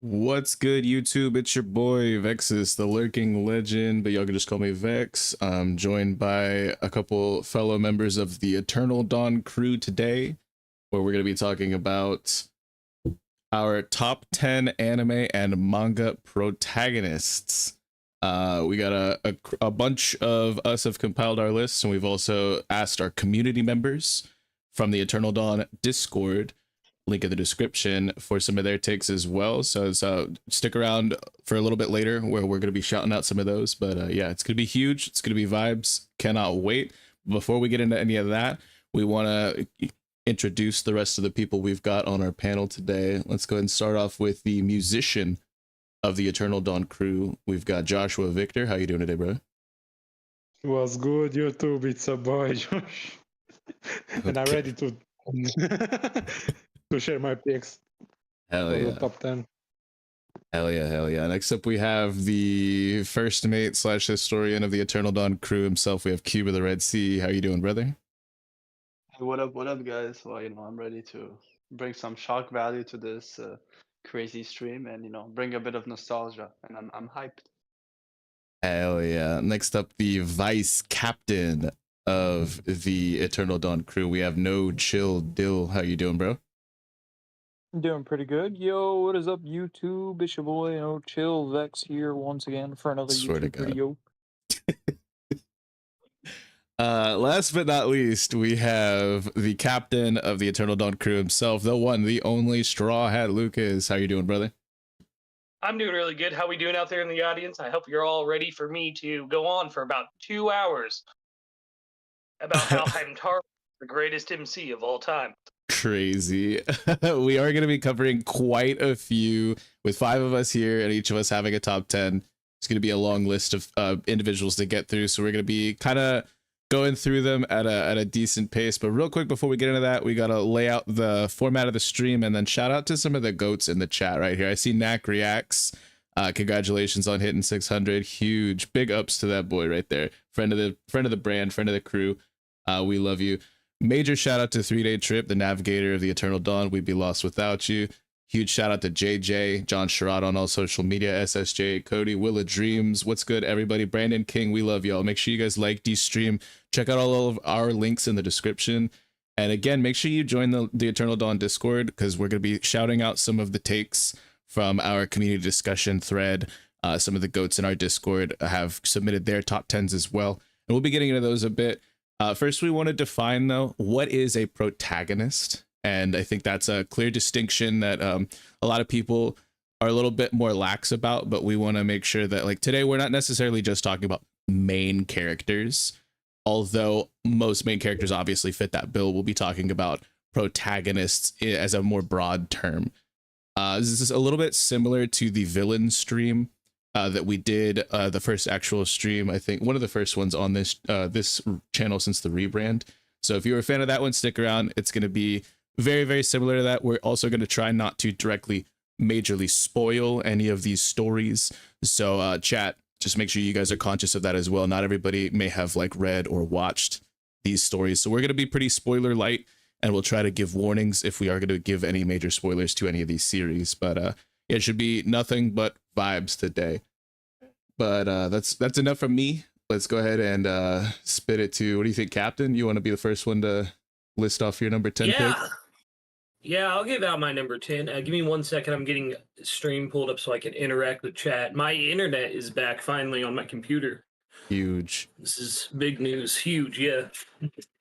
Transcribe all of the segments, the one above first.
What's good, YouTube? It's your boy vexyz, the lurking legend, but y'all can just call me Vex. I'm joined by a couple fellow members of the Eternal Dawn crew today, where we're going to be talking about our top 10 anime and manga protagonists. We got a bunch of us have compiled our lists, and we've also asked our community members from the Eternal Dawn Discord, link in the description, for some of their takes as well. So stick around for a little bit later where we're going to be shouting out some of those. But yeah, it's going to be huge. It's going to be vibes. Cannot wait. Before we get into any of that, we want to introduce the rest of the people we've got on our panel today. Let's go ahead and start off with the musician of the Eternal Dawn crew. We've got Joshua Victor. How you doing today, bro? Was good, YouTube. It's a boy, Josh. And I'm ready to to share my picks Hell for yeah. the top 10. Hell yeah, hell yeah. Next up, we have the first mate / historian of the Eternal Dawn crew himself. We have Kube of the Red Sea. How you doing, brother? Hey, what up, guys? Well, I'm ready to bring some shock value to this crazy stream and, bring a bit of nostalgia. And I'm hyped. Hell yeah. Next up, the vice captain of the Eternal Dawn crew. We have NoChillDill. How you doing, bro? I'm doing pretty good. Yo, what is up, YouTube? It's your boy, NoChill Vex here once again for another Swear to YouTube God. video. Last but not least, we have the captain of the Eternal Dawn crew himself, the one, the only Straw Hat Lucas. How you doing, brother? I'm doing really good. How we doing out there in the audience? I hope you're all ready for me to go on for about 2 hours about how I'm the greatest MC of all time. Crazy. We are going to be covering quite a few, with 5 of us here and each of us having a top 10. It's going to be a long list of individuals to get through, so we're going to be kind of going through them at a decent pace. But real quick, before we get into that, we got to lay out the format of the stream and then shout out to some of the goats in the chat right here. I see Knack Reacts. Congratulations on hitting 600. Huge big ups to that boy right there. Friend of the brand, friend of the crew. We love you. Major shout out to 3-Day Trip, the navigator of the Eternal Dawn. We'd be lost without you. Huge shout out to JJ, John Sherrod on all social media, SSJ, Cody, Willa Dreams. What's good, everybody? Brandon King, we love y'all. Make sure you guys like the stream. Check out all of our links in the description. And again, make sure you join the Eternal Dawn Discord, because we're going to be shouting out some of the takes from our community discussion thread. Some of the goats in our Discord have submitted their top 10s as well, and we'll be getting into those a bit. First, we want to define, though, what is a protagonist? And I think that's a clear distinction that a lot of people are a little bit more lax about, but we want to make sure that, like, today we're not necessarily just talking about main characters, although most main characters obviously fit that bill. We'll be talking about protagonists as a more broad term. This is a little bit similar to the villain stream that we did, the first actual stream, I think one of the first ones on this channel since the rebrand. So if you're a fan of that one, stick around. It's going to be very, very similar to that. We're also going to try not to directly majorly spoil any of these stories. So chat, just make sure you guys are conscious of that as well. Not everybody may have like read or watched these stories. So we're going to be pretty spoiler light, and we'll try to give warnings if we are going to give any major spoilers to any of these series. But it should be nothing but vibes today. But that's enough from me. Let's go ahead and spit it to, what do you think, Captain? You want to be the first one to list off your number 10 pick? Yeah, I'll give out my number 10. Give me 1 second. I'm getting stream pulled up so I can interact with chat. My internet is back finally on my computer. Huge. This is big news. Huge, yeah.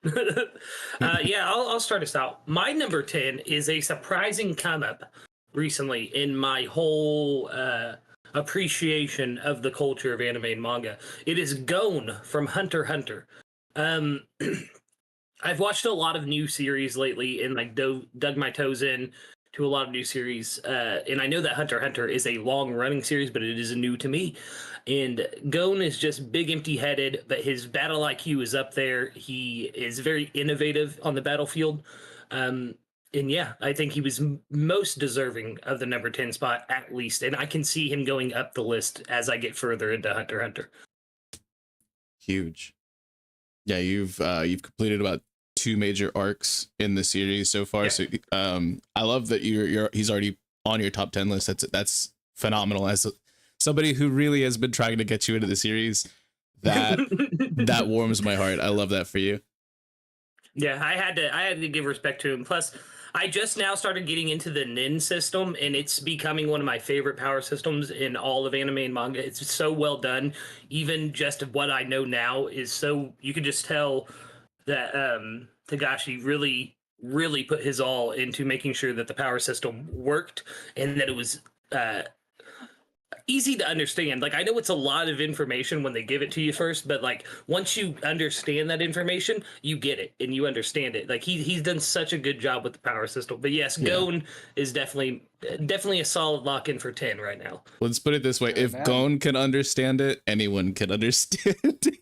Yeah, I'll start us out. My number 10 is a surprising come up recently in my whole appreciation of the culture of anime and manga. It is Gon from Hunter x Hunter. I've watched a lot of new series lately and like dug my toes in to a lot of new series. And I know that Hunter x Hunter is a long running series, but it is new to me. And Gon is just big empty headed, but his battle IQ is up there. He is very innovative on the battlefield. And yeah, I think he was most deserving of the number 10 spot at least. And I can see him going up the list as I get further into Hunter x Hunter. Huge. Yeah, you've completed about 2 major arcs in the series so far. Yeah. So I love that he's already on your top 10 list. That's phenomenal. As somebody who really has been trying to get you into the series, that warms my heart. I love that for you. Yeah, I had to give respect to him. Plus, I just now started getting into the Nin system, and it's becoming one of my favorite power systems in all of anime and manga. It's so well done. Even just what I know now is so, you can just tell that Tagashi really put his all into making sure that the power system worked and that it was easy to understand. Like, I know it's a lot of information when they give it to you first, but like once you understand that information, you get it and you understand it. Like he's done such a good job with the power system. But yes, Gon is definitely a solid lock in for 10 right now. Let's put it this way: if Gon can understand it, anyone can understand it.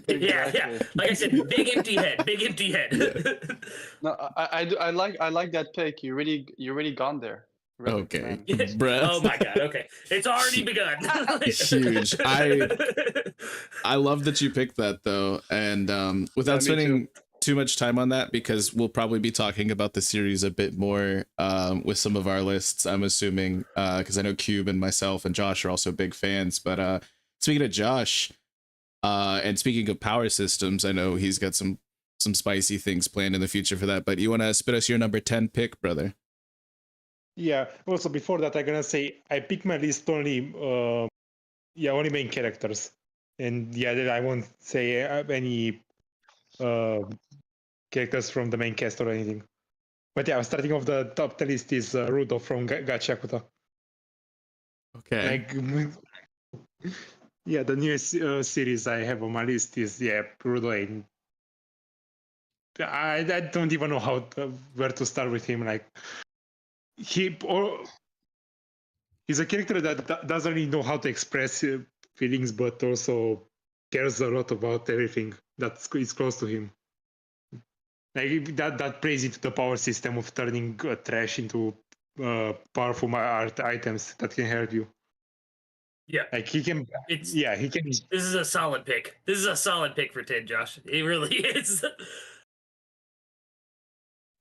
Yeah. Like I said, big empty head. No, I like that pick. You really gone there. Really, Okay, man. bruh. Oh my god. Okay, it's already begun. Huge. I love that you picked that though, and without spending too much time on that, because we'll probably be talking about the series a bit more with some of our lists, I'm assuming, because I know Kube and myself and Josh are also big fans. But speaking of Josh, and speaking of power systems, I know he's got some spicy things planned in the future for that. But you want to spit us your number 10 pick, brother? Yeah. Also, before that, I'm gonna say I picked my list only main characters, and I won't say any characters from the main cast or anything. But yeah, starting off the top 10 list is Rudolph from Gachakuta. Okay. Like, yeah, the newest series I have on my list is Rudolph. I don't even know where to start with him. Like, he's a character that doesn't really know how to express feelings, but also cares a lot about everything that is close to him. Like that plays into the power system of turning trash into powerful art items that can help you. Yeah, like he can. He can. This is a solid pick. This is a solid pick for 10, Josh. It really is.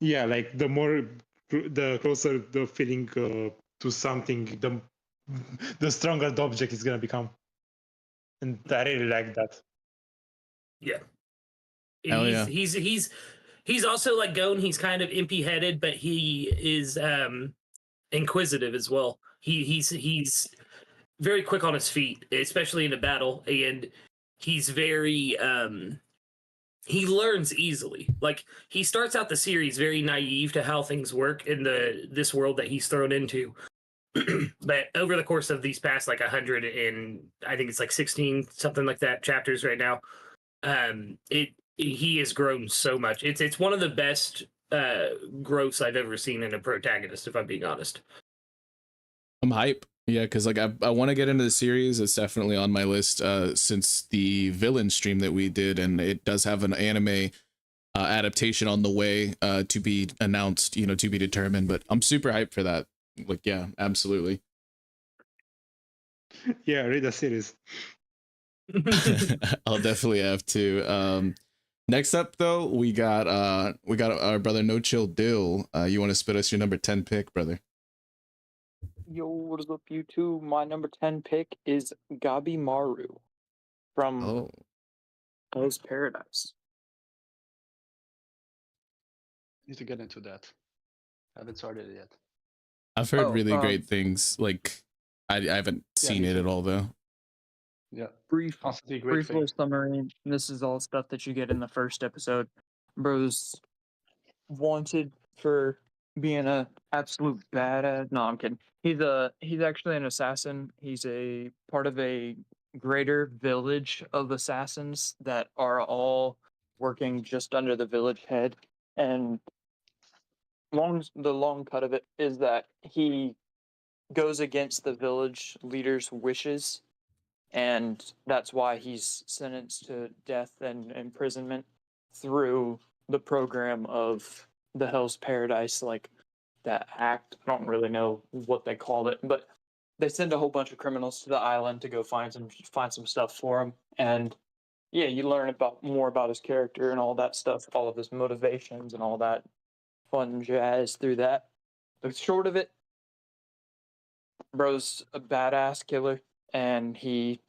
Yeah, like the closer the feeling to something, the stronger the object is gonna become, and I really like that. Yeah. Hell yeah. He's also like Gon. He's kind of impy headed, but he is inquisitive as well. He's very quick on his feet, especially in a battle, and he's very he learns easily. Like, he starts out the series very naive to how things work in this world that he's thrown into. But over the course of these past like 100 and I think it's like 16 something like that chapters right now, he has grown so much. It's one of the best growths I've ever seen in a protagonist, if I'm being honest. I'm hype. Yeah, because like I want to get into the series. It's definitely on my list since the villain stream that we did, and it does have an anime adaptation on the way to be announced, to be determined. But I'm super hyped for that. Like, yeah, absolutely. Yeah, read the series. I'll definitely have to. Next up though, we got our brother NoChillDill. You want to spit us your number 10 pick, brother? Yo, what is up, YouTube? My number 10 pick is Gabi Maru from Hell's Paradise. Need to get into that. I haven't started it yet. I've heard really great things. Like, I haven't seen it at all though. Yeah. Brief Great little summary. This is all stuff that you get in the first episode. Bro's wanted for being a absolute badass. No, I'm kidding. He's actually an assassin. He's a part of a greater village of assassins that are all working just under the village head. And the long cut of it is that he goes against the village leader's wishes, and that's why he's sentenced to death and imprisonment through the program of the Hell's Paradise, like that act. I don't really know what they called it, but they send a whole bunch of criminals to the island to go find some stuff for him. And yeah, you learn more about his character and all that stuff, all of his motivations and all that fun jazz through that. The short of it, bro's a badass killer, and he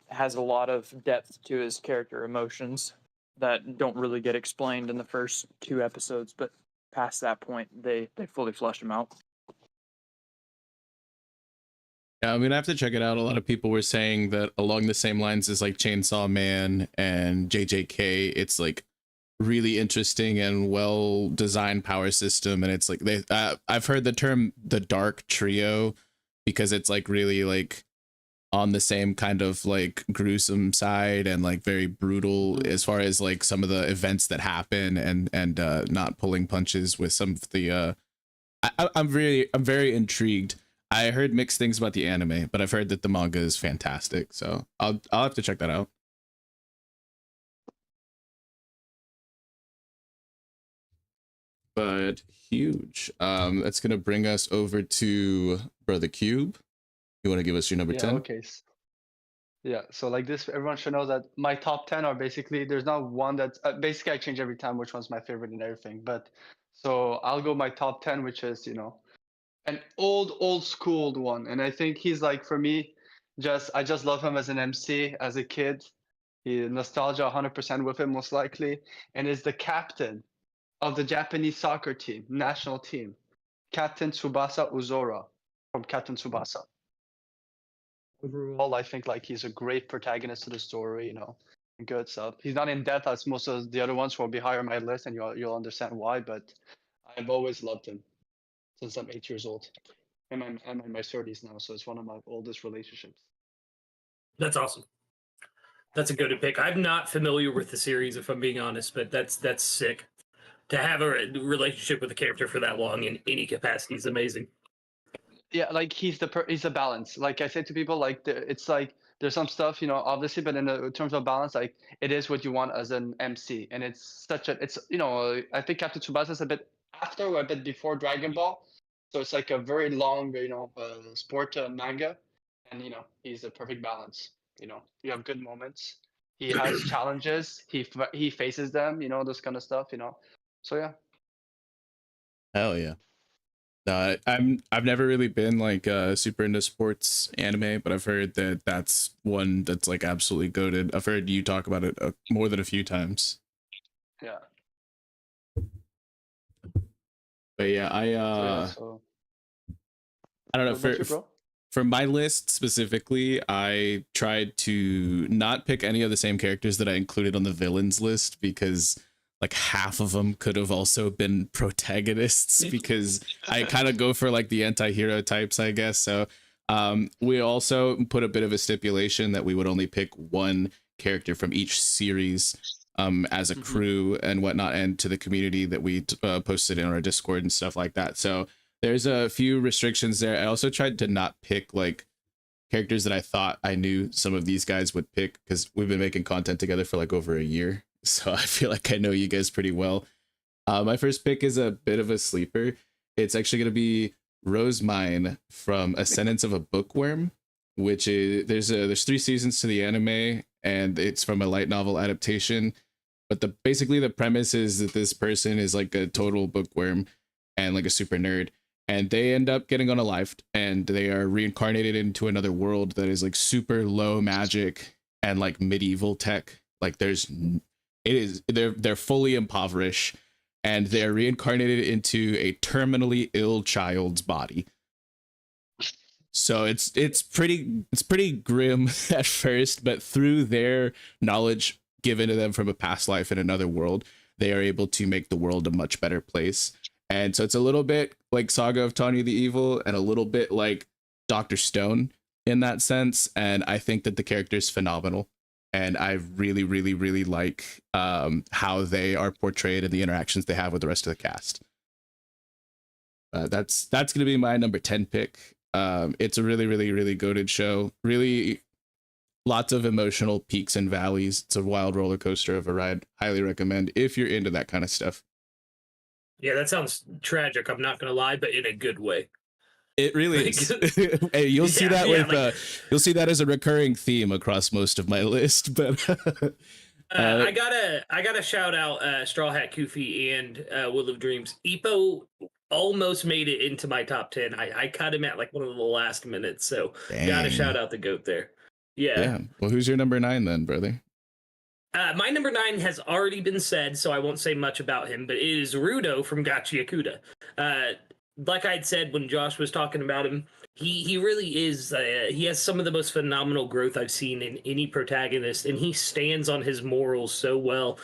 has a lot of depth to his character emotions that don't really get explained in the first 2 episodes, but past that point, they fully flesh him out. Yeah, I'm gonna have to check it out. A lot of people were saying that along the same lines as like Chainsaw Man and JJK, it's like really interesting and well designed power system, and it's like I've heard the term the dark trio because it's like really like on the same kind of like gruesome side and like very brutal as far as like some of the events that happen, and not pulling punches with some of the I'm very intrigued. I heard mixed things about the anime, but I've heard that the manga is fantastic, so I'll have to check that out. But huge. That's gonna bring us over to Brother Kube. You want to give us your number 10? Okay. Yeah, so like this, everyone should know that my top 10 are basically, there's not one that's, basically I change every time which one's my favorite and everything. But so I'll go my top 10, which is, an old school one. And I think he's like, for me, I just love him as an MC, as a kid. Nostalgia 100% with him, most likely. And is the captain of the Japanese soccer team, national team, Captain Tsubasa Uzora from Captain Tsubasa. Overall, I think like he's a great protagonist to the story, good stuff. He's not in depth as most of the other ones who will be higher on my list, and you'll understand why. But I've always loved him since I'm 8 years old. I'm in my 30s now, so it's one of my oldest relationships. That's awesome. That's a good pick. I'm not familiar with the series, if I'm being honest, but that's sick. To have a relationship with a character for that long in any capacity is amazing. Yeah, like he's a balance. Like I say to people, like it's like there's some stuff, obviously, but in terms of balance, like it is what you want as an MC, and it's I think Captain Tsubasa is a bit after or a bit before Dragon Ball, so it's like a very long, sport manga, and he's the perfect balance. You have good moments. He has challenges. He faces them. This kind of stuff. So yeah. Hell yeah. No, I've never really been like super into sports anime, but I've heard that that's one that's like absolutely goated. I've heard you talk about it more than a few times. Yeah. But yeah, I don't know, for my list specifically, I tried to not pick any of the same characters that I included on the villains list, because like half of them could have also been protagonists, because I kind of go for like the anti-hero types, I guess. So we also put a bit of a stipulation that we would only pick one character from each series as a crew and whatnot, and to the community that we posted in our Discord and stuff like that. So there's a few restrictions there. I also tried to not pick like characters that I thought I knew some of these guys would pick, because we've been making content together for like over a year. So I feel like I know you guys pretty well. My first pick is a bit of a sleeper. It's actually going to be Rosemine from Ascendance of a Bookworm, which is there's 3 seasons to the anime, and it's from a light novel adaptation. But basically the premise is that this person is like a total bookworm and like a super nerd, and they end up getting unalived, and they are reincarnated into another world that is like super low magic and like medieval tech. Like they're fully impoverished, and they're reincarnated into a terminally ill child's body. So it's pretty grim at first, but through their knowledge given to them from a past life in another world, they are able to make the world a much better place. And so it's a little bit like Saga of Tanya the Evil, and a little bit like Dr. Stone in that sense. And I think that the character is phenomenal. And I really, really, really like how they are portrayed and the interactions they have with the rest of the cast. That's going to be my number 10 pick. It's a really, really, really goated show. Really lots of emotional peaks and valleys. It's a wild roller coaster of a ride. Highly recommend if you're into that kind of stuff. Yeah, that sounds tragic. I'm not going to lie, but in a good way. It really is. Hey, you'll see that you'll see that as a recurring theme across most of my list. But I gotta shout out Straw Hat Kufi and Will of Dreams. Ippo almost made it into my top 10. I cut him at like one of the last minutes, so gotta Dang. shout out the GOAT there. Yeah. Yeah. Well, who's your number 9 then, brother? My number 9 has already been said, so I won't say much about him, but it is Rudo from Gachiakuda. Like I'd said when Josh was talking about him, he really is, he has some of the most phenomenal growth I've seen in any protagonist, and he stands on his morals so well.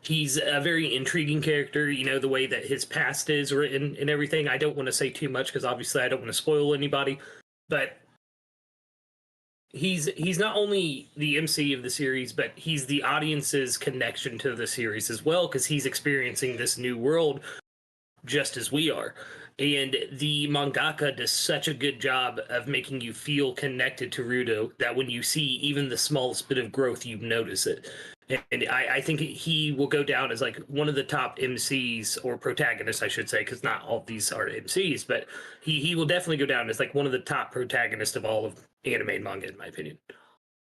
He's a very intriguing character, you know, the way that his past is written and everything. I don't want to say too much because obviously I don't want to spoil anybody, but he's not only the MC of the series, but he's the audience's connection to the series as well, because he's experiencing this new world just as we are. And the mangaka does such a good job of making you feel connected to Rudo that when you see even the smallest bit of growth, you notice it. And I think he will go down as like one of the top MCs, or protagonists, I should say, because not all of these are MCs, but he will definitely go down as like one of the top protagonists of all of anime and manga, in my opinion.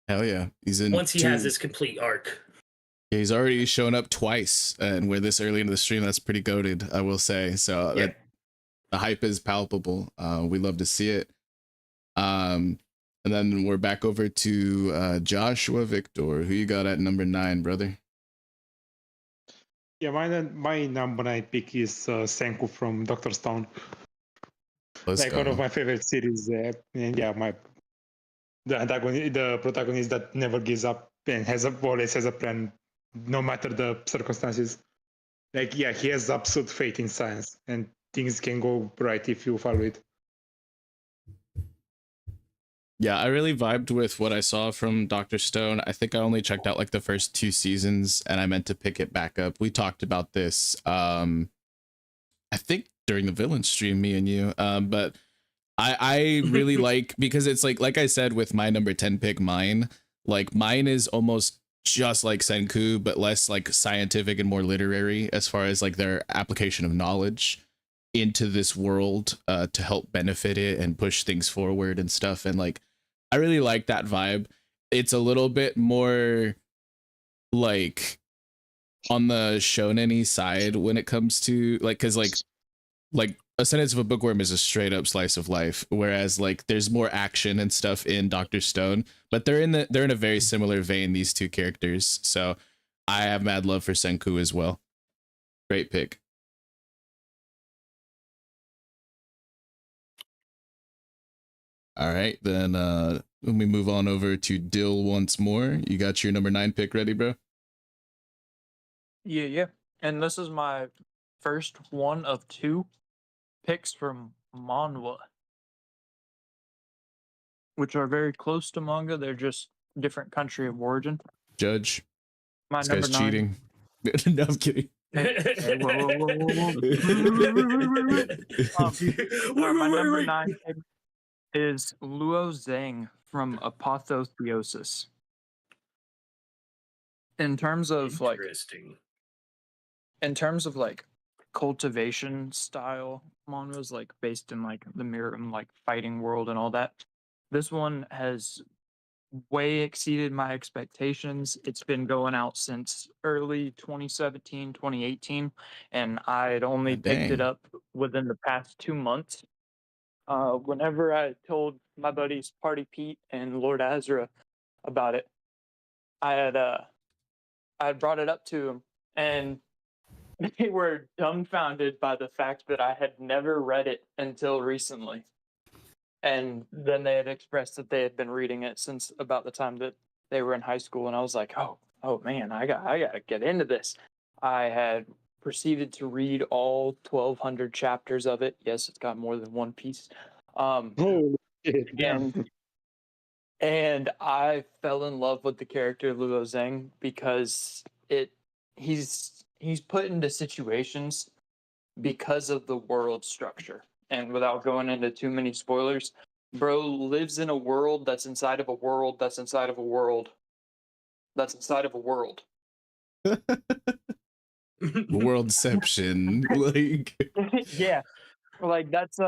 Hell yeah. He's in Once he has his complete arc. Yeah, he's already shown up twice, and we're this early into the stream. That's pretty goated, I will say. So Yeah. the hype is palpable. We love to see it. And then we're back over to Joshua Vykthor. Who you got at number 9, brother? Yeah, my number 9 pick is Senku from Dr. Stone. Let's Like go. one of my favorite series. And yeah, the protagonist that never gives up and always has a plan, no matter the circumstances. Like, yeah, he has absolute faith in science, and things can go right if you follow it. Yeah, I really vibed with what I saw from Dr. Stone. I think I only checked out like the first 2 seasons, and I meant to pick it back up. We talked about this, I think during the villain stream, me and you. But I really like, because it's like I said with my number 10 pick, mine is almost just like Senku, but less like scientific and more literary as far as like their application of knowledge into this world to help benefit it and push things forward and stuff. And like, I really like that vibe. It's a little bit more like on the shonen-y side when it comes to like, because like A Sentence of a Bookworm is a straight up slice of life, whereas like there's more action and stuff in Dr. Stone, but they're in a very similar vein, these two characters. So I have mad love for Senku as well. Great pick. All right, then let me move on over to Dill once more. You got your number 9 pick ready, bro? Yeah. And this is my first one of 2 picks from manhwa, which are very close to manga. They're just different country of origin. Judge. My This number guy's 9. cheating. No, I'm kidding. Hey, whoa. My number 9 pick is Luo Zhang from Apotheosis. In terms of like cultivation style, manhwas like based in like the mirror and like fighting world and all that, this one has way exceeded my expectations. It's been going out since early 2017, 2018, and I'd only picked it Dang. up within the past 2 months. Whenever I told my buddies Party Pete and Lord Azra about it, I had brought it up to them, and they were dumbfounded by the fact that I had never read it until recently. And then they had expressed that they had been reading it since about the time that they were in high school, and I was like, oh man, I gotta get into this. I had proceeded to read all 1,200 chapters of it. Yes, it's got more than one piece. Oh, shit. And I fell in love with the character Luo Zhang because he's put into situations because of the world structure. And without going into too many spoilers, bro lives in a world that's inside of a world that's inside of a world that's inside of a world. Worldception. Like, Yeah, like that's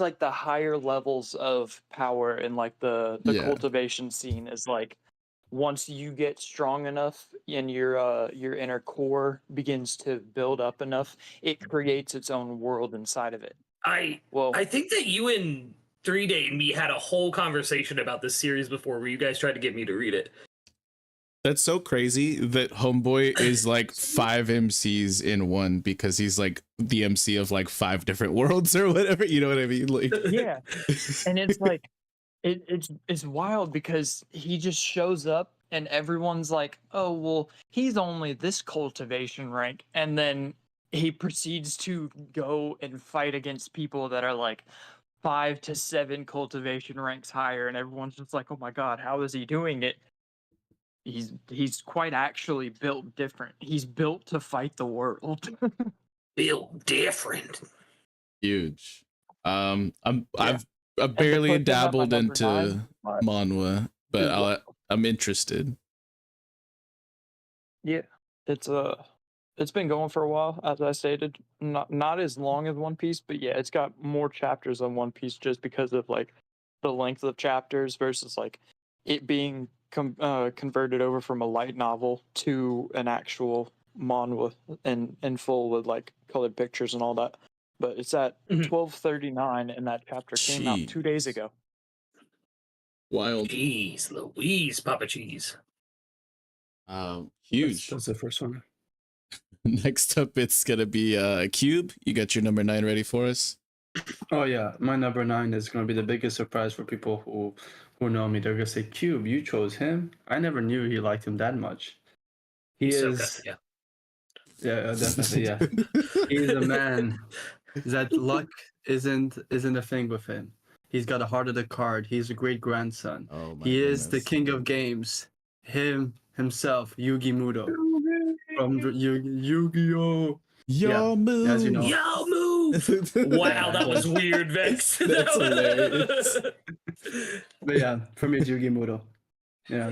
like the higher levels of power in like the Yeah. cultivation scene is like once you get strong enough and your inner core begins to build up enough, it creates its own world inside of it. I think that you and 3Day and me had a whole conversation about this series before where you guys tried to get me to read it. That's so crazy that Homeboy is like 5 MCs in one, because he's like the MC of like 5 different worlds or whatever. You know what I mean? Like, Yeah, and it's like it's wild because he just shows up and everyone's like, oh well, he's only this cultivation rank, and then he proceeds to go and fight against people that are like 5 to 7 cultivation ranks higher, and everyone's just like, oh my god, how is he doing it? He's quite actually built different. He's built to fight the world. Built different. huge. I've barely put him at my dabbled number into 9, but manhwa, but I'm interested. yeah, it's been going for a while, as I stated. Not as long as One Piece, but yeah, it's got more chapters than One Piece just because of like the length of chapters versus like it being converted over from a light novel to an actual manhwa in full with like colored pictures and all that. But it's at 12:39, and that chapter came out 2 days ago. Wild. Jeez Louise, Papa Cheese. Huge. That's the first one. Next up, it's gonna be Kube. You got your number 9 ready for us? Oh yeah, my number 9 is gonna be the biggest surprise for people who know me. They're gonna say, "Cube, you chose him. I never knew you liked him that much." He So is, good, yeah, definitely, yeah. He's a man that luck isn't a thing with him. He's got a heart of the card. He's a great grandson. Oh my He is the goodness. king of games. Himself, Yugi Muto from Yu-Gi-Oh! Yo, move. As you know. Yo, move! Wow, that was weird, Vex. That's hilarious. But yeah, for me, it's Yugi Muto. You know,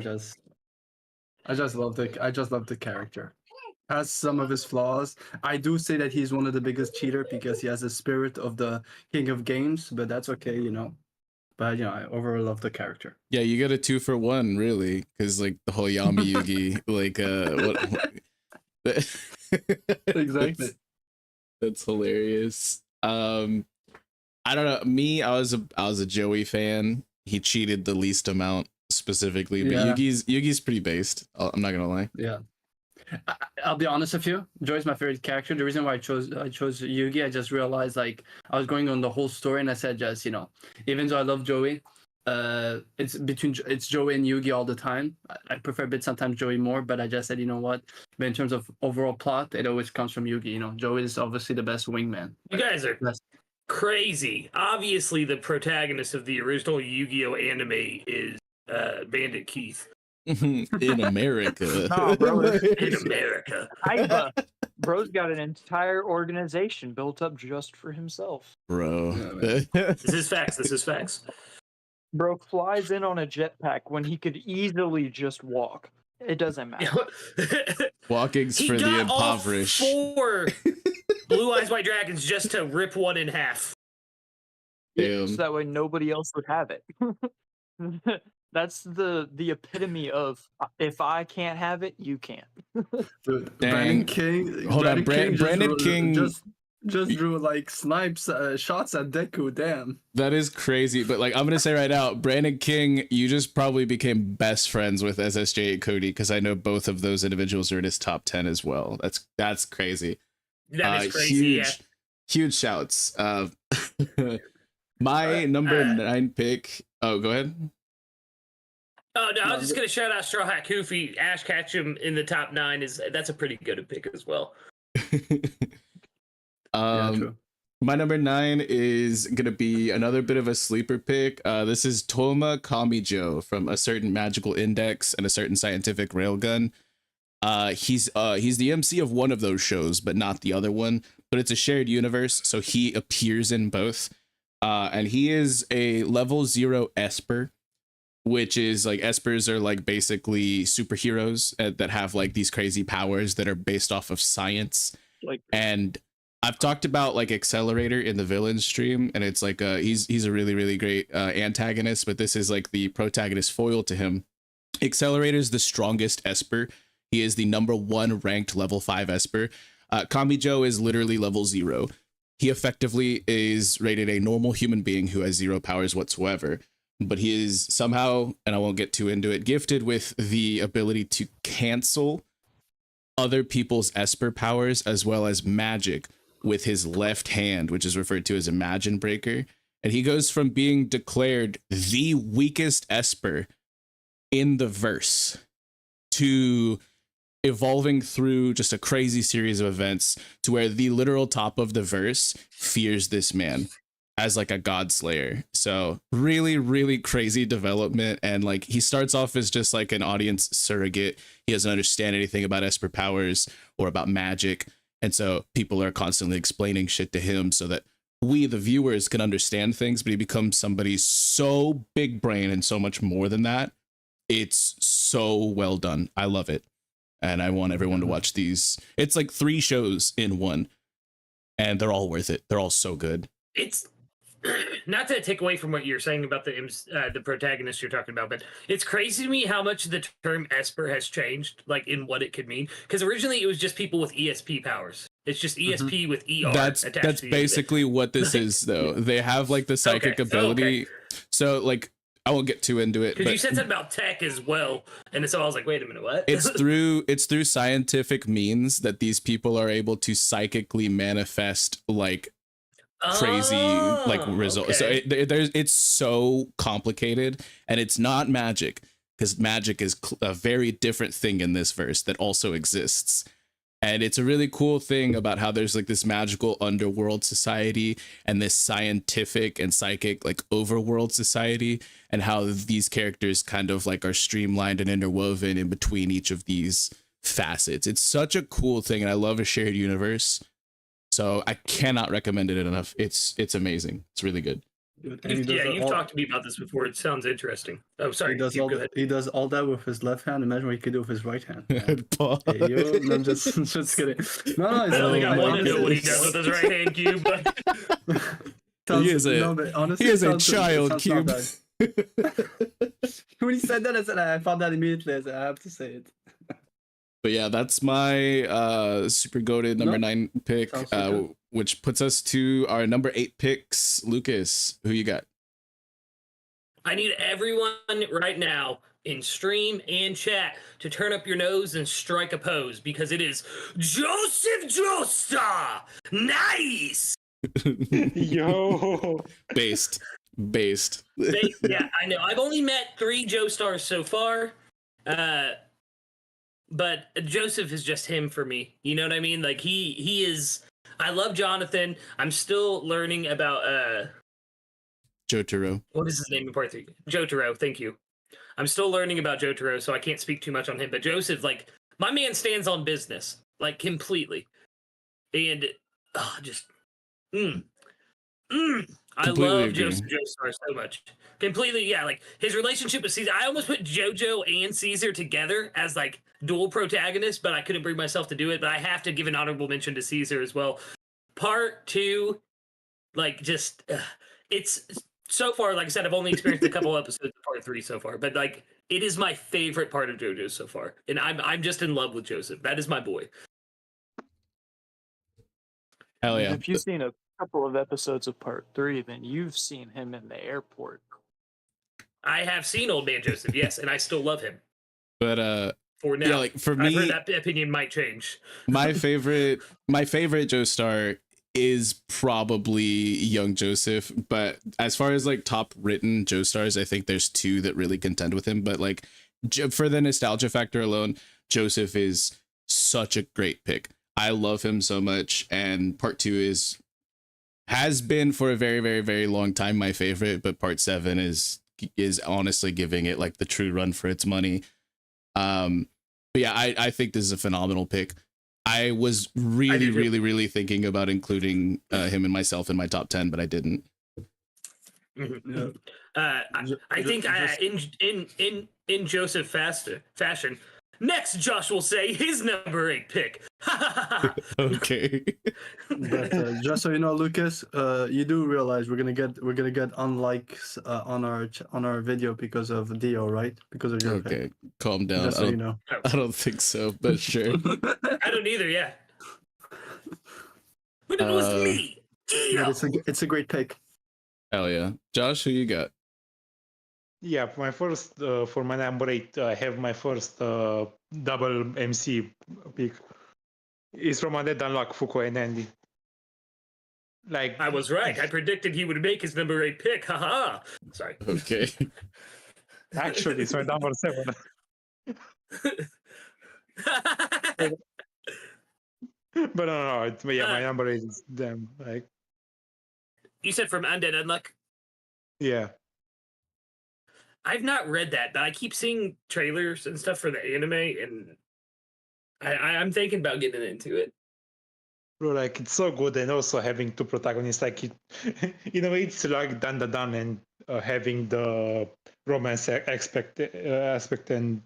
I just love the character. Has some of his flaws. I do say that he's one of the biggest cheater because he has the spirit of the king of games, but that's okay, you know. But I overall love the character. Yeah, you got a 2 for 1, really, because like the whole Yami Yugi, like Exactly. That's hilarious. I don't know. Me, I was a Joey fan. He cheated the least amount specifically, but Yeah. Yugi's pretty based. I'm not gonna lie. Yeah. I'll be honest with you. Joey's my favorite character. The reason why I chose Yugi, I just realized like I was going on the whole story, and I said just, you know, even though I love Joey, it's Joey and Yugi all the time. I prefer a bit sometimes Joey more, but I just said, you know what? But in terms of overall plot, it always comes from Yugi. You know, Joey is obviously the best wingman. You guys are crazy. Obviously, the protagonist of the original Yu-Gi-Oh anime is Bandit Keith. In America. No, bro, In America. Bro's got an entire organization built up just for himself. Bro. This is facts. This is facts. Bro flies in on a jetpack when he could easily just walk. It doesn't matter. Walking's He for the got impoverished. all 4 Blue Eyes White Dragons just to rip one in half. Damn. So that way nobody else would have it. That's the epitome of if I can't have it, you can't. Dude, Dang. Brandon King. Hold on, Brandon King just drew like snipes shots at Deku. Damn. That is crazy, but like I'm gonna say right now, Brandon King, you just probably became best friends with SSJ and Cody, because I know both of those individuals are in his top 10 as well. That's crazy. That is crazy. Huge shouts. My number 9 pick. Oh, go ahead. Oh no, I was just gonna shout out Straw Hat Koofy. Ash Ketchum in the top 9 that's a pretty good pick as well. True. My number 9 is gonna be another bit of a sleeper pick. This is Toma Kamijo from A Certain Magical Index and A Certain Scientific Railgun. He's the MC of one of those shows, but not the other one. But it's a shared universe, so he appears in both. And he is a level 0 Esper, which is like Espers are like basically superheroes that have like these crazy powers that are based off of science. And I've talked about like Accelerator in the villain stream, and it's like he's a really, really great antagonist, but this is like the protagonist foil to him. Accelerator is the strongest Esper. He is the #1 ranked level 5 Esper. Kambi Joe is literally level 0. He effectively is rated a normal human being who has 0 powers whatsoever. But he is somehow, and I won't get too into it, gifted with the ability to cancel other people's Esper powers as well as magic with his left hand, which is referred to as Imagine Breaker. And he goes from being declared the weakest Esper in the verse to evolving through just a crazy series of events to where the literal top of the verse fears this man as like a god slayer. So really, really crazy development. And like he starts off as just like an audience surrogate. He doesn't understand anything about Esper powers or about magic. And so people are constantly explaining shit to him so that we, the viewers, can understand things, but he becomes somebody so big brain and so much more than that. It's so well done. I love it. And I want everyone to watch these. It's like 3 shows in one, and they're all worth it. They're all so good. It's not to take away from what you're saying about the protagonist you're talking about, but it's crazy to me how much the term Esper has changed, like in what it could mean. Because originally it was just people with ESP powers. It's just ESP with ER. That's basically what this is, though. They have like the psychic ability. So like, I won't get too into it. Because you said something about tech as well, and so I was like, wait a minute, what? It's through scientific means that these people are able to psychically manifest like crazy like results. Okay. So it's so complicated, and it's not magic, because magic is a very different thing in this verse that also exists. And it's a really cool thing about how there's like this magical underworld society and this scientific and psychic like overworld society, and how these characters kind of like are streamlined and interwoven in between each of these facets. It's such a cool thing, and I love a shared universe. So I cannot recommend it enough. It's amazing. It's really good. You've talked to me about this before. It sounds interesting. Oh, sorry. He does all that with his left hand. Imagine what he could do with his right hand. Hey, no, I'm just kidding. No, I don't think I want to know what he does with his right hand, Cube. But He is a child, Cube. When he said that, I found that immediately. I said, I have to say it. But yeah, that's my super goated number 9 pick, which puts us to our number 8 picks. Lucas, who you got? I need everyone right now in stream and chat to turn up your nose and strike a pose, because it is Joseph Joestar. Nice. Yo. Based. Yeah, I know. I've only met 3 Joestars so far. But Joseph is just him for me. You know what I mean? Like he is. I love Jonathan. I'm still learning about Jotaro. What is his name in part 3? Jotaro. Thank you. I'm still learning about Jotaro, so I can't speak too much on him. But Joseph, like, my man stands on business, like, completely. And I love Joseph Joestar so much. Completely, yeah. Like his relationship with Caesar. I almost put JoJo and Caesar together as like dual protagonists, but I couldn't bring myself to do it. But I have to give an honorable mention to Caesar as well. Part 2, like just it's so far. Like I said, I've only experienced a couple episodes of part 3 so far, but like it is my favorite part of JoJo so far, and I'm just in love with Joseph. That is my boy. Hell yeah! If you've seen a couple of episodes of part 3, then you've seen him in the airport. I have seen Old Man Joseph, yes, and I still love him. But for now, yeah, like for me, I've heard that opinion might change. my favorite Joestar is probably Young Joseph. But as far as like top written Joestars, I think there's 2 that really contend with him. But like for the nostalgia factor alone, Joseph is such a great pick. I love him so much, and part 2 has been for a very, very, very long time my favorite, but part 7 is honestly giving it like the true run for its money. But yeah, I think this is a phenomenal pick. I was really thinking about including him and myself in my top 10, but I didn't. Mm-hmm. I think in Joseph fashion, Next, Josh will say his number 8 pick. Okay. But just so you know, Lucas, you do realize we're gonna get unlikes on our video because of Dio, right? Because of your pick. Okay. Calm down. Just so you know. I don't think so, but sure. I don't either, yeah. But it was me. But it's a great pick. Hell yeah. Josh, who you got? Yeah, my first for my number 8, I have my first double MC pick. It's from Undead Unlock, Fuko and Andy. Like I was right. I predicted he would make his number 8 pick. Haha. Sorry. Okay. actually, it's my number 7. But no, it's my number 8 is them. Like You said from Undead Unluck? yeah. I've not read that, but I keep seeing trailers and stuff for the anime, and I'm thinking about getting into it. Bro, like it's so good, and also having 2 protagonists, like it, in a way, it's like done and having the romance aspect and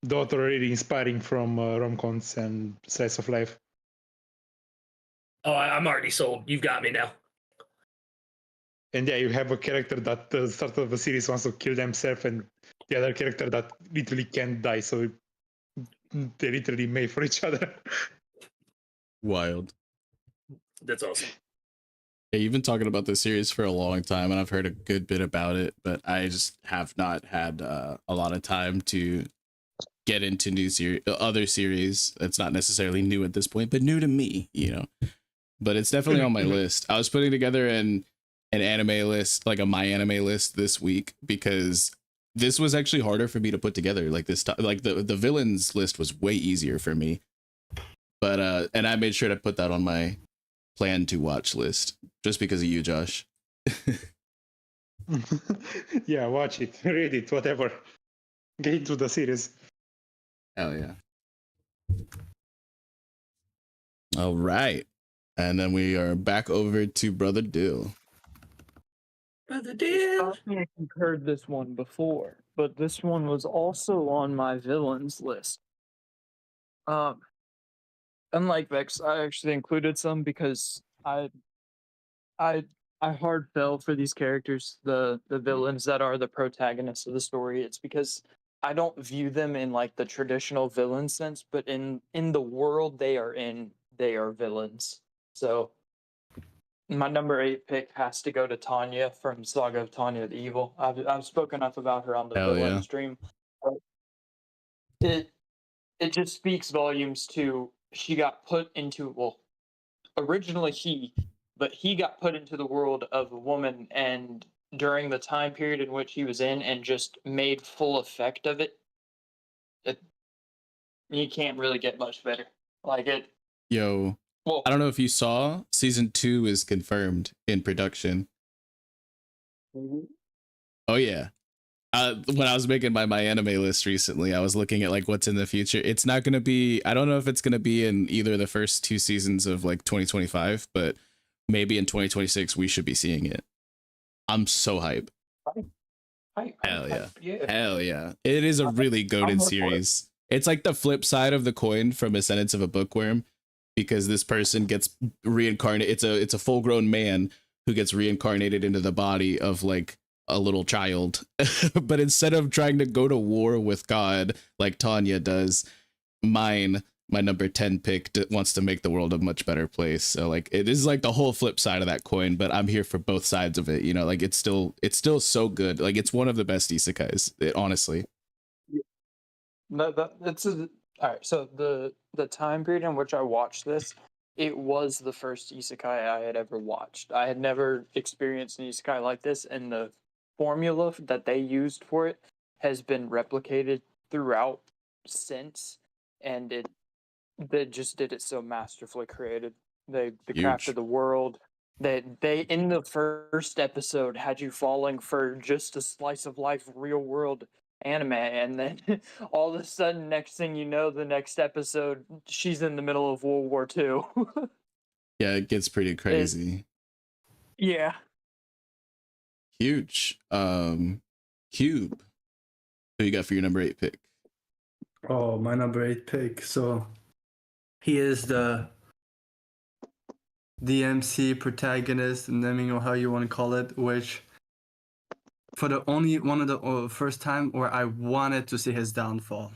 the author really inspiring from rom-coms and slice of life. Oh, I'm already sold. You've got me now. And yeah, you have a character that at the start of the series wants to kill themselves, and the other character that literally can't die, so they literally made for each other. Wild. That's awesome. Yeah, you've been talking about this series for a long time, and I've heard a good bit about it, but I just have not had a lot of time to get into other series. That's not necessarily new at this point, but new to me, you know. But it's definitely on my list. I was putting together an anime list, like a my anime list this week, because this was actually harder for me to put together. Like like the villains list was way easier for me. But and I made sure to put that on my plan to watch list just because of you, Josh. Yeah, watch it, read it, whatever. Get into the series. Hell yeah. All right. And then we are back over to Brother Dill. Brother Dill. I think you've heard this one before, but this one was also on my villains list. Unlike Vex, I actually included some because I hard fell for these characters, the villains that are the protagonists of the story. It's because I don't view them in like the traditional villain sense, but in the world they are in, they are villains. So my number 8 pick has to go to Tanya from Saga of Tanya the Evil. I've spoken enough about her on the Hell villain yeah. stream. But it just speaks volumes to she got put into, well, originally he got put into the world of a woman, and during the time period in which he was in and just made full effect of it, you can't really get much better. Like it. Yo, Well, I don't know if you saw, season 2 is confirmed in production. Oh yeah. When I was making my anime list recently, I was looking at like what's in the future. It's not going to be, I don't know if it's going to be in either the first 2 seasons of like 2025, but maybe in 2026 we should be seeing it. I'm so hype. Hell yeah. Hell yeah. It is a really goated series. It's like the flip side of the coin from Ascendance of a Bookworm, because this person gets reincarnated. It's a full-grown man who gets reincarnated into the body of like a little child. But instead of trying to go to war with God like Tanya does, my number 10 pick wants to make the world a much better place. So like it is like the whole flip side of that coin, but I'm here for both sides of it, you know. Like it's still so good. Like it's one of the best isekais, honestly. All right. So the time period in which I watched this, it was the first isekai I had ever watched. I had never experienced an isekai like this, and the formula that they used for it has been replicated throughout since, and they just did it so masterfully created. They crafted the world. They in the first episode had you falling for just a slice of life, real world anime, and then all of a sudden, next thing you know, the next episode she's in the middle of World War II. Yeah, it gets pretty crazy. Yeah. Huge. Cube. Who you got for your number 8 pick? Oh, my number 8 pick. So he is the DMC protagonist, naming or how you want to call it, which for the only one of the first time where I wanted to see his downfall.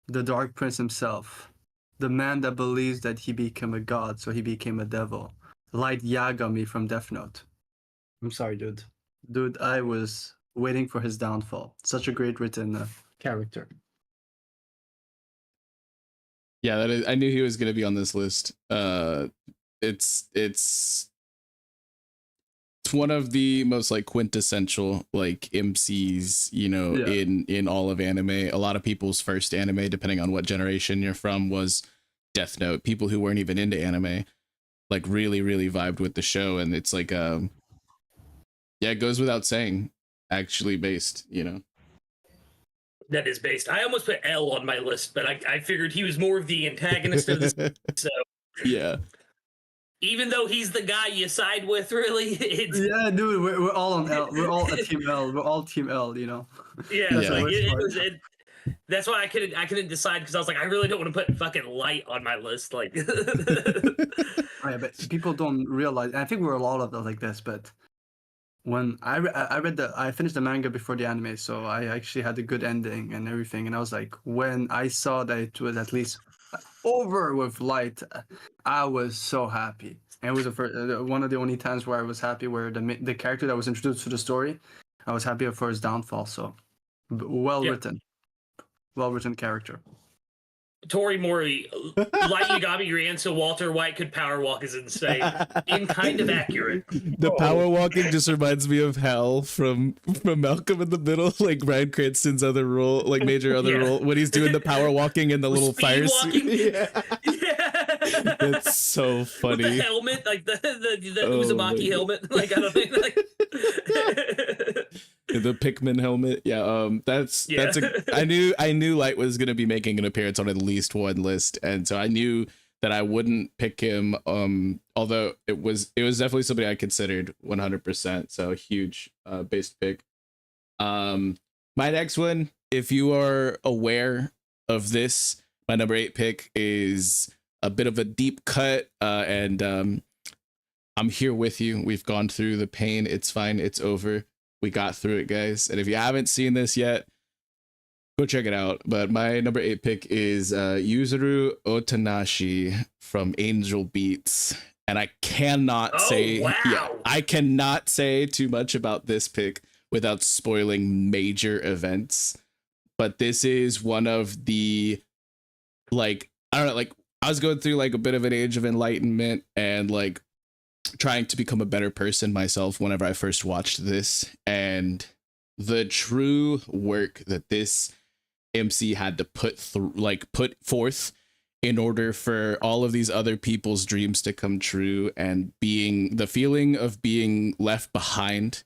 The Dark Prince himself, the man that believes that he became a god, so he became a devil. Light Yagami from Death Note. I'm sorry, dude. Dude, I was waiting for his downfall. Such a great written character. Yeah, that is, I knew he was going to be on this list. It's one of the most like quintessential like MCs, you know, in all of anime. A lot of people's first anime, depending on what generation you're from, was Death Note. People who weren't even into anime like really vibed with the show, and it's like yeah, it goes without saying, actually based, you know. That is based. I almost put L on my list, but I figured he was more of the antagonist of this. So yeah. Even though he's the guy you side with, really, it's... Yeah, dude, we're all on L. We're all a team L. We're all team L, you know. Yeah, That's like, that's why I couldn't decide, because I was like, I really don't want to put fucking Light on my list, like. Yeah, but people don't realize. I think we're a lot of them like this, but when I finished the manga before the anime, so I actually had a good ending and everything, and I was like, when I saw that it was at least over with Light, I was so happy. And it was the first, one of the only times where I was happy, where the character that was introduced to the story, I was happy for his downfall. So well written character. Tori Mori, Light Yagami ran so Walter White could power walk is insane. And kind of accurate. The power walking just reminds me of Hal from Malcolm in the Middle, like Bryan Cranston's other role, like major other role, when he's doing the power walking in the little fire suit. Yeah. It's so funny. With the helmet, like the Uzumaki helmet. Like, I don't think like the Pikmin helmet. Yeah, that's I knew Light was gonna be making an appearance on at least one list, and so I knew that I wouldn't pick him. Although it was definitely somebody I considered 100%. So huge based pick. My next one, if you are aware of this, my number 8 pick is a bit of a deep cut, and I'm here with you. We've gone through the pain. It's fine. It's over. We got through it, guys. And if you haven't seen this yet, go check it out. But my number 8 pick is Yuzuru Otanashi from Angel Beats. And I cannot I cannot say too much about this pick without spoiling major events. But this is one of the, like, I don't know, like, I was going through like a bit of an age of enlightenment and like trying to become a better person myself whenever I first watched this, and the true work that this MC had to put forth in order for all of these other people's dreams to come true, and being the feeling of being left behind,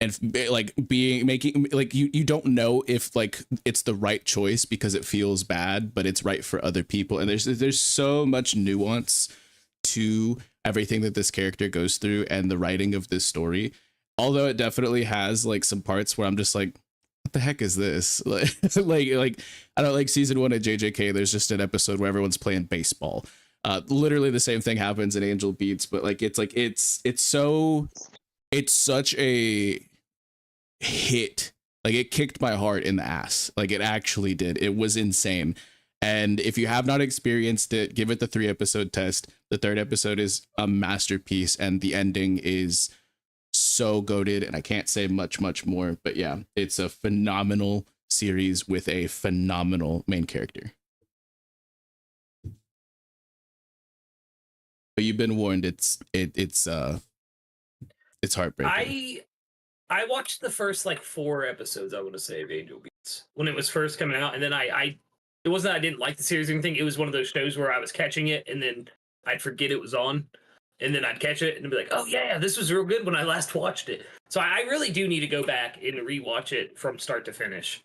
and like making like you don't know if like it's the right choice because it feels bad, but it's right for other people. And there's so much nuance to everything that this character goes through and the writing of this story, although it definitely has like some parts where I'm just like, what the heck is this? like I don't like season 1 of JJK, there's just an episode where everyone's playing baseball. Literally the same thing happens in Angel Beats, but like it's such a hit. Like, it kicked my heart in the ass. Like, it actually did. It was insane. And if you have not experienced it, give it the 3-episode test. The 3rd episode is a masterpiece, and the ending is so goated, and I can't say much more. But yeah, it's a phenomenal series with a phenomenal main character. But you've been warned. It's heartbreaking. I watched the first like 4 episodes, I want to say, of Angel Beats when it was first coming out, and then it wasn't that I didn't like the series or anything. It was one of those shows where I was catching it, and then I'd forget it was on, and then I'd catch it and be like, oh yeah, this was real good when I last watched it. So I really do need to go back and rewatch it from start to finish.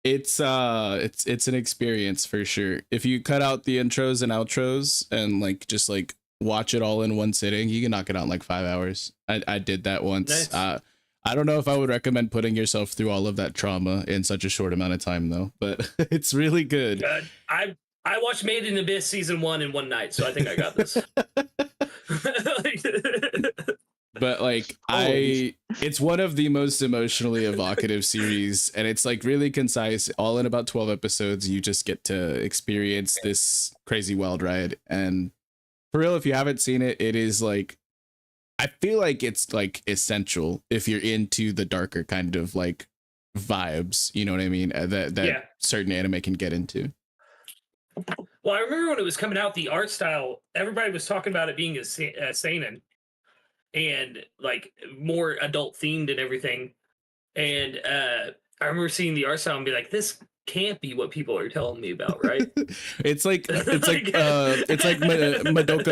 It's an experience for sure. If you cut out the intros and outros and like just like watch it all in one sitting, you can knock it out in like 5 hours. I did that once. Nice. I don't know if I would recommend putting yourself through all of that trauma in such a short amount of time, though. But it's really good. I watched Made in Abyss season 1 in one night, so I think I got this. But like it's one of the most emotionally evocative series, and it's like really concise, all in about 12 episodes. You just get to experience this crazy wild ride. And for real, if you haven't seen it, it is like, I feel like it's like essential if you're into the darker kind of like vibes, you know what I mean, that certain anime can get into. Well, I remember when it was coming out, the art style, everybody was talking about it being a seinen and like more adult themed and everything. And I remember seeing the art style and be like, this can't be what people are telling me about, right? it's like Madoka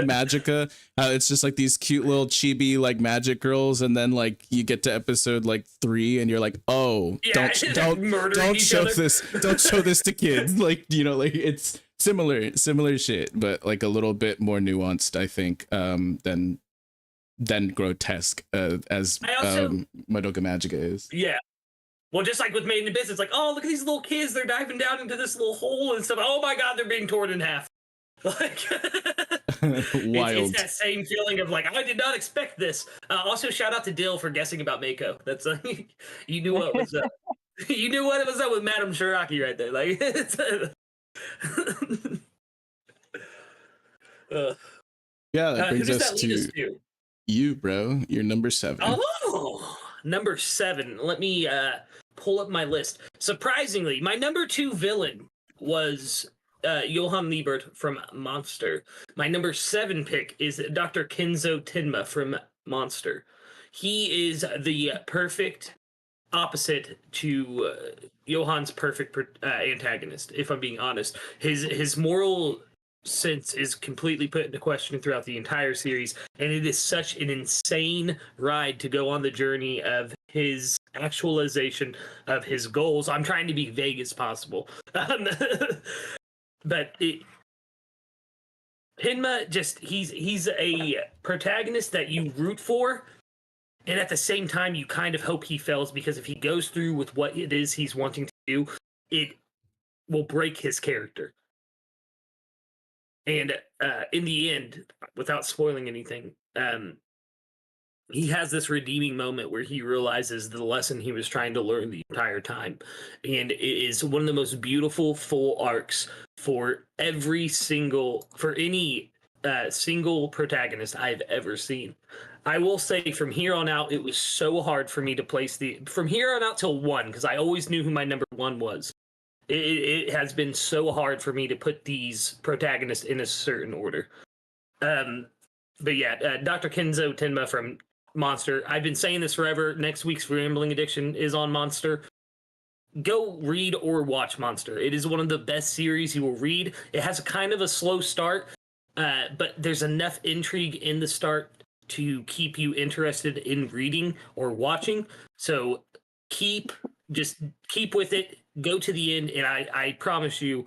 Magica. It's just like these cute little chibi like magic girls, and then like you get to episode like 3 and you're like, oh, don't show this to kids. Like, you know, like it's similar shit, but like a little bit more nuanced, I think, than grotesque as Madoka Magica is. Yeah. Well, just like with Made in Abyss, it's like, oh, look at these little kids. They're diving down into this little hole and stuff. Oh my God, they're being torn in half. Like, wild. It's that same feeling of like, I did not expect this. Also, shout out to Dill for guessing about Mako. That's you knew what was up. You knew what was up with Madame Shiraki right there. Like, yeah, that brings us to you, bro. You're number 7. Oh, number 7. Let me pull up my list. Surprisingly, my number 2 villain was Johann Liebert from Monster. My number 7 pick is Dr. Kenzo Tenma from Monster. He is the perfect opposite to Johann's perfect antagonist, if I'm being honest. His moral sense is completely put into question throughout the entire series, and it is such an insane ride to go on the journey of his actualization of his goals. I'm trying to be vague as possible. But Tenma, just he's a protagonist that you root for, and at the same time you kind of hope he fails, because if he goes through with what it is he's wanting to do, it will break his character. And in the end, without spoiling anything, he has this redeeming moment where he realizes the lesson he was trying to learn the entire time. And it is one of the most beautiful full arcs for any single protagonist I've ever seen. I will say from here on out, it was so hard for me to place from here on out till 1, because I always knew who my number 1 was. It has been so hard for me to put these protagonists in a certain order. But yeah, Dr. Kenzo Tenma from Monster. I've been saying this forever. Next week's Rambling Addiction is on Monster. Go read or watch Monster. It is one of the best series you will read. It has a kind of a slow start, but there's enough intrigue in the start to keep you interested in reading or watching. So keep with it. Go to the end, and I promise you,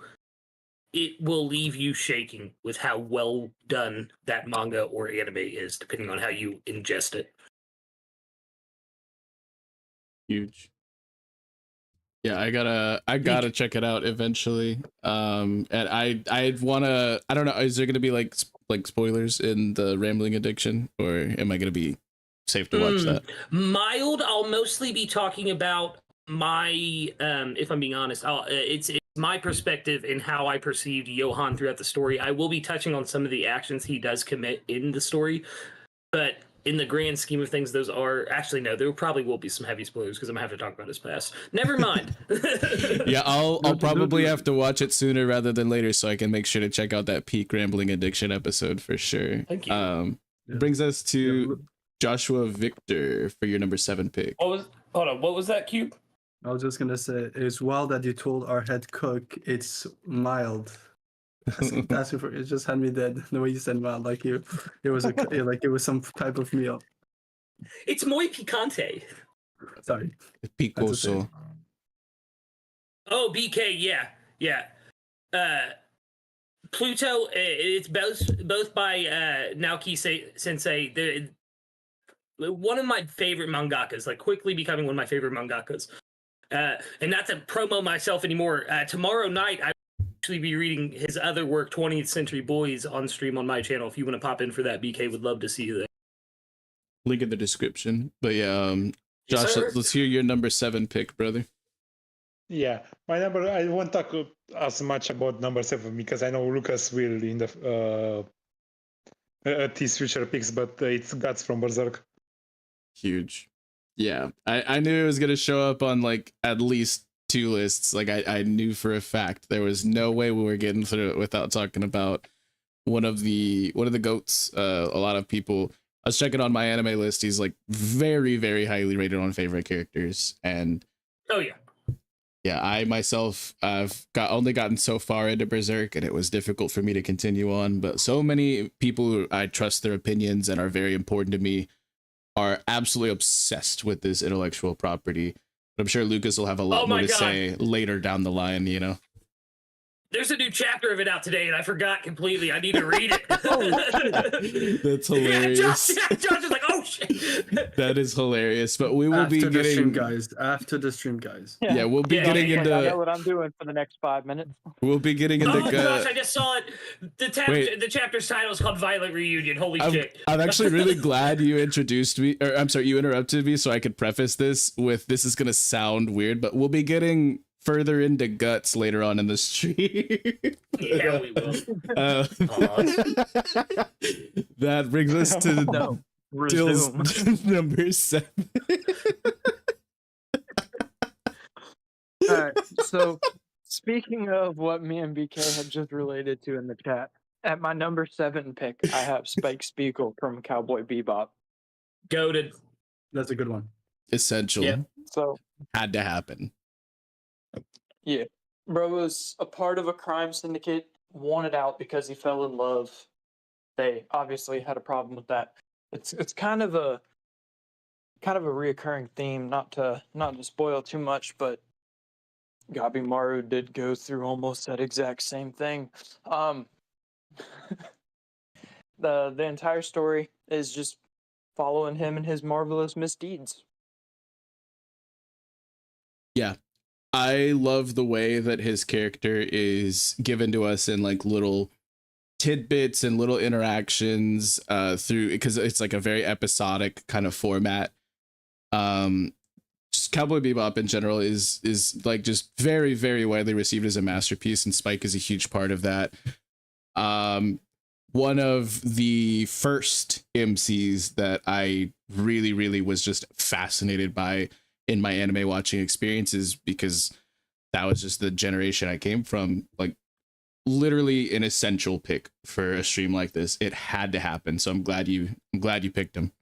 it will leave you shaking with how well done that manga or anime is, depending on how you ingest it. Huge. Yeah, I gotta check it out eventually. And I wanna, I don't know, is there gonna be like spoilers in the Rambling Addiction, or am I gonna be safe to watch that? Mild. I'll mostly be talking about my if I'm being honest, it's my perspective and how I perceived Johann throughout the story. I will be touching on some of the actions he does commit in the story, but in the grand scheme of things, those are actually, no, there probably will be some heavy spoilers because I'm gonna have to talk about his past. Never mind. Yeah, I'll probably have to watch it sooner rather than later, so I can make sure to check out that peak Rambling Addiction episode for sure. Thank you. Brings us to Joshua Victor for your number 7 pick. Hold on, what was that, Cube? I was just gonna say, it's wild that you told our head cook it's mild. That's it just had me dead the way you said mild, like it was like it was some type of meal. It's muy picante. Sorry. Picoso. Oh, BK, yeah. Pluto, it's both by Naoki Sensei. one of my favorite mangakas, like quickly becoming one of my favorite mangakas. And not to promo myself anymore. Tomorrow night, I will actually be reading his other work, 20th Century Boys, on stream on my channel. If you want to pop in for that, BK would love to see you there. Link in the description. But yeah, Josh, Yes, let's hear your number 7 pick, brother. Yeah, my number. I won't talk as much about number 7 because I know Lucas will in the at his future picks, but it's Guts from Berserk. Huge. Yeah, I knew it was gonna show up on like at least 2 lists. Like I knew for a fact there was no way we were getting through it without talking about one of the goats. A lot of people. I was checking on my anime list. He's like very, very highly rated on favorite characters, and Oh, yeah. yeah, I myself I've only gotten so far into Berserk, and it was difficult for me to continue on. But so many people who I trust their opinions and are very important to me are absolutely obsessed with this intellectual property. But I'm sure Lucas will have a lot Oh more my to God. say later down the line, you know. There's a new chapter of it out today, and I forgot completely. I need to read it. That's Yeah, hilarious. Josh is like, oh, shit. That is hilarious. But we will After be the stream, getting guys. After the stream, guys. yeah, we'll be Yeah, getting yeah, I know into what I'm doing for the next 5 minutes. we'll be getting into Oh, gosh, I just saw it. Wait. The chapter's title is called Violent Reunion. Holy I'm shit. actually really glad you introduced me, or I'm sorry, you interrupted me so I could preface this with this is gonna sound weird, but we'll be getting further into Guts later on in the stream. Yeah, we will. That brings us to No. Dill's Resume. number 7. All right. So, speaking of what me and BK had just related to in the chat, at my number 7 pick, I have Spike Spiegel from Cowboy Bebop. Goated. That's a good one. Essential. Yeah. So, Had to happen. yeah, bro was a part of a crime syndicate, wanted out because he fell in love. They obviously had a problem with that. It's kind of a reoccurring theme. Not to spoil too much, but Gabimaru did go through almost that exact same thing. The entire story is just following him and his marvelous misdeeds. Yeah. I love the way that his character is given to us in like little tidbits and little interactions through, because it's like a very episodic kind of format. Just Cowboy Bebop in general is like just very, very widely received as a masterpiece, and Spike is a huge part of that. One of the first MCs that I really, really was just fascinated by in my anime watching experiences, because that was just the generation I came from. Like literally an essential pick for a stream like this. It had to happen. So I'm glad you picked him.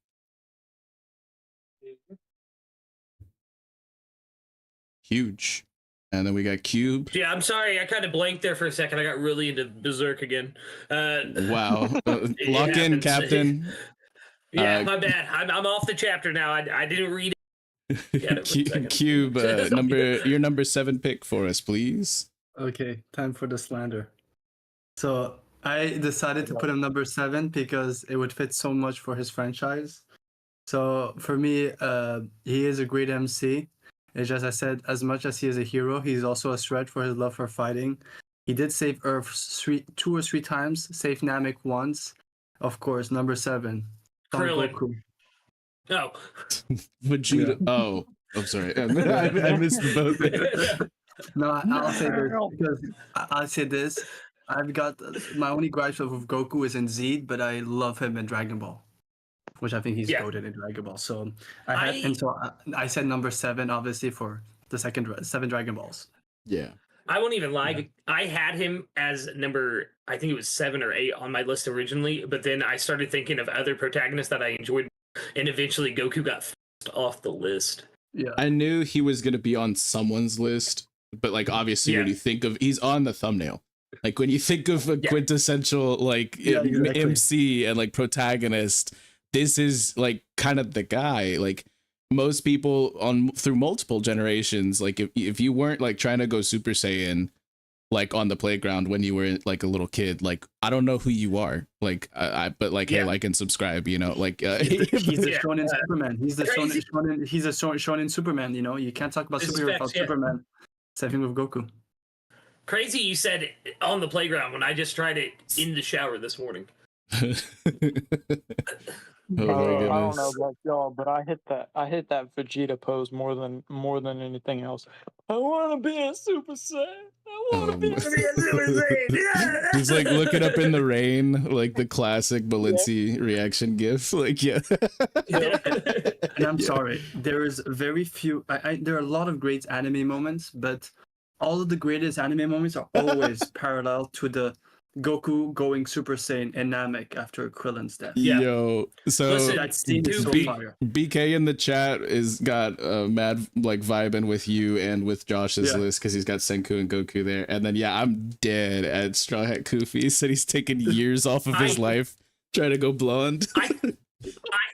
Huge. And then we got Kube. Yeah, I'm sorry. I kind of blanked there for a second. I got really into Berserk again. Wow. It Lock in, happens. Captain. Yeah, my bad. I'm off the chapter now. I didn't read it. Cube, your number 7 pick for us, please. Okay, time for the slander. So I decided to put him number 7 because it would fit so much for his franchise. So for me, he is a great MC. It's just, I said, as much as he is a hero, he's also a threat for his love for fighting. He did save Earth 2 or 3 times, saved Namek once. Of course, number 7. Son Krillin. Goku. Oh, Vegeta. Yeah. Oh, I'm sorry. I missed the boat there. No, I'll say this because I'll say this. I've got my only gripe with Goku is in Z, but I love him in Dragon Ball, which I think he's Yeah. goated in Dragon Ball. So I said number 7, obviously, for the 7 Dragon Balls. Yeah. I won't even lie. Yeah. I had him as number, I think it was 7 or 8 on my list originally, but then I started thinking of other protagonists that I enjoyed, and eventually Goku got off the list. Yeah, I knew he was going to be on someone's list, but like obviously when Yeah. you think of, he's on the thumbnail. Like when you think of a Yeah. quintessential like exactly. MC and like protagonist, this is like kind of the guy. Like most people on through multiple generations, like if you weren't like trying to go Super Saiyan, like on the playground when you were like a little kid. Like, I don't know who you are. Like, but like, hey, like and subscribe. You know, like He's the Yeah. shonen Superman. He's the Crazy. shonen Superman. You know, you can't talk about This is superhero facts, without yeah. Superman. Same thing with Goku. Crazy you said it on the playground when I just tried it in the shower this morning. Oh my I don't goodness. know about y'all, but I hit that Vegeta pose more than anything else. I want to be a Super Saiyan. I want to be a Super Saiyan. He's like looking up in the rain, like the classic Balenci reaction gif. Like, yeah. And I'm sorry, there is very few. There are a lot of great anime moments, but all of the greatest anime moments are always parallel to the Goku going Super Saiyan and Namek after Krillin's death. Yeah. Yo, so Listen, That scene is so Kube. fire. BK in the chat is got mad like vibing with you and with Josh's Yeah. list because he's got Senku and Goku there. And then I'm dead at Straw Hat Kufi. He said he's taken years off of his life trying to go blonde. I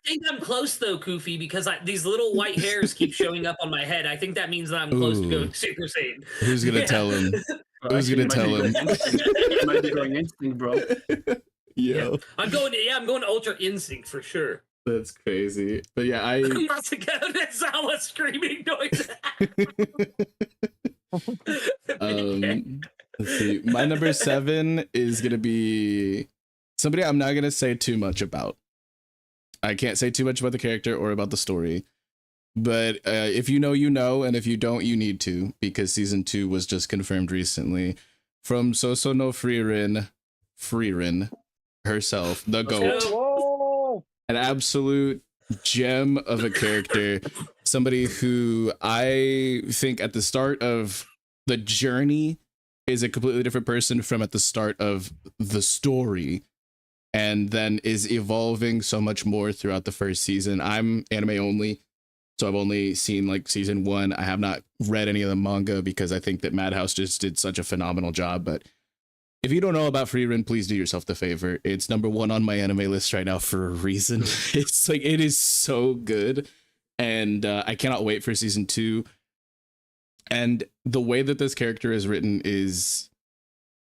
think I'm close though, Koofy, because these little white hairs keep showing up on my head. I think that means that I'm close to Ooh. going Super Saiyan. Who's gonna tell him? Who's gonna tell him? You might be going instinct, bro. Yo, I'm going Ultra Instinct for sure. that's crazy. But yeah, I Masako Nezawa screaming noise. let's see. My number 7 is gonna be somebody I'm not gonna say too much about. I can't say too much about the character or about the story. But if you know, you know, and if you don't, you need to, because season 2 was just confirmed recently. From Soso no Frieren herself, the GOAT, Whoa! an absolute gem of a character, somebody who I think at the start of the journey is a completely different person from at the start of the story, and then is evolving so much more throughout the first season. I'm anime only, so I've only seen like season 1. I have not read any of the manga because I think that Madhouse just did such a phenomenal job. But if you don't know about Frieren, please do yourself the favor. It's number 1 on my anime list right now for a reason. It's like, it is so good. And I cannot wait for season 2. And the way that this character is written is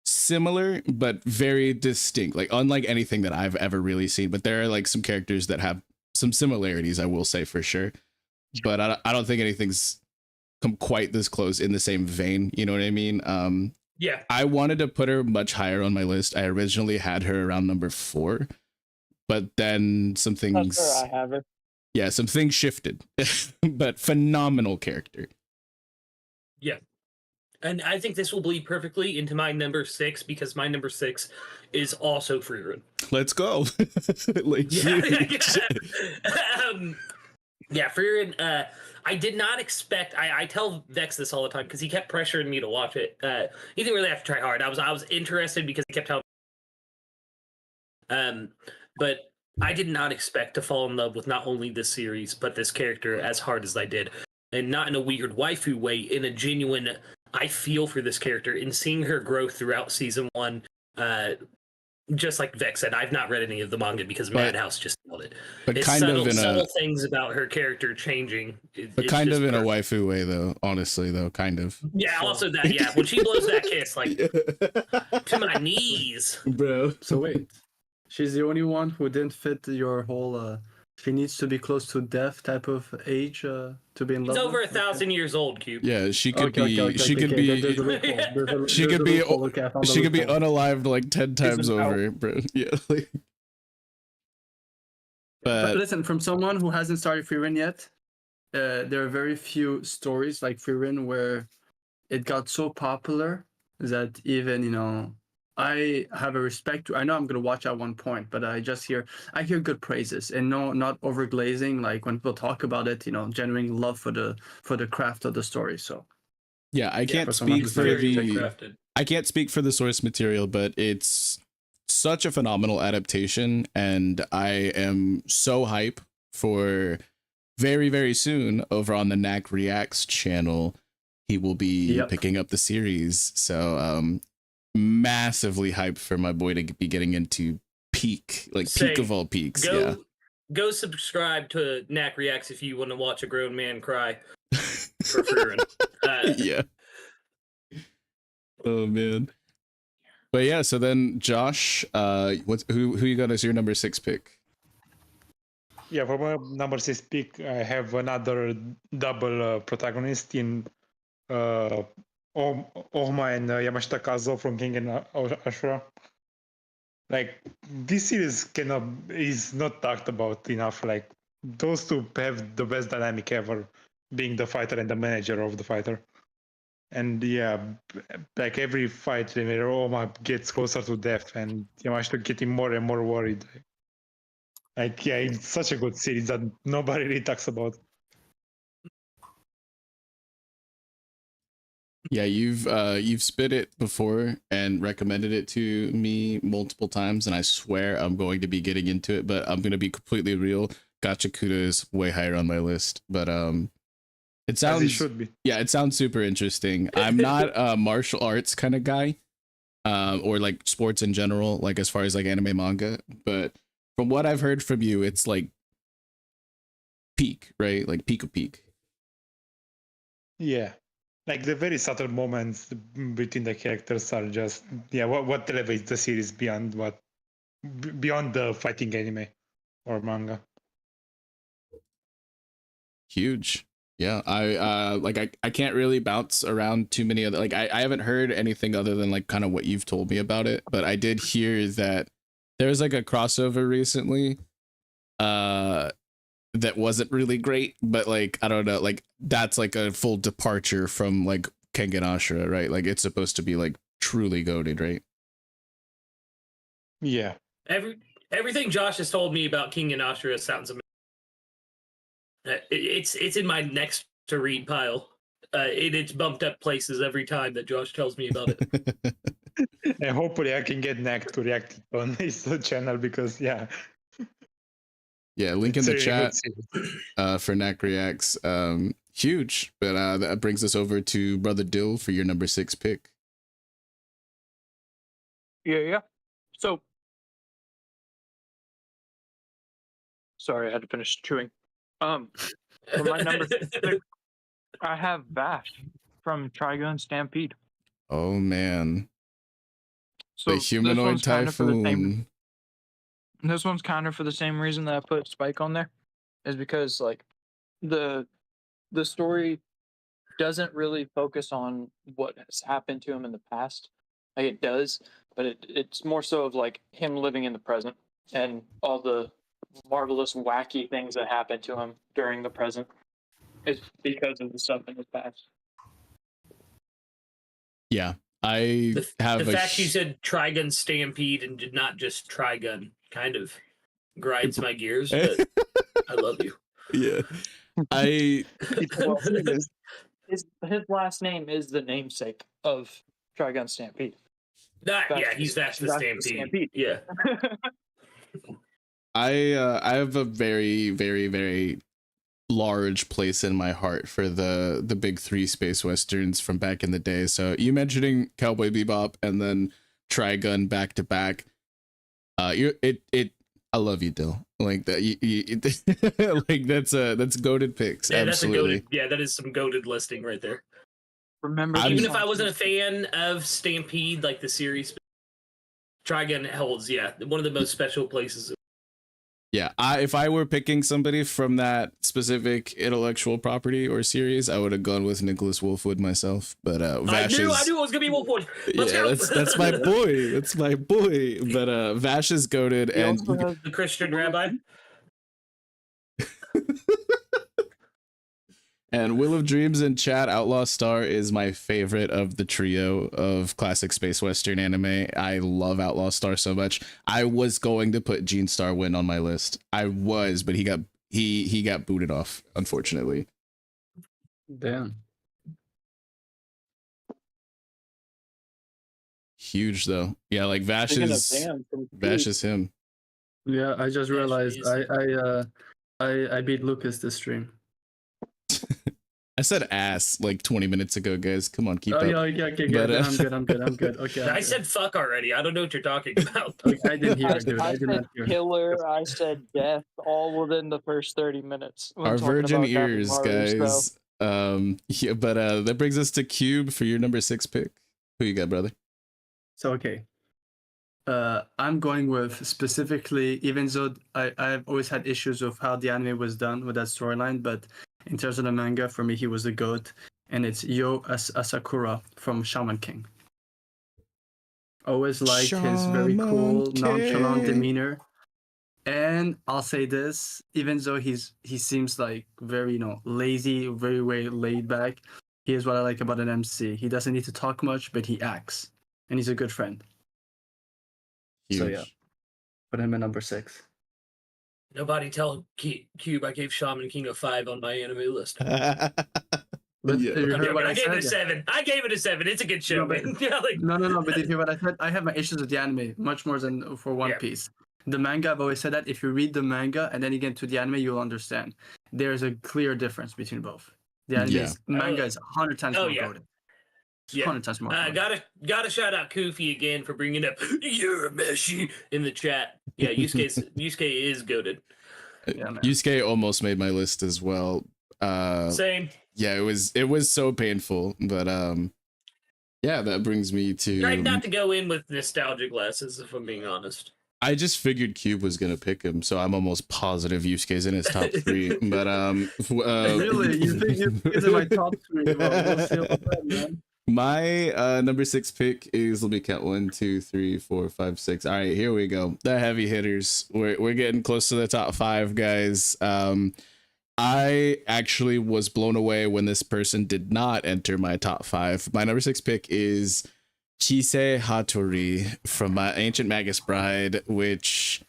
similar, but very distinct. Like, unlike anything that I've ever really seen. But there are like some characters that have some similarities, I will say for sure. But I don't think anything's come quite this close in the same vein. You know what I mean? Yeah. I wanted to put her much higher on my list. I originally had her around number 4, but then some things, That's where I have it. yeah, some things shifted. But phenomenal character. Yeah. And I think this will bleed perfectly into my number 6 because my number 6 is also Frieren. Let's go. Like, Yeah, Frieren, I did not expect. I tell Vex this all the time because he kept pressuring me to watch it. He didn't really have to try hard. I was interested because he kept telling. But I did not expect to fall in love with not only this series but this character as hard as I did, and not in a weird waifu way. In a genuine, I feel for this character in seeing her grow throughout season 1. Just like Vex said, I've not read any of the manga because Madhouse just nailed it. but It's kind subtle, of in subtle a, things about her character changing. but It's kind just of in a perfect. waifu way, though. Honestly, though, kind of. Yeah, also that. Yeah, when she blows that kiss, like to my knees. Bro. So wait, she's the only one who didn't fit your whole. She needs to be close to death type of age to be in love. She's over with? 1,000 years old, Cube. Yeah, she could Okay, be. okay, She okay, could okay. be. There's a loophole. She There's could a be. loophole. Okay, I found the She could be loophole. unalived like 10 times out. over, bro. Yeah. Like, But but listen, from someone who hasn't started Frieren yet, there are very few stories like Frieren where it got so popular that even I have a respect to. I know I'm gonna watch at one point, but I hear good praises and no, not overglazing. Like when people talk about it, genuine love for the craft of the story. So yeah, I can't for someone speak who's for Very the. crafted. I can't speak for the source material, but it's such a phenomenal adaptation, and I am so hype for very, very soon over on the Knack Reacts channel. He will be Yep. picking up the series, so massively hyped for my boy to be getting into peak Say, of all peaks. Yeah. Go subscribe to Knack Reacts if you want to watch a grown man cry for Frieren. Yeah. Oh man. But yeah, so then Josh, who you got as your number 6 pick? Yeah, for my number 6 pick, I have another double protagonist in Ohma and Yamashita Kazo from King and Ashura. Like, this series is not talked about enough. Like, those two have the best dynamic ever, being the fighter and the manager of the fighter. And yeah, like every fight, Oma gets closer to death, and Yamashita getting more and more worried. Like, yeah, it's such a good series that nobody really talks about. Yeah, you've spit it before and recommended it to me multiple times, and I swear I'm going to be getting into it, but I'm gonna be completely real. Gachakuda is way higher on my list, but it sounds, as it should be. Yeah, it sounds super interesting. I'm not a martial arts kind of guy, or like sports in general, like as far as like anime manga, but from what I've heard from you, it's like peak, right? Like peak of peak. Yeah. Like the very subtle moments between the characters are just what elevates the series beyond the fighting anime or manga. Huge. Yeah, I can't really bounce around too many other, like I haven't heard anything other than like kind of what you've told me about it, but I did hear that there was like a crossover recently that wasn't really great, but like I don't know, like that's like a full departure from like Kengan Ashura, right? Like it's supposed to be like truly goated, right? Yeah. Everything Josh has told me about King and Ashura sounds amazing. It's in my next to read pile. It's bumped up places every time that Josh tells me about it. And hopefully I can get Knack to react on his channel because yeah, link in the really chat for Knack Reacts. Huge. But that brings us over to Brother Dill for your number 6 pick. Yeah. So, sorry, I had to finish chewing. For my number 6 pick, I have Vash from Trigun Stampede. Oh man. So the humanoid typhoon. This one's kind of for the same reason that I put Spike on there, is because like the story doesn't really focus on what has happened to him in the past. Like it does, but it's more so of like him living in the present and all the marvelous, wacky things that happened to him during the present. It's because of the stuff in his past. Yeah, I have the fact you said Trigun Stampede and did not just Trigun kind of grinds my gears, but I love you. Yeah. His last name is the namesake of Trigun Stampede. Yeah, he's Vash the Stampede. Yeah. I have a very, very, very large place in my heart for the big 3 space westerns from back in the day. So you mentioning Cowboy Bebop and then Trigun back to back. I love you, Dill. Like that, like that's goated picks. Yeah, absolutely. That's a goated. Yeah, that is some goated listing right there. Remember, even if I wasn't a fan of Stampede, like the series, Trigun holds one of the most special places. Yeah, if I were picking somebody from that specific intellectual property or series, I would have gone with Nicholas Wolfwood myself. But Vash I knew it was gonna be Wolfwood. Let's go. That's my boy. That's my boy. But Vash is goated, and the Christian rabbi. And Will of Dreams in chat, Outlaw Star is my favorite of the trio of classic space western anime. I love Outlaw Star so much. I was going to put Gene Starwind on my list. I was, but he got booted off, unfortunately. Damn. Huge though. Yeah, like Vash is him. Yeah, I just realized I beat Lucas this stream. I said ass like 20 minutes ago, guys. Come on, keep up. Yeah, okay, good. I'm good. Okay. I said fuck already. I don't know what you're talking about. Okay, I didn't hear it, dude. I did not hear it. Killer, I said death, all within the first 30 minutes. Our virgin ears, guys. Yeah, but that brings us to Kube for your number 6 pick. Who you got, brother? So okay. I'm going with specifically, even though I've always had issues with how the anime was done with that storyline, but in terms of the manga, for me, he was the GOAT, and it's Asakura from Shaman King. Always liked his very cool, Shaman nonchalant King. demeanor. And I'll say this, even though he seems like very, lazy, very, very laid back, here's what I like about an MC. He doesn't need to talk much, but he acts. And he's a good friend. So yeah, put him at number 6. Nobody tell Cube I gave Shaman King a 5 on my anime list. But Yeah. you heard Okay, what I gave said? it a 7. I gave it a 7. It's a good show, No, but- man. Yeah, like, No, but did you hear what I said? I have my issues with the anime much more than for One Yeah. Piece. The manga, I've always said that if you read the manga and then you get to the anime, you'll understand. There's a clear difference between both. The manga is 100 times more goated. Yeah. 100 times more goated. Gotta shout out Kofi again for bringing up Urameshi in the chat. Yeah, Yusuke is goated. Yeah, man. Yusuke almost made my list as well. Same. Yeah, it was so painful, but yeah, that brings me to Tried not to go in with nostalgia glasses, if I'm being honest. I just figured Cube was gonna pick him, so I'm almost positive Yusuke's in his top 3. But Really? You think it's in my top 3? Well, we'll see about that, man. my number 6 pick is, let me count, 1, 2, 3, 4, 5, 6. All right, here we go. The heavy hitters. We're getting close to the top 5, guys. I actually was blown away when this person did not enter my top 5. My number 6 pick is Chise Hattori from my Ancient Magus Bride, which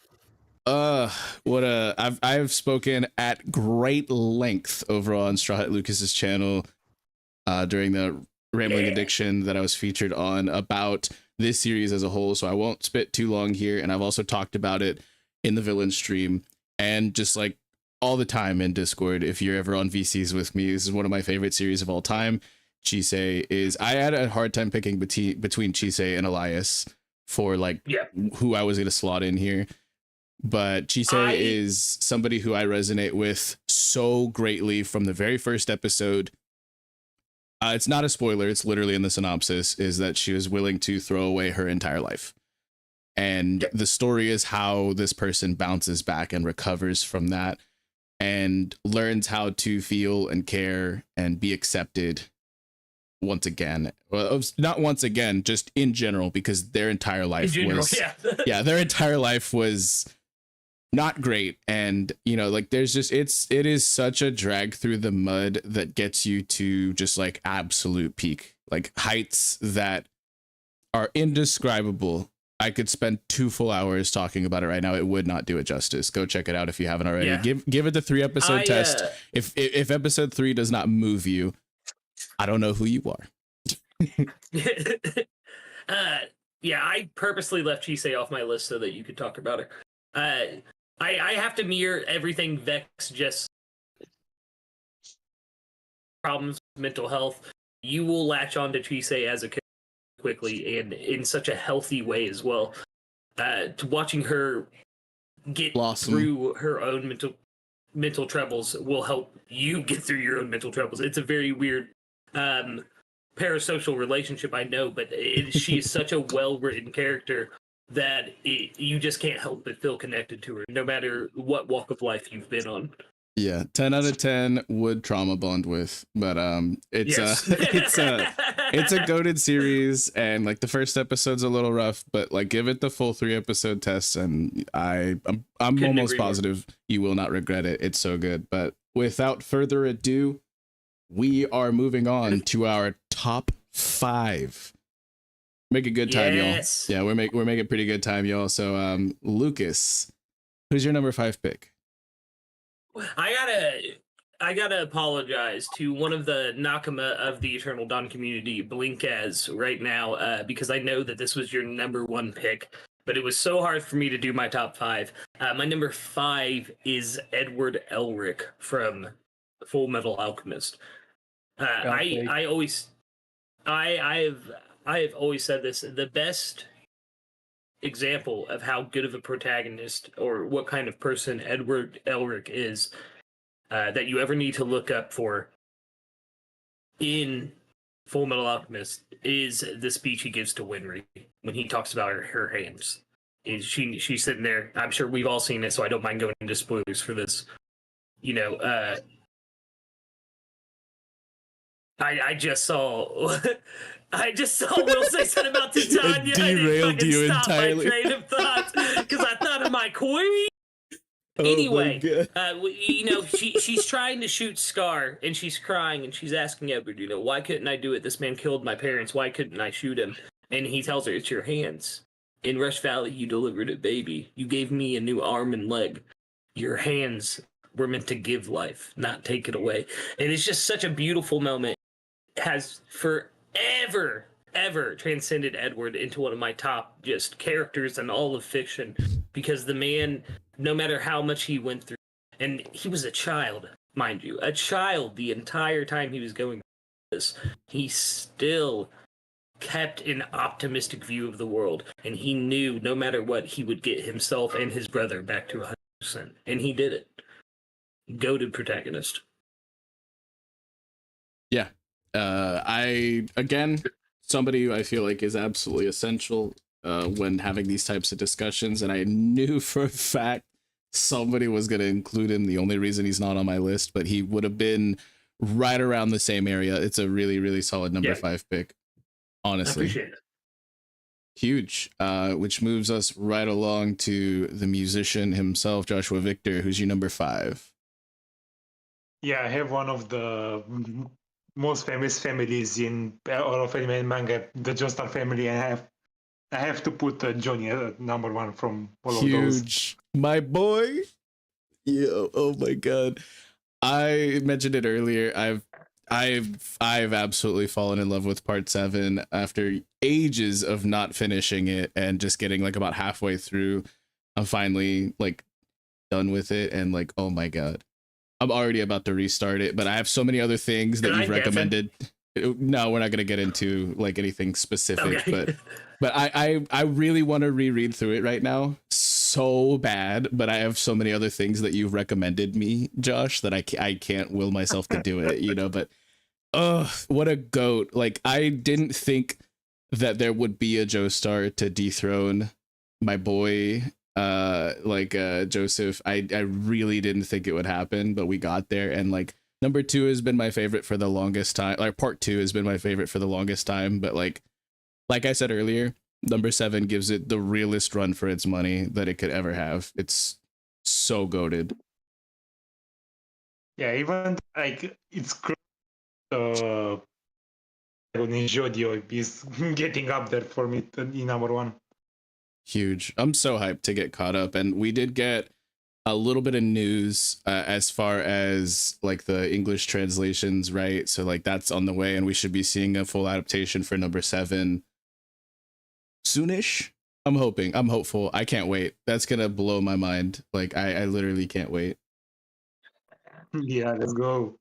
I've spoken at great length over on Straw Hat Lucas's channel during the Rambling Addiction that I was featured on about this series as a whole, so I won't spit too long here. And I've also talked about it in the villain stream and just like all the time in Discord. If you're ever on VCs with me, this is one of my favorite series of all time. Chise is, I had a hard time picking between Chise and Elias for like who I was going to slot in here. But Chise is somebody who I resonate with so greatly from the very first episode. It's not a spoiler, it's literally in the synopsis, is that she was willing to throw away her entire life. And the story is how this person bounces back and recovers from that and learns how to feel and care and be accepted once again. Well, not once again, just in general, because their entire life their entire life was not great. And like there's just it is such a drag through the mud that gets you to just like absolute peak, like heights that are indescribable. I could spend 2 full hours talking about it right now. It would not do it justice. Go check it out if you haven't already. Give it the 3 episode test. If episode 3 does not move you, I don't know who you are. I purposely left Chise off my list so that you could talk about her. I have to mirror everything Vex just problems, mental health. You will latch on to Chise as a character quickly and in such a healthy way as well. To watching her get through her own mental troubles will help you get through your own mental troubles. It's a very weird parasocial relationship, I know, but she is such a well-written character that you just can't help but feel connected to her, no matter what walk of life you've been on. Yeah, 10 out of 10 would trauma bond with, but it's it's a goated series, and like the first episode's a little rough, but like give it the full 3 episode test, and I'm almost positive you will not regret it. It's so good. But without further ado, we are moving on to our top 5. Make a good time, y'all. Yeah, we're making pretty good time, y'all. So Lucas, who's your number 5 pick? I gotta apologize to one of the Nakama of the Eternal Dawn community, Blinkaz, right now, because I know that this was your number 1 pick, but it was so hard for me to do my top 5. My number 5 is Edward Elric from Full Metal Alchemist. I have always said this: the best example of how good of a protagonist or what kind of person Edward Elric is that you ever need to look up for in Full Metal Alchemist is the speech he gives to Winry when he talks about her hands. She's sitting there. I'm sure we've all seen it, so I don't mind going into spoilers for this. You know, I just saw Will say something about Titania. Derailed you entirely. My train of thoughts because I thought of my queen. Anyway, you know, she's trying to shoot Scar, and she's crying, and she's asking Edward, you know, why couldn't I do it? This man killed my parents. Why couldn't I shoot him? And he tells her, it's your hands. In Rush Valley, you delivered a baby. You gave me a new arm and leg. Your hands were meant to give life, not take it away. And it's just such a beautiful moment. It has forever, ever transcended Edward into one of my top just characters in all of fiction, because the man, no matter how much he went through, and he was a child, mind you, a child the entire time he was going through this, he still kept an optimistic view of the world, and he knew no matter what, he would get himself and his brother back to 100%, and he did it. Goated protagonist. Yeah. Somebody who I feel like is absolutely essential when having these types of discussions, and I knew for a fact somebody was going to include him. The only reason he's not on my list, but he would have been right around the same area. It's a really, really solid number 5 pick. Honestly. I appreciate it. Huge. Which moves us right along to the musician himself, Joshua Vykthor, who's your number 5. Yeah, I have one of the most famous families in all of anime and manga, the Joestar family, and I have to put Johnny at number 1 from all of those. Huge. My boy. Yeah. Oh my god. I mentioned it earlier. I've absolutely fallen in love with part 7 after ages of not finishing it and just getting like about halfway through. I'm finally like done with it, and like, oh my god. I'm already about to restart it, but I have so many other things that you've recommended. No, we're not going to get into like anything specific, okay. but I really want to reread through it right now so bad, but I have so many other things that you've recommended me, Josh, that I can't will myself to do it, you know, but what a goat. Like, I didn't think that there would be a Joestar to dethrone my boy Joseph. I really didn't think it would happen, but we got there. And like, number 2 has been my favorite for the longest time. Like, part 2 has been my favorite for the longest time, but like I said earlier, number 7 gives it the realest run for its money that it could ever have. It's so goated. Yeah, even like it's NoChillDill is getting up there for me in number 1. Huge. I'm so hyped to get caught up, and we did get a little bit of news as far as like the English translations, right? So like that's on the way, and we should be seeing a full adaptation for number 7 soonish. I'm hopeful. I can't wait. That's gonna blow my mind. Like I literally can't wait. Yeah, let's go.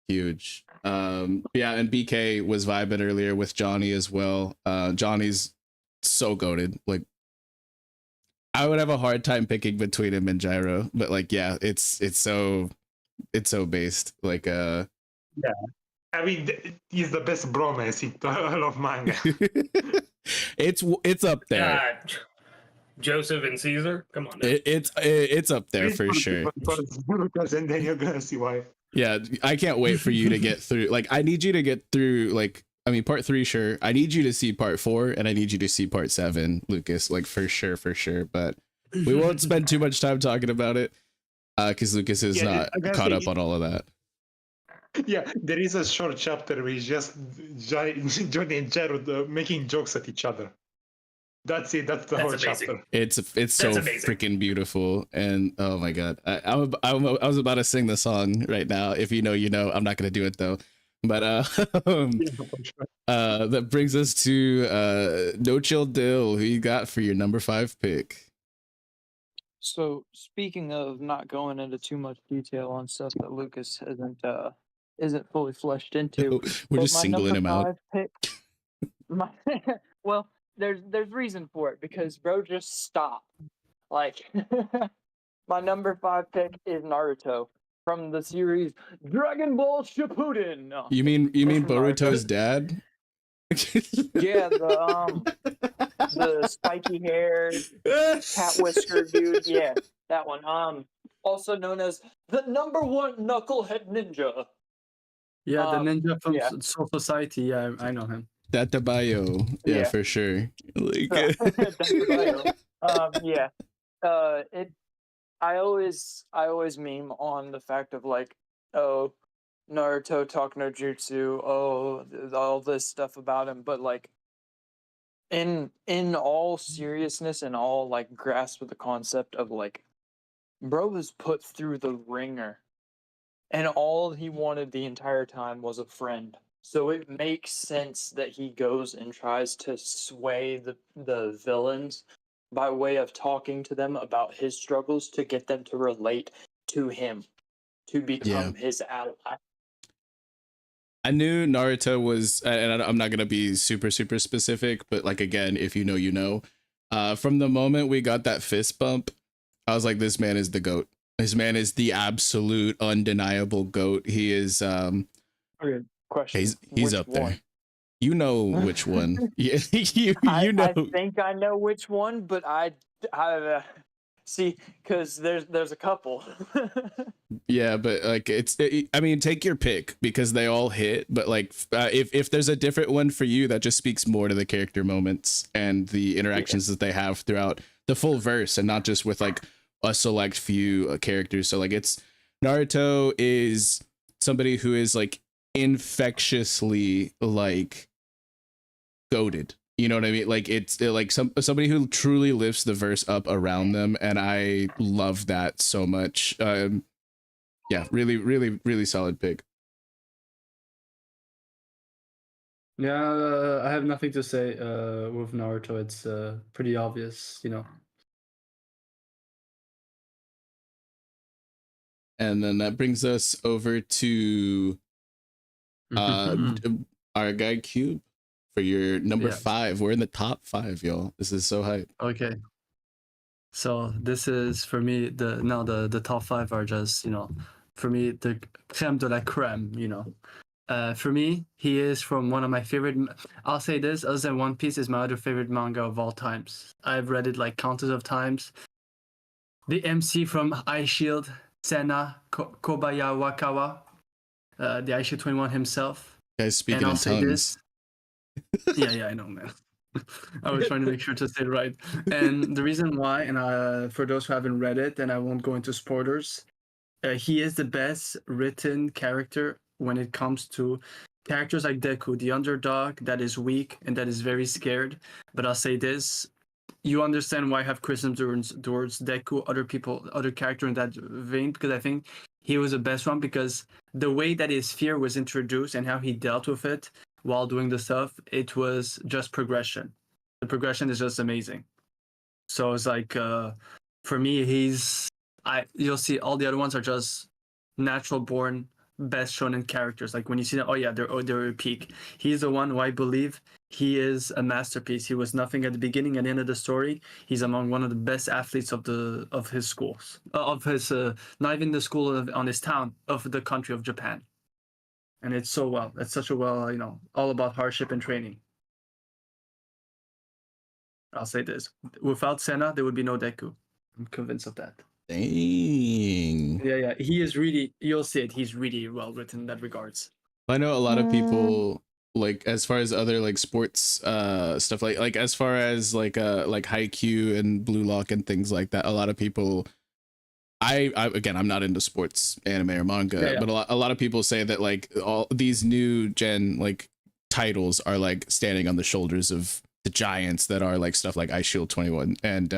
Huge. Yeah, and BK was vibing earlier with Johnny as well. Johnny's so goated. Like, I would have a hard time picking between him and Gyro, but like, yeah, it's so based. Like, yeah, I mean, he's the best bromance in all of manga. it's up there. Joseph and Caesar, come on. It's up there for sure. And then you're gonna see why. Yeah, I can't wait for you to get through. Like, I need you to get through. Like, I mean, part 3, sure. I need you to see part 4, and I need you to see part 7, Lucas. Like, for sure. But we won't spend too much time talking about it, because Lucas is not caught up on all of that. Yeah, there is a short chapter where it's just Johnny and Jared making jokes at each other. That's it. That's the whole chapter. It's so freaking beautiful, and oh my god, I was about to sing the song right now. If you know, you know. I'm not gonna do it though. But that brings us to NoChillDill. Who you got for your number 5 pick? So speaking of not going into too much detail on stuff that Lucas isn't fully fleshed into, we're just singling him out. Well, there's reason for it, because bro just stopped. Like, my number 5 pick is Naruto. from the series Dragon Ball Shippuden. No, You mean from Naruto. Boruto's dad? Yeah, the spiky hair, cat whisker dude. Yeah, that one. Also known as the #1 knucklehead ninja. Yeah, the ninja from yeah. Soul Society. Yeah, I know him. Databayo. Yeah, Yeah. for sure. Like, That's the bio. Yeah. I always meme on the fact of like, oh, Naruto talk no jutsu, oh, all this stuff about him, but like in all seriousness and all like grasp of the concept of like bro was put through the ringer and all he wanted the entire time was a friend. So it makes sense that he goes and tries to sway the villains by way of talking to them about his struggles to get them to relate to him, to become his ally. I knew Naruto was, and I'm not gonna be super specific, but like again, if you know, you know. From the moment we got that fist bump, I was like, this man is the GOAT. This man is the absolute undeniable GOAT. He is. Okay, question. He's up there. You know which one. Yeah, you know. I think I know which one, but I see, because there's a couple. Yeah, but like I mean, take your pick because they all hit. But like, if there's a different one for you, that just speaks more to the character moments and the interactions that they have throughout the full verse, and not just with like a select few characters. So like, it's Naruto is somebody who is like infectiously like goated. You know what I mean? Like it's like somebody who truly lifts the verse up around them, and I love that so much. Yeah, really solid pick. Yeah, I have nothing to say with Naruto. It's pretty obvious, you know. And then that brings us over to our guy Kube for your number 5. We're in the top 5, y'all. This is so hype. Okay. So this is for me the top 5 are just, you know, for me the creme de la creme, you know. For me, he is from one of my favorite. I'll say this: other than One Piece, is my other favorite manga of all times. I've read it like countless of times. The MC from Ice Shield, Senna Kobayawakawa, the Ice Shield 21 himself. Guys speaking in tongues. Yeah, I know, man. I was trying to make sure to say it right. And the reason why, and for those who haven't read it, and I won't go into spoilers, he is the best written character when it comes to characters like Deku, the underdog that is weak and that is very scared. But I'll say this, you understand why I have criticisms towards Deku, other character in that vein, because I think he was the best one, because the way that his fear was introduced and how he dealt with it while doing the stuff, it was just progression. The progression is just amazing. So it's like, for me, you'll see all the other ones are just natural born best shonen characters. Like when you see them, oh yeah, they're a peak. He's the one who I believe he is a masterpiece. He was nothing at the beginning and end of the story. He's among one of the best athletes of his schools, of his not even the school on his town, of the country of Japan. And it's such a well, you know, all about hardship and training. I'll say this: without Senna, there would be no Deku. I'm convinced of that. Dang. Yeah. He is really, you'll see it. He's really well written in that regards. I know a lot of people, like as far as other like sports stuff, like as far as like Haikyuu and Blue Lock and things like that, a lot of people, I again, I'm not into sports anime or manga, but a lot of people say that like all these new gen like titles are like standing on the shoulders of the giants that are like stuff like Ice Shield 21 and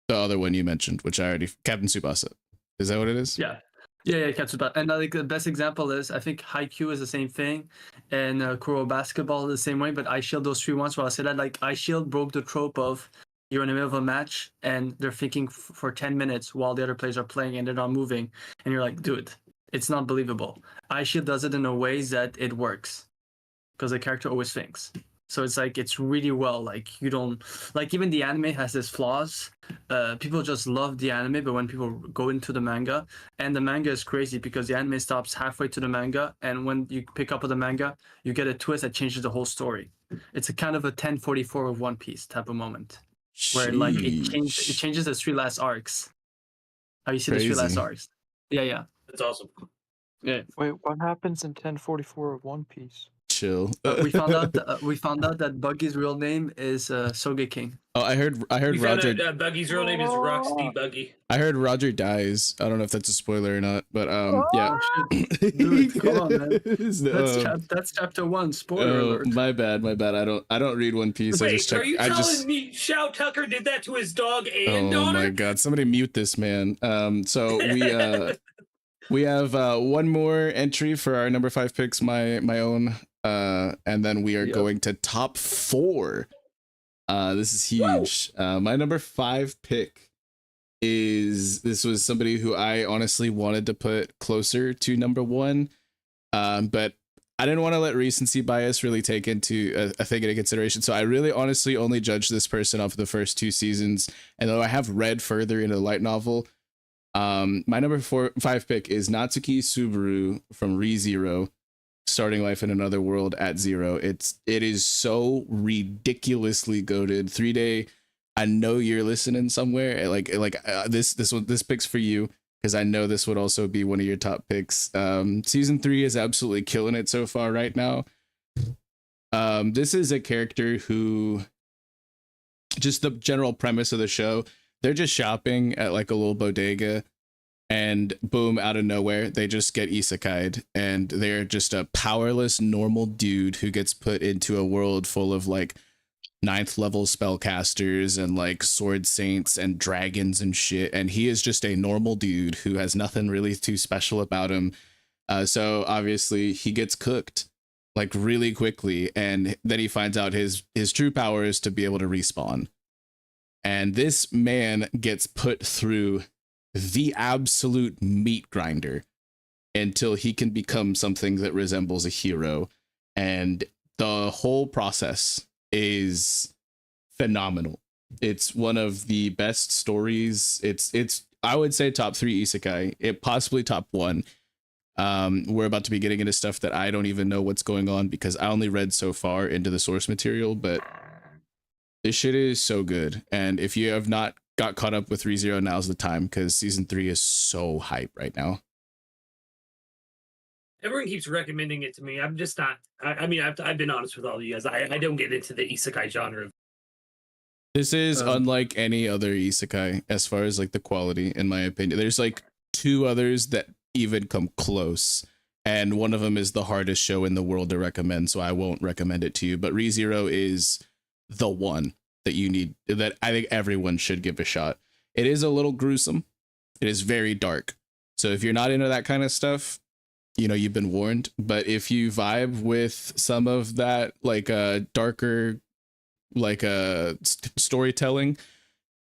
the other one you mentioned, which I already, Captain Tsubasa. Is that what it is? Yeah, Captain Tsubasa. And like the best example is, I think Haikyuu is the same thing, and Kuro Basketball is the same way. But Ice Shield, those 3 ones, where I said that like Ice Shield broke the trope of you're in the middle of a match and they're thinking for 10 minutes while the other players are playing and they're not moving, and you're like, dude, it's not believable. Ice Shield does it in a way that it works because the character always thinks. So it's like it's really well. Like you don't like even the anime has its flaws. People just love the anime, but when people go into the manga, and the manga is crazy because the anime stops halfway to the manga, and when you pick up with the manga, you get a twist that changes the whole story. It's a kind of a 1044 of One Piece type of moment where like it Sheesh. changes the 3 last arcs. Have you seen the 3 last Crazy. arcs? Yeah. That's awesome. Yeah. Wait, what happens in 1044 of One Piece? Chill. We found out that Buggy's real name is Sogeking. Oh, I heard We found Roger. out Buggy's real name is Roxy Buggy. I heard Roger dies. I don't know if that's a spoiler or not, but yeah. Dude, come on, man. No. That's chapter 1. Spoiler Oh, alert. my bad. I don't read One Piece. I Wait, just check. are you I telling just. me Shao Tucker did that to his dog and Oh daughter? my god! Somebody mute this man. So we have one more entry for our number 5 picks, my own, and then we are going to top 4. This is huge. My number 5 pick this was somebody who I honestly wanted to put closer to number 1, but I didn't want to let recency bias really take into a thing into consideration. So I really honestly only judged this person off of the first 2 seasons, and though I have read further into the light novel. My number 5 pick is Natsuki Subaru from ReZero, starting life in another world at 0. It is so ridiculously goated. 3-Day, I know you're listening somewhere. This pick's for you because I know this would also be one of your top picks. Season 3 is absolutely killing it so far right now. This is a character who, just the general premise of the show, they're just shopping at like a little bodega, and boom, out of nowhere, they just get isekai'd, and they're just a powerless normal dude who gets put into a world full of like 9th level spellcasters and like sword saints and dragons and shit, and he is just a normal dude who has nothing really too special about him. So obviously he gets cooked like really quickly, and then he finds out his true power is to be able to respawn. And this man gets put through the absolute meat grinder until he can become something that resembles a hero. And the whole process is phenomenal. It's one of the best stories. It's I would say top 3 isekai, it possibly top 1. We're about to be getting into stuff that I don't even know what's going on because I only read so far into the source material, but this shit is so good. And if you have not got caught up with ReZero, now's the time because season 3 is so hype right now. Everyone keeps recommending it to me. I'm just not. I mean, I've been honest with all of you guys. I don't get into the isekai genre. This is unlike any other isekai as far as like the quality, in my opinion. There's like 2 others that even come close, and one of them is the hardest show in the world to recommend, so I won't recommend it to you. But ReZero is the one that you need, that I think everyone should give a shot. It is a little gruesome. It is very dark. So if you're not into that kind of stuff, you know, you've been warned. But if you vibe with some of that, like darker, like storytelling,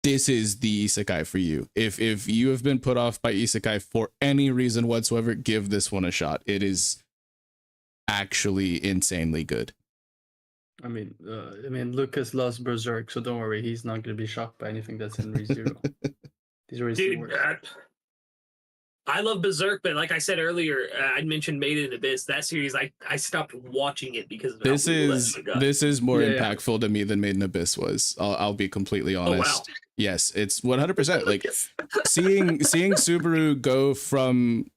this is the isekai for you. If you have been put off by isekai for any reason whatsoever, give this one a shot. It is actually insanely good. I mean, Lucas loves Berserk, so don't worry, he's not going to be shocked by anything that's in ReZero. These are his Dude, words. I love Berserk, but like I said earlier, I mentioned Made in Abyss. That series, I stopped watching it because of how This is more impactful to me than Made in Abyss was. I'll be completely honest. Oh, wow. Yes, it's 100%. Like seeing Subaru go from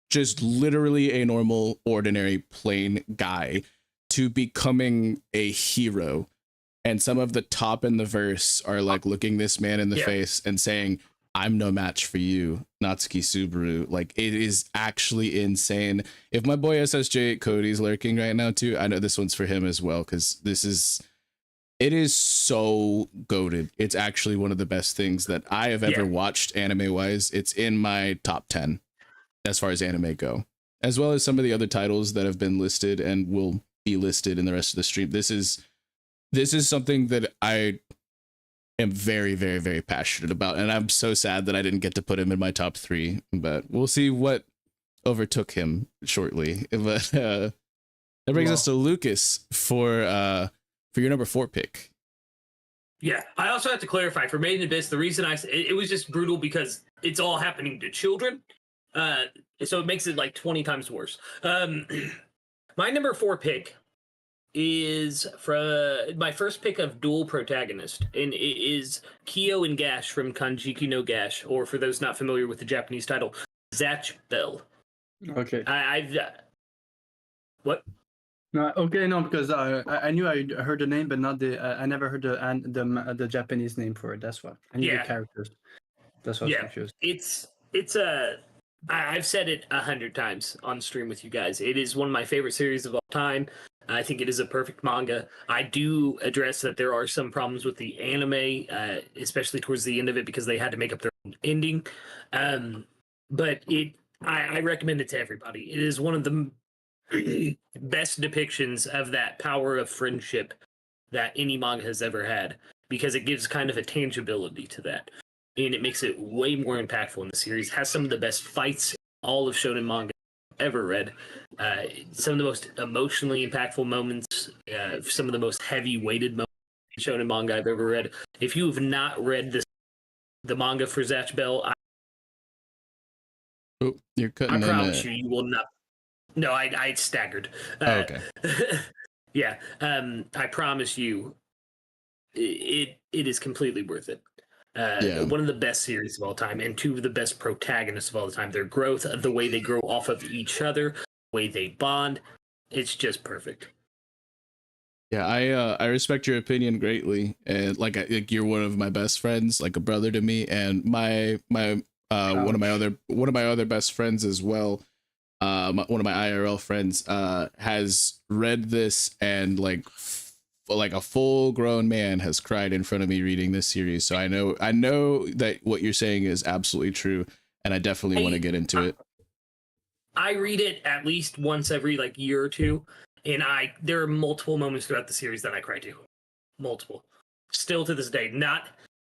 just literally a normal, ordinary, plain guy to becoming a hero, and some of the top in the verse are like looking this man in the face and saying, "I'm no match for you, Natsuki Subaru." Like, it is actually insane. If my boy SSJ Cody's lurking right now too, I know this one's for him as well, because it is so goated. It's actually one of the best things that I have ever watched anime wise. It's in my top 10 as far as anime go, as well as some of the other titles that have been listed and will be listed in the rest of the stream. This is something that I am very, very, very passionate about, and I'm so sad that I didn't get to put him in my top 3, but we'll see what overtook him shortly. But that brings us to Lucas for for your number 4 pick. Yeah, I also have to clarify for Made in Abyss. The reason it was just brutal because it's all happening to children, so it makes it like 20 times worse. My number 4 pick is from my first pick of dual protagonist, and it is Kyo and Gash from Kanjiki no Gash, or for those not familiar with the Japanese title, Zatch Bell. Okay. I've what? No, okay, no, because I knew I heard the name, but not the I never heard the Japanese name for it. That's why I knew the characters. That's why I was confused. It's a I've said it 100 times on stream with you guys. It is one of my favorite series of all time. I think it is a perfect manga. I do address that there are some problems with the anime, especially towards the end of it, because they had to make up their own ending. But I recommend it to everybody. It is one of the best depictions of that power of friendship that any manga has ever had, because it gives kind of a tangibility to that. And it makes it way more impactful in the series. It has some of the best fights all of shonen manga ever read. Some of the most emotionally impactful moments, some of the most heavy-weighted moments in shonen manga I've ever read. If you have not read the manga for Zatch Bell, You're cutting I in promise you will not. No, I staggered. Okay. Yeah, I promise you, it is completely worth it. One of the best series of all time, and 2 of the best protagonists of all the time. Their growth, the way they grow off of each other, the way they bond, it's just perfect. Yeah, I respect your opinion greatly, and like you're one of my best friends, like a brother to me, and my one of my other best friends as well. One of my IRL friends has read this, and like a full grown man has cried in front of me reading this series. So I know that what you're saying is absolutely true, and I definitely want to get into it. I read it at least once every like year or two, and there are multiple moments throughout the series that I cry to. Multiple. Still to this day. Not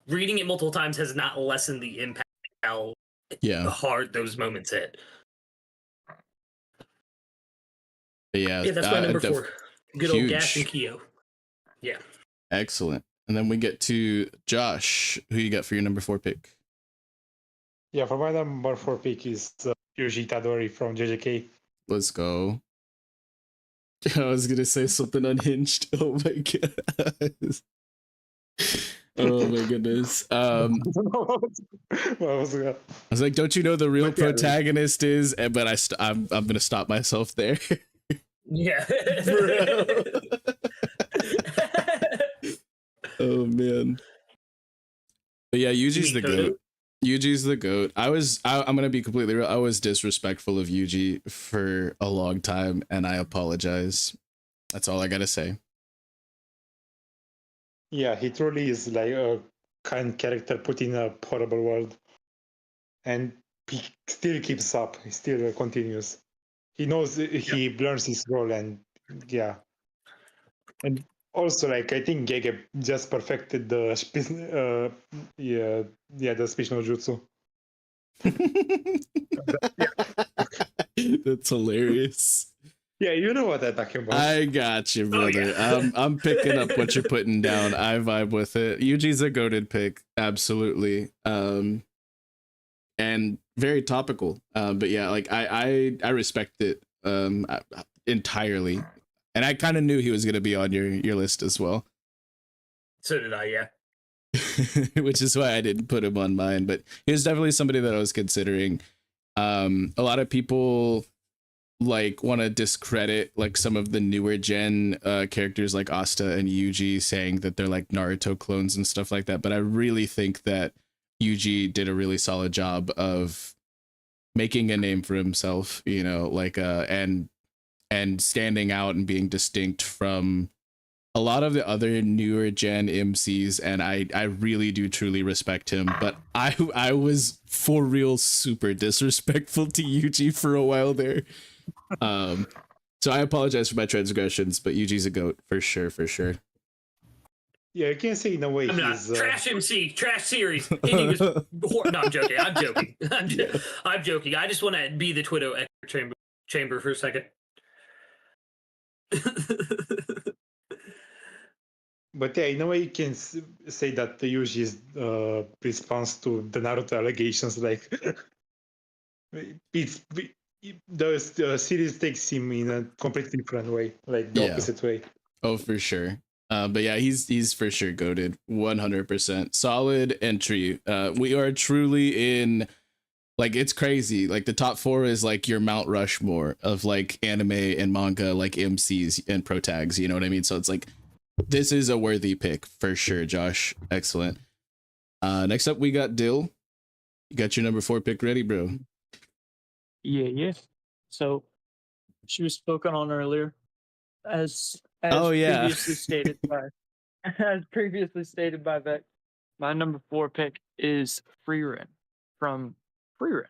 reading it multiple times has not lessened the impact of how hard those moments hit. Yeah, that's my number 4. Good old Gash and Kyo. Yeah. Excellent. And then we get to Josh. Who you got for your number 4 pick? Yeah, for my number 4 pick is Yuji Tadori from JJK. Let's go. I was gonna say something unhinged. Oh my god. Oh my goodness. What was that? I was like, don't you know the real protagonist is? But I'm gonna stop myself there. Yeah. Oh man. But yeah, Yuji's the goat. Yuji's the goat. I'm gonna be completely real. I was disrespectful of Yuji for a long time, and I apologize. That's all I gotta say. Yeah, he truly is like a kind character put in a horrible world, and he still keeps up. He still continues. He knows he learns his role, and and also like I think Gege just perfected the the speech no jutsu. That's hilarious. Yeah, you know what I'm talking about. I got you, brother. I'm picking up what you're putting down. I vibe with it. Yuji's a goated pick, absolutely. And very topical. But yeah, like I respect it entirely. And I kind of knew he was gonna be on your list as well. So did I, yeah. Which is why I didn't put him on mine, but he was definitely somebody that I was considering. A lot of people like want to discredit like some of the newer gen characters like Asta and Yuji, saying that they're like Naruto clones and stuff like that, but I really think that Yuji did a really solid job of making a name for himself, you know, like and standing out and being distinct from a lot of the other newer gen MCs, and I really do truly respect him, but I was for real super disrespectful to Yuji for a while there. So I apologize for my transgressions, but Yuji's a goat for sure. Yeah, you can say in a way I'm he's not. Trash MC, trash series. Ending was no, I'm joking. I'm joking. I just want to be the Twitter echo chamber for a second. But yeah, in a way, you can say that the Yuji is response to the Naruto allegations. Like, the series takes him in a completely different way, like the Yeah. opposite way. Oh, for sure. But yeah, he's for sure goated, 100%. Solid entry. We are truly in, like, it's crazy. Like the top 4 is like your Mount Rushmore of like anime and manga, like MCs and protags. You know what I mean? So it's like, this is a worthy pick for sure, Josh. Excellent. Next up, we got Dill. You got your number 4 pick ready, bro? Yeah. So she was spoken on earlier, as Oh, yeah. previously stated by as previously stated by Vex. My number 4 pick is Frieren from Frieren.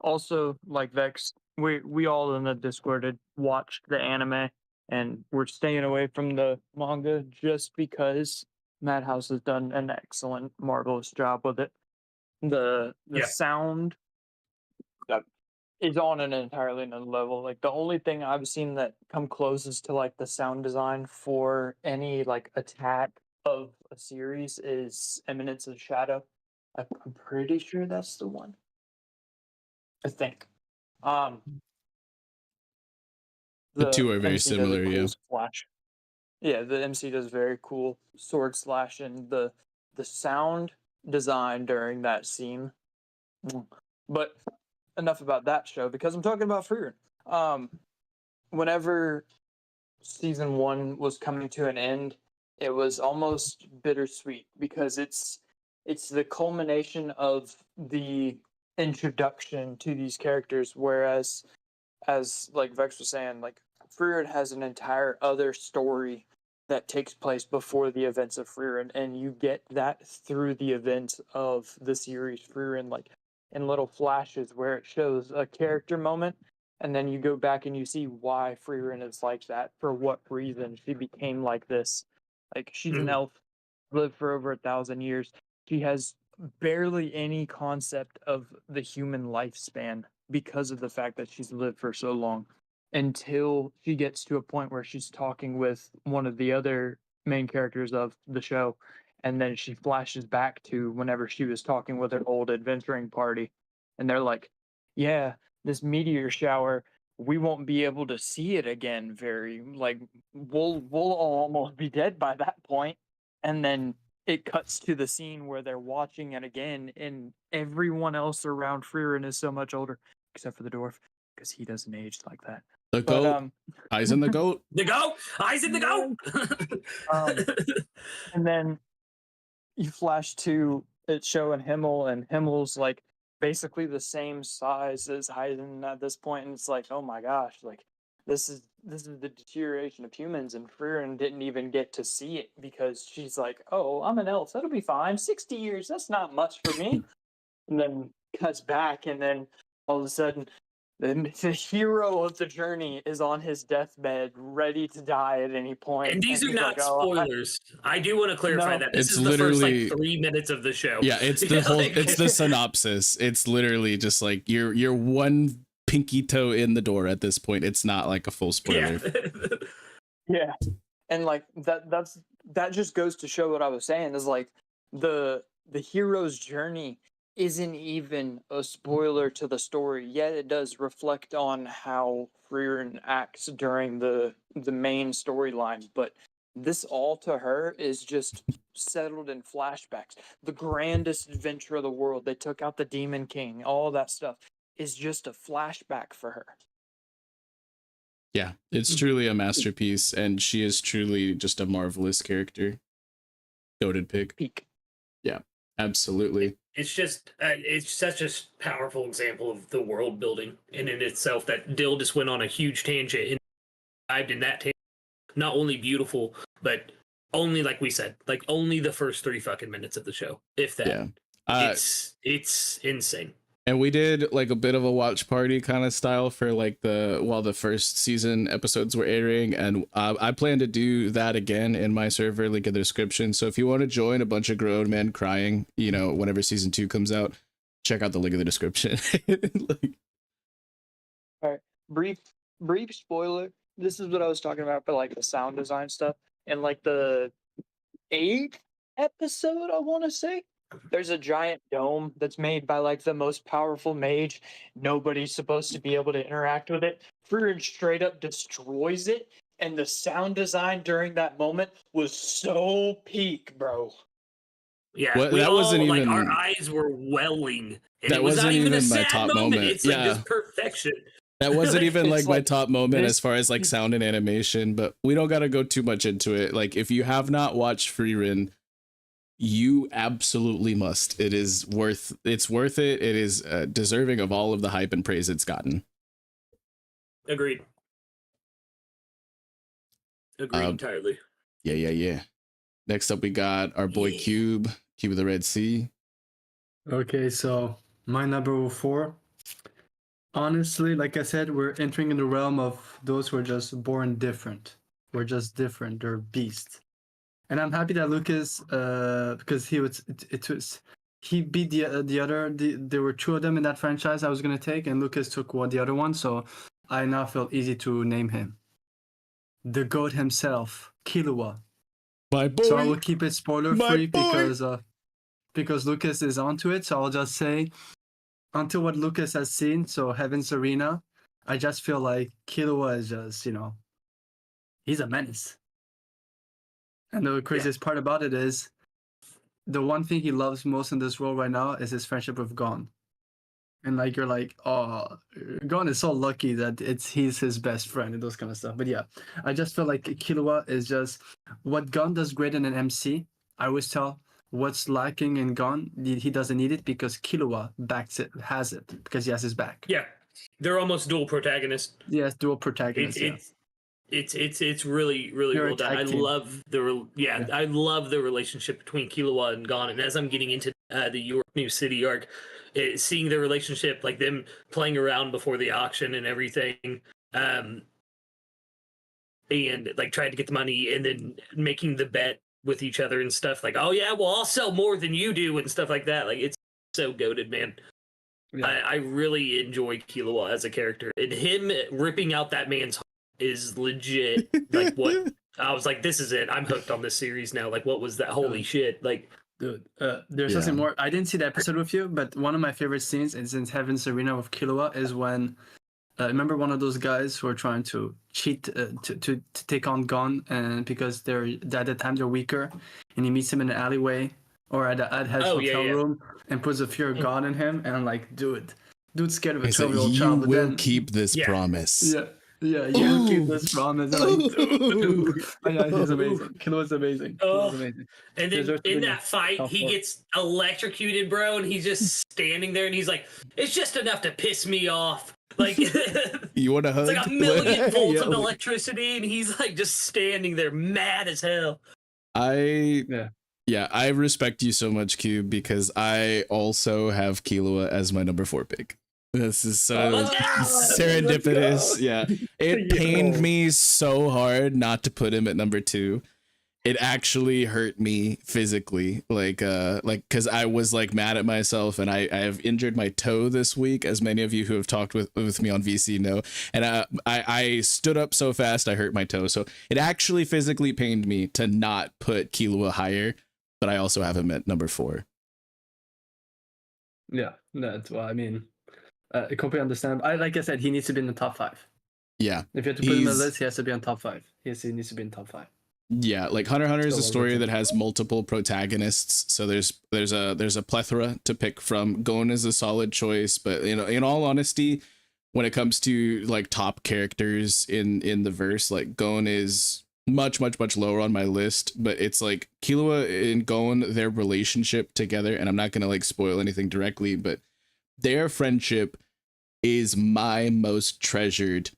Also, like Vex, we all in the Discord had watched the anime, and we're staying away from the manga just because Madhouse has done an excellent, marvelous job with it. The Yeah. sound is on an entirely another level. Like the only thing I've seen that come closest to like the sound design for any like attack of a series is Eminence of Shadow. I'm pretty sure that's the one. I think. The two are very MC does a similar, cool yeah. Slash. Yeah, the MC does very cool sword slash, and the sound design during that scene. But enough about that show, because I'm talking about Frieren. Whenever season 1 was coming to an end, it was almost bittersweet because it's the culmination of the introduction to these characters, whereas, as like Vex was saying, like Frieren has an entire other story that takes place before the events of Frieren, and you get that through the events of the series Frieren, like in little flashes where it shows a character moment, and then you go back and you see why Frieren is like that, for what reason she became like this. Like she's an elf, lived for over 1,000 years. She has barely any concept of the human lifespan because of the fact that she's lived for so long, until she gets to a point where she's talking with one of the other main characters of the show, and then she flashes back to whenever she was talking with her old adventuring party, and they're like, yeah, this meteor shower, we won't be able to see it again, very like we'll almost be dead by that point. And then it cuts to the scene where they're watching it again, and everyone else around Frieren is so much older, except for the dwarf, because he doesn't age like that. The But goat. Eyes in the goat. The goat! Eyes in the goat! and then you flash to it showing Himmel, and Himmel's like basically the same size as Heisen at this point, and it's like, oh my gosh, like this is the deterioration of humans, and Frieren didn't even get to see it because she's like, oh, I'm an elf, that'll be fine. 60 years, that's not much for me. And then cuts back, and then all of a sudden the hero of the journey is on his deathbed, ready to die at any point. And these are he's not like, "Oh, spoilers. I do want to clarify No. that this It's is the first like literally- 3 minutes of the show. Yeah, it's the whole, Like- it's the synopsis. It's literally just like you're one pinky toe in the door at this point. It's not like a full spoiler. Yeah, and like that just goes to show what I was saying is like the hero's journey isn't even a spoiler to the story, yet it does reflect on how Frieren acts during the main storyline. But this all to her is just settled in flashbacks. The grandest adventure of the world, they took out the Demon King, all that stuff is just a flashback for her. Yeah, it's truly a masterpiece, and she is truly just a marvelous character. Goated pick. Peak. Absolutely. It's just it's such a powerful example of the world building in itself that Dill just went on a huge tangent and dived in that tangent. Not only beautiful, but only, like we said, like only the first 3 fucking minutes of the show, if that. Yeah. It's insane. And we did like a bit of a watch party kind of style for like while the first season episodes were airing, and I plan to do that again in my server, link in the description. So if you want to join a bunch of grown men crying, you know, whenever season 2 comes out, check out the link in the description. All right, brief spoiler. This is what I was talking about for like the sound design stuff. in like the 8th episode, I want to say. There's a giant dome that's made by like the most powerful mage. Nobody's supposed to be able to interact with it. Frieren straight up destroys it, and the sound design during that moment was so peak, bro. Yeah, Well, we that all, wasn't like, even- our eyes were welling. And That it was not wasn't even a even my sad top moment. moment. It's like Yeah. just perfection. That wasn't even It's like my like top moment this- as far as like sound and animation, but we don't got to go too much into it. Like if you have not watched Frieren, you absolutely must. It's worth it. It is deserving of all of the hype and praise it's gotten. Agreed. Agreed entirely. Yeah. Next up, we got our boy Yeah. Kube of the Red Sea. Okay, so my number 4. Honestly, like I said, we're entering in the realm of those who are just born different. We're just different. They're beasts. And I'm happy that Lucas, because he beat the other. There were 2 of them in that franchise I was gonna take, and Lucas took the other one. So I now feel easy to name him. The GOAT himself, Killua. My boy. So I will keep it spoiler My free boy. because Lucas is onto it. So I'll just say, until what Lucas has seen, so Heaven's Arena, I just feel like Killua is just, he's a menace. And the craziest part about it is, the one thing he loves most in this world right now is his friendship with Gon. And like you're like, oh, Gon is so lucky that he's his best friend and those kind of stuff. But yeah, I just feel like Killua is just what Gon does great in an MC. I always tell what's lacking in Gon, he doesn't need it because Killua has it because he has his back. Yeah, they're almost dual protagonists. Yes, dual protagonist. It's really They're a well done. tag I team. love I love the relationship between Killua and Gon. And as I'm getting into the York New City arc, seeing their relationship, like them playing around before the auction and everything, and like trying to get the money and then making the bet with each other and stuff. Like, oh yeah, well I'll sell more than you do and stuff like that. Like it's so goated, man. Yeah. I really enjoy Killua as a character, and him ripping out that man's heart is legit. Like what I was like, this is it. I'm hooked on this series now. Like, what was that? Holy shit! Like, Dude, there's something more. I didn't see the episode with you, but one of my favorite scenes is in Heaven's Arena with Killua is when remember one of those guys who are trying to cheat to take on Gon, and because at the time they're weaker, and he meets him in an alleyway or at his hotel room and puts a fear of God in him, and I'm like, dude's scared of a 12-year-old you child. But will then, keep this promise. Yeah, you keep this promise. I'm like, he's amazing. Killua's amazing. Oh. Killua's amazing. and then Deserves to in be that fight, top he 4. gets electrocuted, bro, and he's just standing there, and he's like, "It's just enough to piss me off." Like, You want to hug? it's like 1,000,000 volts Yeah. of electricity, and he's like just standing there, mad as hell. Yeah, I respect you so much, Cube, because I also have Killua as my number 4 pick. This is so Let's go! serendipitous. Yeah, it pained me so hard not to put him at number 2. It actually hurt me physically, like because I was like mad at myself, and I have injured my toe this week, as many of you who have talked with me on VC know, and I stood up so fast I hurt my toe, so it actually physically pained me to not put Killua higher, but I also have him at number 4. Yeah, that's well. I mean, I completely understand. Like I said, he needs to be in the top 5. Yeah, If you have to put him on the list, he has to be on top 5. He needs to be in top 5. yeah, like Hunter x Hunter is a Still story over that has multiple protagonists, so there's a plethora to pick from. Gon is a solid choice, but in all honesty, when it comes to like top characters in the verse, like Gon is much lower on my list. But it's like Killua and Gon, their relationship together, and I'm not gonna like spoil anything directly, but their friendship is my most treasured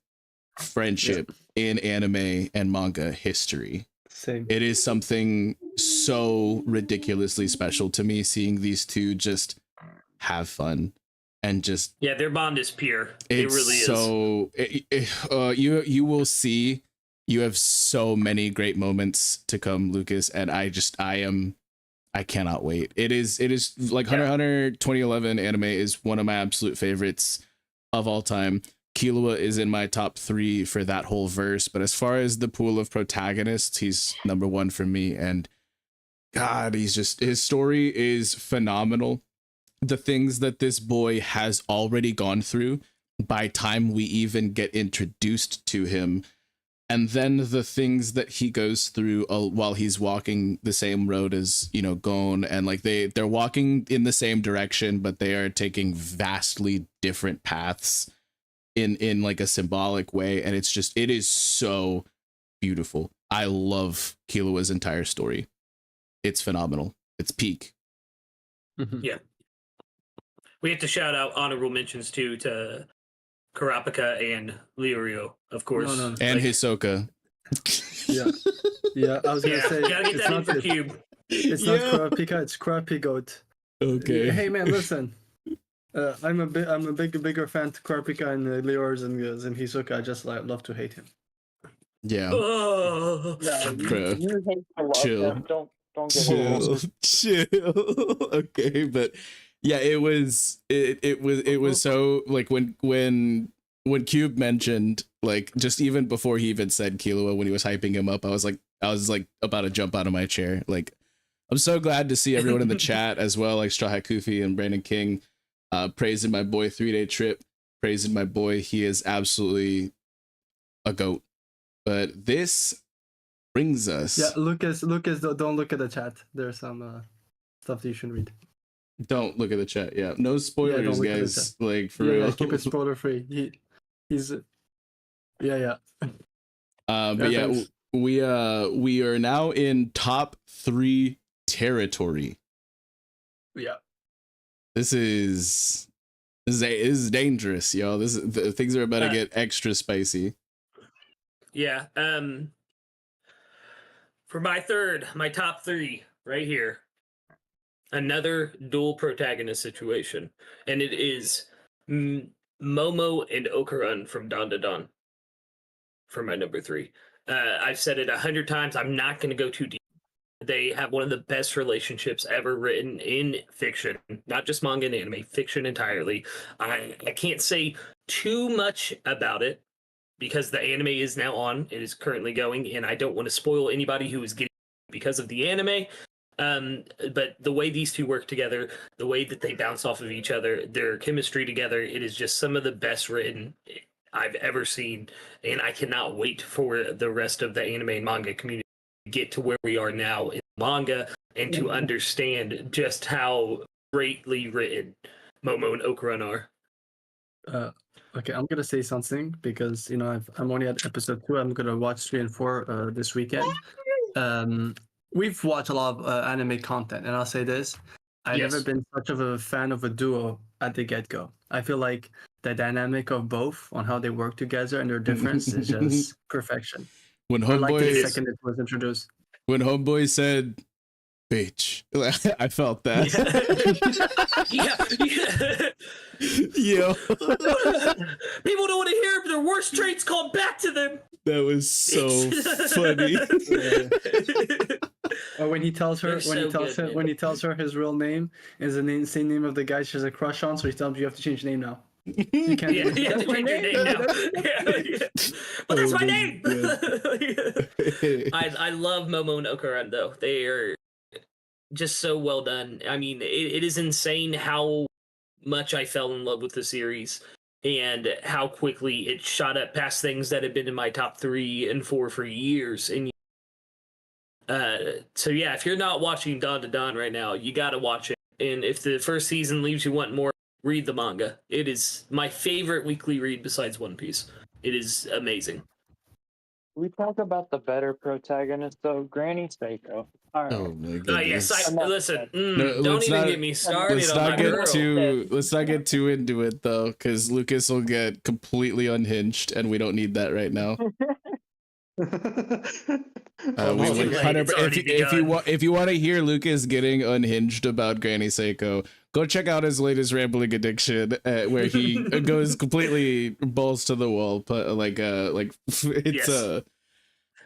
friendship in anime and manga history. Same. It is something so ridiculously special to me, seeing these two just have fun and just Their bond is pure. It really is. So you will see, you have so many great moments to come, Lucas, and I cannot wait. It is like Hunter x Hunter 2011 anime is one of my absolute favorites of all time. Killua is in my top 3 for that whole verse, but as far as the pool of protagonists, he's number 1 for me. And God, his story is phenomenal. The things that this boy has already gone through by time we even get introduced to him, and then the things that he goes through while he's walking the same road as, you know, Gon, and like they're walking in the same direction, but they are taking vastly different paths in like a symbolic way, and it is so beautiful. I love Killua's entire story. It's phenomenal. It's peak. Yeah. We have to shout out honorable mentions too to Kurapika and Leorio, of course. No. And Hisoka. Yeah. I was gonna say gotta get it's that in not for Cube. It's not Kurapika, it's Kurapigoat. Okay. Hey man, listen. I'm a bigger fan to Kurapika and Leor's and Hisoka. I just love to hate him. Yeah. Oh. Yeah, Bro, you hate to love chill. them. Don't get involved. Chill. Okay, but yeah, it was so like when Cube mentioned, like, just even before he even said Killua, when he was hyping him up, I was like about to jump out of my chair. Like, I'm so glad to see everyone in the chat as well, like Straw Hat Kufi and Brandon King, praising my boy 3-Day Trip, praising my boy. He is absolutely a goat. But this brings us. Yeah, Lucas, don't look at the chat. There's some stuff that you should read. Don't look at the chat. Yeah, no spoilers, look at the guys. chat. Like, for Yeah, real. keep it spoiler free. He's yeah. But yeah, thanks. we are now in top 3 territory. Yeah. This is dangerous, yo. Things are about to get extra spicy. Yeah. For my top 3 right here, another dual protagonist situation, and it is Momo and Okarun from Dawn to Dawn for my number 3. I've said it 100 times. I'm not going to go too deep. They have one of the best relationships ever written in fiction, not just manga and anime, fiction entirely. I can't say too much about it because the anime is now on. It is currently going, and I don't want to spoil anybody who is getting it because of the anime. But the way these two work together, the way that they bounce off of each other, their chemistry together, it is just some of the best written I've ever seen. And I cannot wait for the rest of the anime and manga community to get to where we are now in manga and to understand just how greatly written Momo and Okarun are. Okay, I'm gonna say something because I'm only at episode 2. I'm gonna watch 3 and 4 this weekend. We've watched a lot of anime content, and I'll say this: I've never been such of a fan of a duo at the get-go. I feel like the dynamic of both on how they work together and their difference is just perfection. When I liked it the Homeboy second it was introduced. when Homeboy said bitch, I felt that. Yeah. Yo, People don't want to hear their worst traits called back to them. that was so funny. Or when he tells her, They're when he tells her his real name is the same name of the guy she has a crush on, so he tells him you have to change your name now. You can't. Yeah, you have to change your name now. Yeah. But that's my name. I love Momo and Okarun though. They are just so well done. I mean, it is insane how much I fell in love with the series and how quickly it shot up past things that had been in my top 3 and 4 for years. And so yeah, if you're not watching Dawn to Dawn right now, you got to watch it. And if the first season leaves you wanting more, read the manga. It is my favorite weekly read besides One Piece. It is amazing. We talk about the better protagonist, though. Granny Seiko. All right. Oh my Oh yes, goodness. listen. No, Don't let's even not- get me started Let's on not my get girl. let's not get too into it though, because Lucas will get completely unhinged, and we don't need that right now. We It's too late. It's already begun. if you want to hear Lucas getting unhinged about Granny Seiko, go check out his latest Rambling Addiction, where he goes completely balls to the wall. But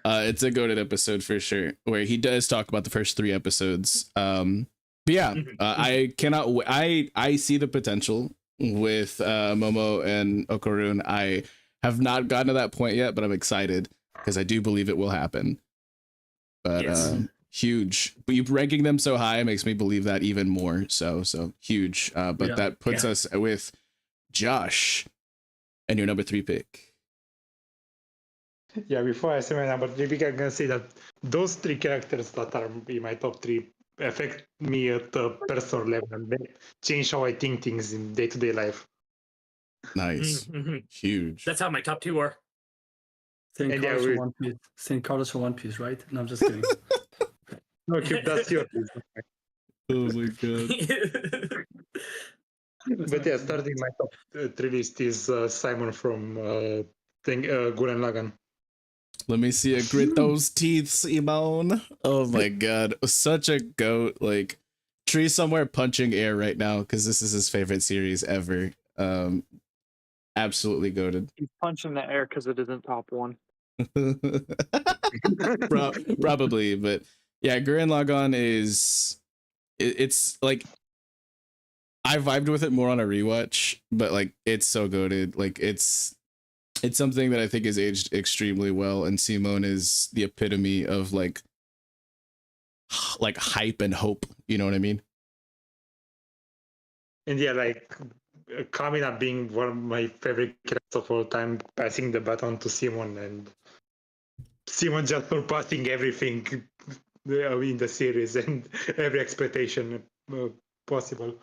it's a goated episode for sure, where he does talk about the first 3 episodes. But yeah, I cannot. I see the potential with Momo and Okarun. I have not gotten to that point yet, but I'm excited because I do believe it will happen. But Yes. huge. But you ranking them so high makes me believe that even more. So huge. But Yeah. that puts us with Josh and your number 3 pick. Yeah, before I say my number, maybe I can say that those 3 characters that are in my top 3 affect me at a personal level and they change how I think things in day-to-day life. Nice. Mhm. Huge. That's how my top 2 are. St. And yeah, Carlos for we- One Piece. St. Carlos for One Piece, right? No, I'm just kidding. No, Cube, that's your Oh my god. But yeah, starting my top 3 list is Simon from Gurren Lagann. Let me see you grit those teeth, Simone. Oh my god. Such a goat. Like, Tree somewhere punching air right now because this is his favorite series ever. Absolutely goated. He's punching the air because it isn't top 1. Probably, but yeah, Gurren Lagann is it's like I vibed with it more on a rewatch, but like it's so goated. Like it's something that I think is aged extremely well, and Simone is the epitome of like hype and hope. You know what I mean? And yeah, like Kamina being one of my favorite characters of all time, passing the baton to Simon, and Simon just surpassing everything in the series and every expectation possible.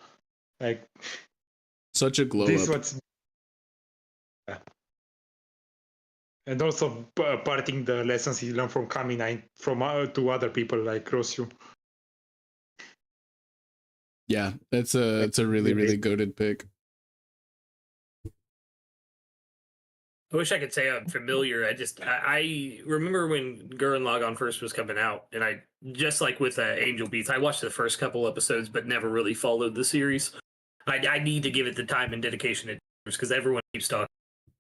Like Such a glow this up. what's and also parting the lessons he learned from Kamina from to other people like Rosyu. Yeah, it's a really goated pick. I wish I could say I'm familiar. I remember when Gurren Lagann first was coming out, and I just like with Angel Beats, I watched the first couple episodes, but never really followed the series. I need to give it the time and dedication it deserves because everyone keeps talking.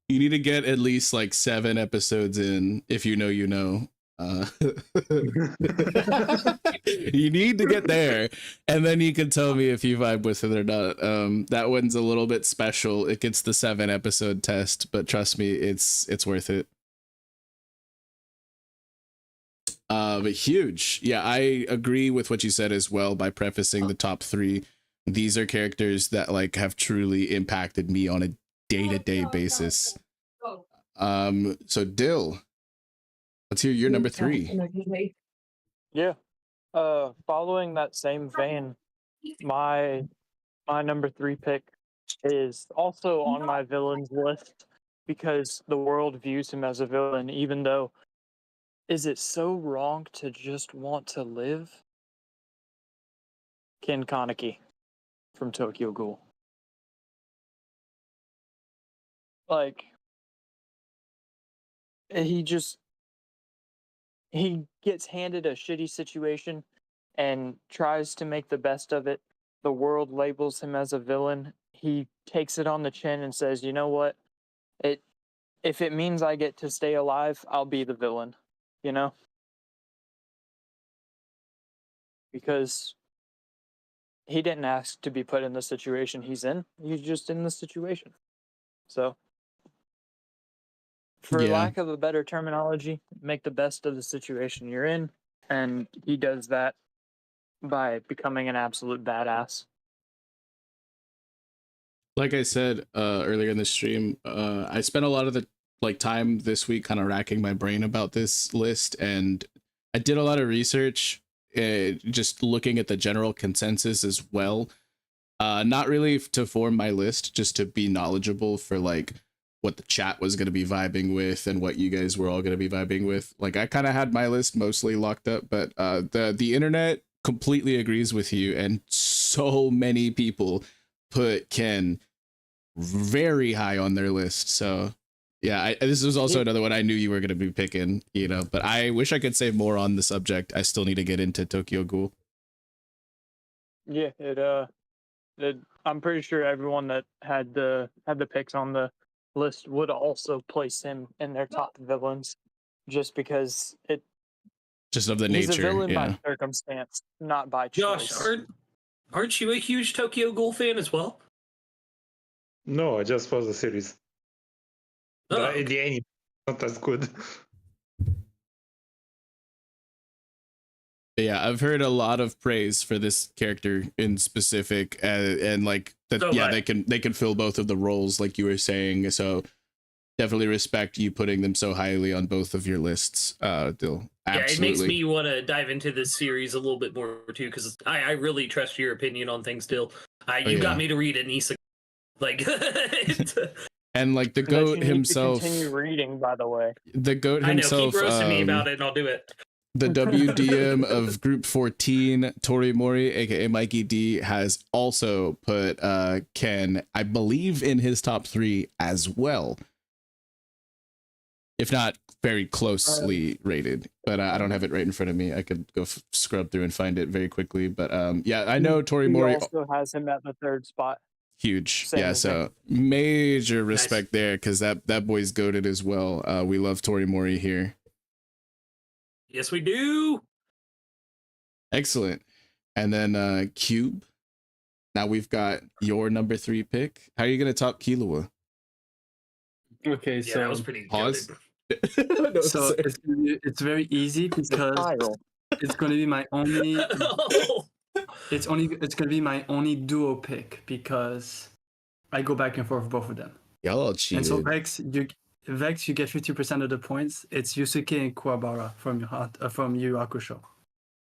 You need to get at least like 7 episodes in. If you know, you know. You need to get there, and then you can tell me if you vibe with it or not. That one's a little bit special. It gets the 7 episode test, but trust me, it's worth it. But huge. Yeah, I agree with what you said as well by prefacing the top 3. These are characters that like have truly impacted me on a day-to-day basis. So Dill, let's hear your number 3. Yeah. Following that same vein, my number 3 pick is also on my villains list because the world views him as a villain, even though is it so wrong to just want to live? Ken Kaneki from Tokyo Ghoul. Like, he gets handed a shitty situation and tries to make the best of it. The world labels him as a villain. He takes it on the chin and says, you know what? If it means I get to stay alive, I'll be the villain, you know? Because he didn't ask to be put in the situation he's in. He's just in the situation. So, for Yeah. lack of a better terminology, make the best of the situation you're in. And he does that by becoming an absolute badass. Like I said earlier in the stream, I spent a lot of the time this week kind of racking my brain about this list, and I did a lot of research, just looking at the general consensus as well. Not really to form my list, just to be knowledgeable for like what the chat was going to be vibing with and what you guys were all going to be vibing with. Like I kind of had my list mostly locked up, but the internet completely agrees with you, and so many people put Ken very high on their list. So yeah, this was also another one I knew you were going to be picking, you know, but I wish I could say more on the subject. I still need to get into Tokyo Ghoul. Yeah, I'm pretty sure everyone that had the picks on the list would also place him in their top villains, just because Just of the he's nature. a villain Yeah. by circumstance, not by Josh, choice. aren't you a huge Tokyo Ghoul fan as well? No, just for the series. Oh, The anime is not as good. Yeah, I've heard a lot of praise for this character in specific, and like that. So Yeah, much. they can fill both of the roles, like you were saying. So definitely respect you putting them so highly on both of your lists, Dill. Yeah, it Absolutely. makes me want to dive into this series a little bit more too, because I really trust your opinion on things. Still, you yeah. got me to read an isekai. Like, And like the That you goat need to himself, continue reading, by the way. the goat I know, himself, keep roasting me about it, and I'll do it. the WDM of Group 14, Tori Mori, aka Mikey D, has also put Ken, I believe, in his top 3 as well. If not very closely rated, but I don't have it right in front of me. I could go scrub through and find it very quickly. But yeah, I know Tori He Mori also has him at the 3rd spot. huge. Same Yeah, as so major respect there, because that boy's goated as well. We love Tori Mori here. Yes, we do. Excellent. And then Kube. Now we've got your number 3 pick. How are you gonna top Killua? Okay, Yeah, so that was pretty Pause. goated. No, so sorry. it's very easy because Spiral. it's going to be my only. Oh, It's going to be my only duo pick because I go back and forth with both of them. Y'all And cheated. so Vex, you get 50% of the points. It's Yusuke and Kuwabara from Yu Hakusho.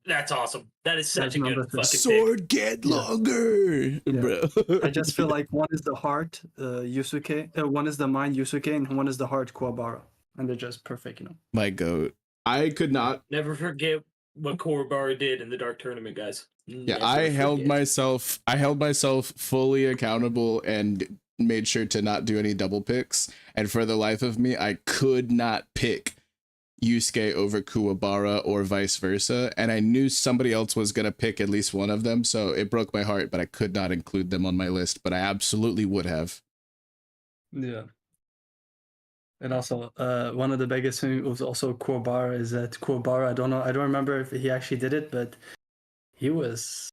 that's awesome. That is such That's a good number 3. fucking pick. Sword get Yeah. longer, bro. I just feel like one is the heart, Yusuke, one is the mind, Yusuke, and one is the heart, Kuwabara, and they're just perfect, you know. My goat. I could not. Never forget what Korobara did in the Dark Tournament, guys. Yeah, Never I held forget. myself fully accountable and made sure to not do any double picks. And for the life of me, I could not pick Yusuke over Kuwabara or vice versa. And I knew somebody else was gonna pick at least one of them, so it broke my heart. But I could not include them on my list. But I absolutely would have. Yeah. And also, one of the biggest things was also Kuwabara is that Kuwabara, I don't remember if he actually did it, but he was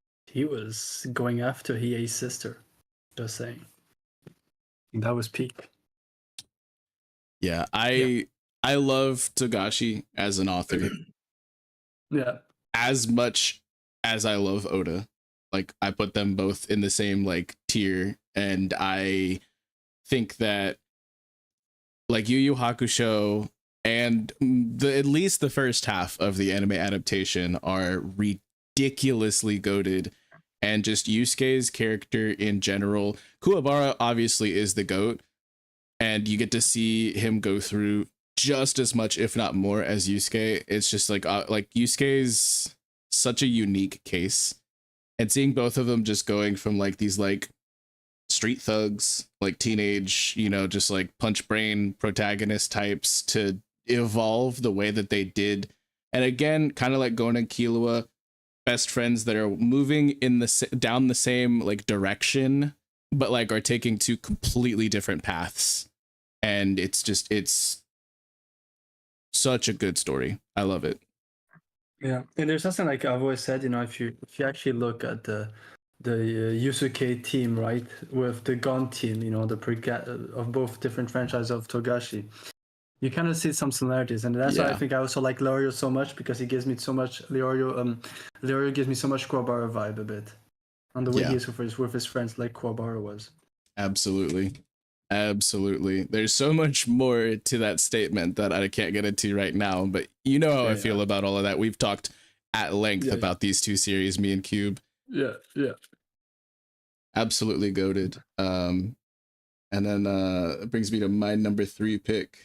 going after Hiei's sister. Just saying. That was peak. Yeah, I love Togashi as an author Yeah. as much as I love Oda. Like, I put them both in the same like tier, and I think that like Yu Yu Hakusho and at least the first half of the anime adaptation are ridiculously goated, and just Yusuke's character in general. Kuwabara obviously is the goat, and you get to see him go through just as much, if not more, as Yusuke. It's just like Yusuke's such a unique case, and seeing both of them just going from like these like street thugs, like teenage, you know, just like punch brain protagonist types, to evolve the way that they did. And again, kind of like Gon and Killua, best friends that are moving in down the same like direction, but like are taking 2 completely different paths. And it's such a good story. I love it. Yeah. And there's something like I've always said, you know, if you actually look at the Yusuke team, right, with the Gon team, you know, of both different franchises of Togashi, you kind of see some similarities, and that's why I think I also like Leorio so much, because he gives me so much Leorio gives me so much Kuwabara vibe a bit, on the way he is with his friends, like Kuwabara was. Absolutely. There's so much more to that statement that I can't get into right now, but you know how I feel about all of that. We've talked at length about these 2 series, me and Cube. Yeah. Absolutely goated. And then it brings me to my number 3 pick.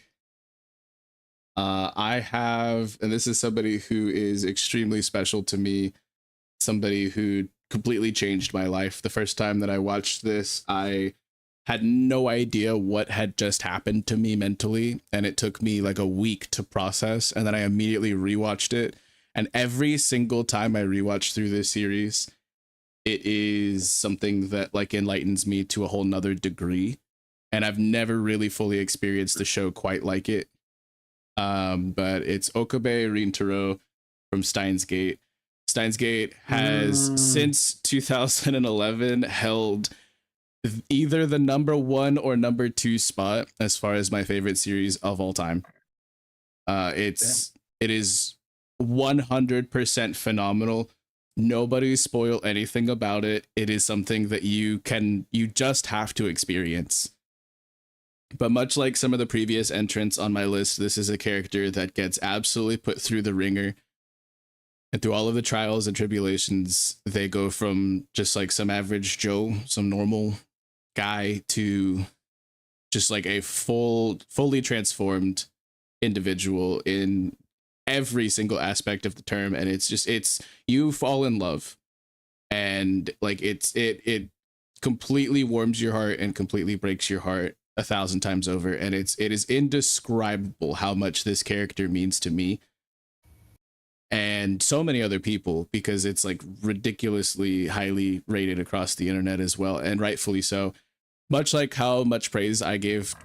I have, and this is somebody who is extremely special to me, somebody who completely changed my life. The first time that I watched this, I had no idea what had just happened to me mentally, and it took me like a week to process, and then I immediately rewatched it. And every single time I rewatch through this series, it is something that like enlightens me to a whole nother degree, and I've never really fully experienced the show quite like it. But it's Okabe Rintaro from Steins Gate. Steins Gate has since 2011 held either the number 1 or number 2 spot as far as my favorite series of all time. It is 100% phenomenal. Nobody spoil anything about it. It is something that you just have to experience. But much like some of the previous entrants on my list, this is a character that gets absolutely put through the ringer. And through all of the trials and tribulations, they go from just like some average Joe, some normal guy, to just like a fully transformed individual in every single aspect of the term. And it's you fall in love, and like it completely warms your heart and completely breaks your heart 1,000 times over. And it is indescribable how much this character means to me and so many other people, because it's like ridiculously highly rated across the internet as well, and rightfully so. Much like how much praise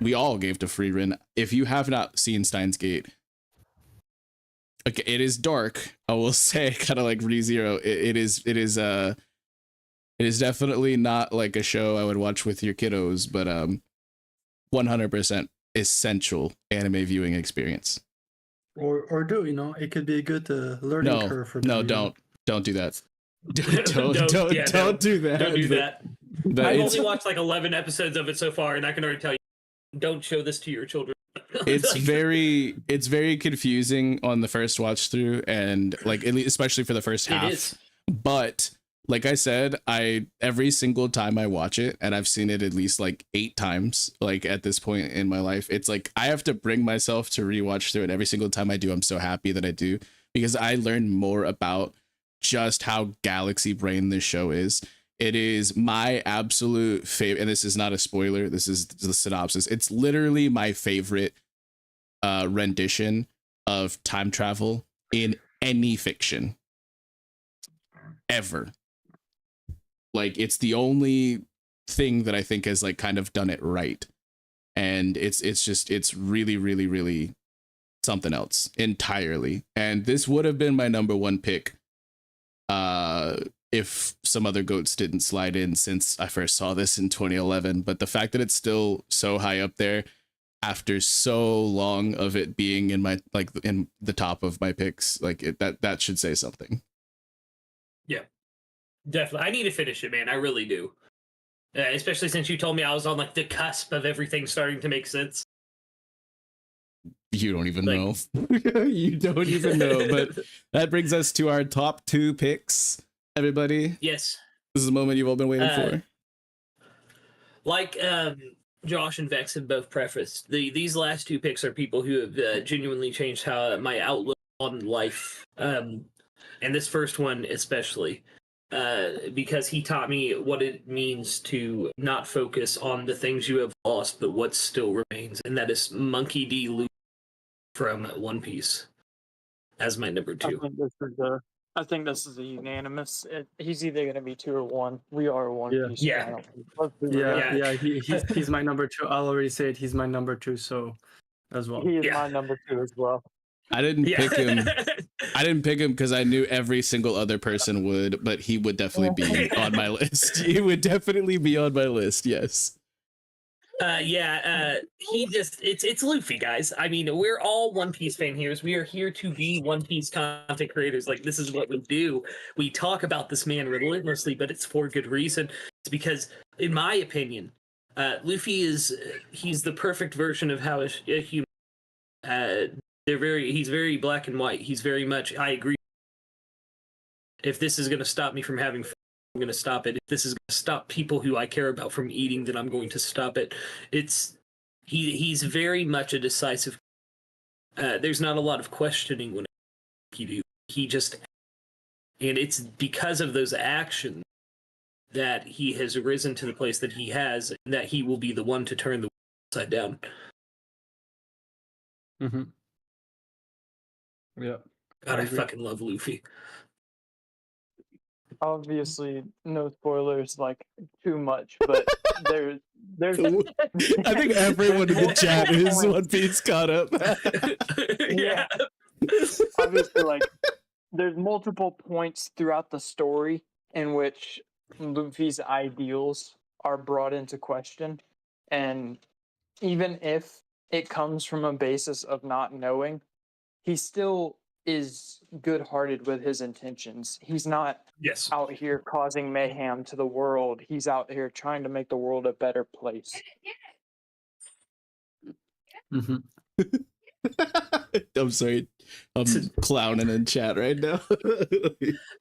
we all gave to Frieren. If you have not seen Steins Gate, okay, it is dark, I will say, kind of like ReZero. It is definitely not like a show I would watch with your kiddos, but 100% essential anime viewing experience. Or do, it could be a good learning curve for them. Don't do that. Don't do that. Don't do that. But I've only watched like 11 episodes of it so far, and I can already tell you, don't show this to your children. It's very confusing on the first watch through, and like especially for the first half. It is. But like I said, every single time I watch it, and I've seen it at least like 8 times, like at this point in my life, it's like I have to bring myself to rewatch through it. Every single time I do, I'm so happy that I do, because I learn more about just how galaxy brain this show is. It is my absolute favorite, and this is not a spoiler, this is the synopsis. It's literally my favorite rendition of time travel in any fiction ever. Like, it's the only thing that I think has like kind of done it right. And it's really, really, really something else entirely. And this would have been my number 1 pick if some other goats didn't slide in, since I first saw this in 2011. But the fact that it's still so high up there after so long of it being in my in the top of my picks, like that should say something. Yeah, definitely. I need to finish it, man. I really do. Especially since you told me I was on like the cusp of everything starting to make sense. You don't even know. You don't even know. But that brings us to our top 2 picks, everybody. Yes. This is the moment you've all been waiting for. Like Josh and Vex have both prefaced, these last 2 picks are people who have genuinely changed how my outlook on life. And this first one especially. Because he taught me what it means to not focus on the things you have lost, but what still remains. And that is Monkey D. Luffy from One Piece as my number 2. I think this is a unanimous. He's either going to be 2 or 1. We are 1 Piece. Yeah. Yeah. He's my number 2. I'll already say it. He's my number 2. So as well. He is my number 2 as well. I didn't pick him. I didn't pick him because I knew every single other person would, but he would definitely be on my list. He would definitely be on my list. Yes. It's Luffy, guys. I mean, we're all One Piece fan here. We are here to be One Piece content creators. Like, this is what we do. We talk about this man relentlessly, but it's for good reason. It's because, in my opinion, Luffy he's the perfect version of how a human. He's very black and white. He's very much, I agree. If this is going to stop me from having fun, I'm going to stop it. If this is going to stop people who I care about from eating, then I'm going to stop it. He's very much a decisive. There's not a lot of questioning when he do. He just, and it's because of those actions that he has risen to the place that he has, and that he will be the one to turn the world upside down. Mm-hmm. Yeah. God, I fucking love Luffy. Obviously, no spoilers, like too much, but there's. I think everyone in the chat is One Piece caught up. Yeah. Obviously, like there's multiple points throughout the story in which Luffy's ideals are brought into question. And even if it comes from a basis of not knowing, he still is good-hearted with his intentions. He's not Yes. out here causing mayhem to the world. He's out here trying to make the world a better place. Mm-hmm. I'm sorry. I'm clowning in chat right now.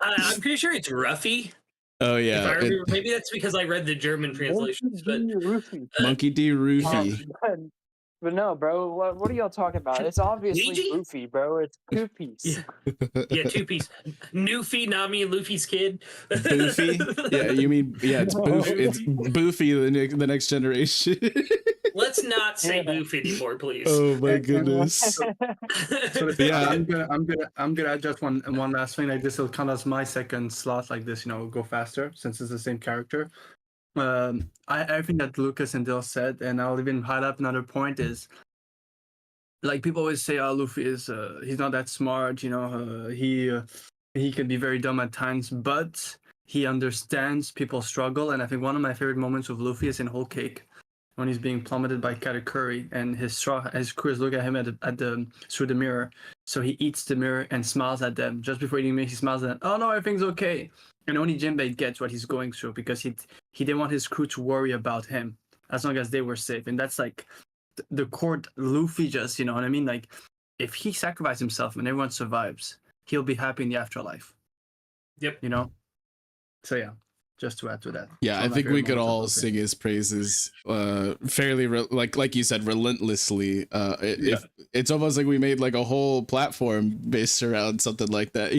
I'm pretty sure it's Ruffy. Oh If I yeah, remember, maybe that's because I read the German translations. But Monkey D. Roofy. But no, bro, what are y'all talking about? It's obviously Luigi? Goofy, bro. It's two piece. Yeah, 2-piece. Newfie, Nami, and Luffy's kid. Boofy? Yeah, you mean it's Boofy? It's Boofy, the next generation. Let's not say Boof anymore, please. Oh my goodness. So Yeah. I'm gonna add just one last thing. Like this will count as my second slot. Like this, go faster since it's the same character. I think that Lucas and Dill said, and I'll even highlight another point is, like people always say, "Oh, Luffy is he's not that smart." He can be very dumb at times, but he understands people's struggle. And I think one of my favorite moments with Luffy is in Whole Cake, when he's being plummeted by Katakuri, and his crews look at him through the mirror. So he eats the mirror and smiles at them. Just before eating me, he smiles at them. Oh no, everything's okay. And only Jinbei gets what he's going through because he didn't want his crew to worry about him as long as they were safe. And that's like the court Luffy just, you know what I mean? Like if he sacrifices himself and everyone survives, he'll be happy in the afterlife. Yep. So yeah. Just to add to that. Yeah, I think we could all sing his praises fairly like you said, relentlessly. If it's almost like we made like a whole platform based around something like that,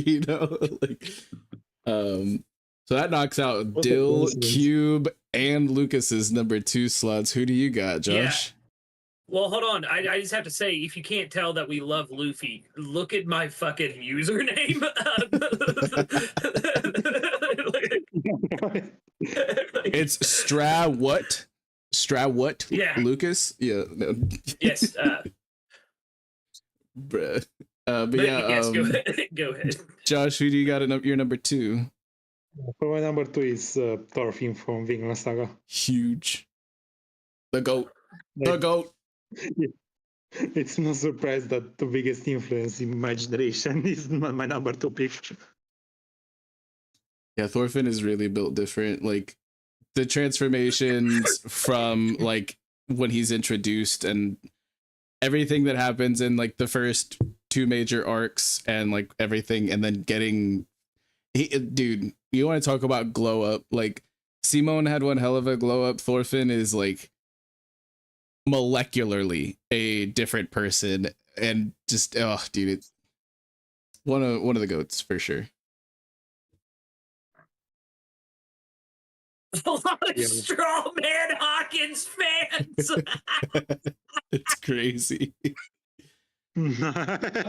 so that knocks out Dill, Kube, and Lucas's number 2 slots. Who do you got, Josh? Yeah. Well, hold on. I just have to say, if you can't tell that we love Luffy, look at my fucking username. It's Stra what? Yeah. Lucas? Yeah. No. Yes. Bruh. But yeah. Yes, go ahead. Go ahead. Josh, who do you got your number 2? For my number 2 is Thorfinn from Vinland Saga. Huge. The GOAT. The GOAT. It's no surprise that the biggest influence in my generation is my number 2 pick. Yeah, Thorfinn is really built different. Like the transformations from like when he's introduced and everything that happens in like the first 2 major arcs and like everything, and then dude, you want to talk about glow up? Like Simone had one hell of a glow up. Thorfinn is like molecularly a different person, and just dude, it's one of the GOATs for sure. A lot of straw man Hawkins fans. It's crazy. I'm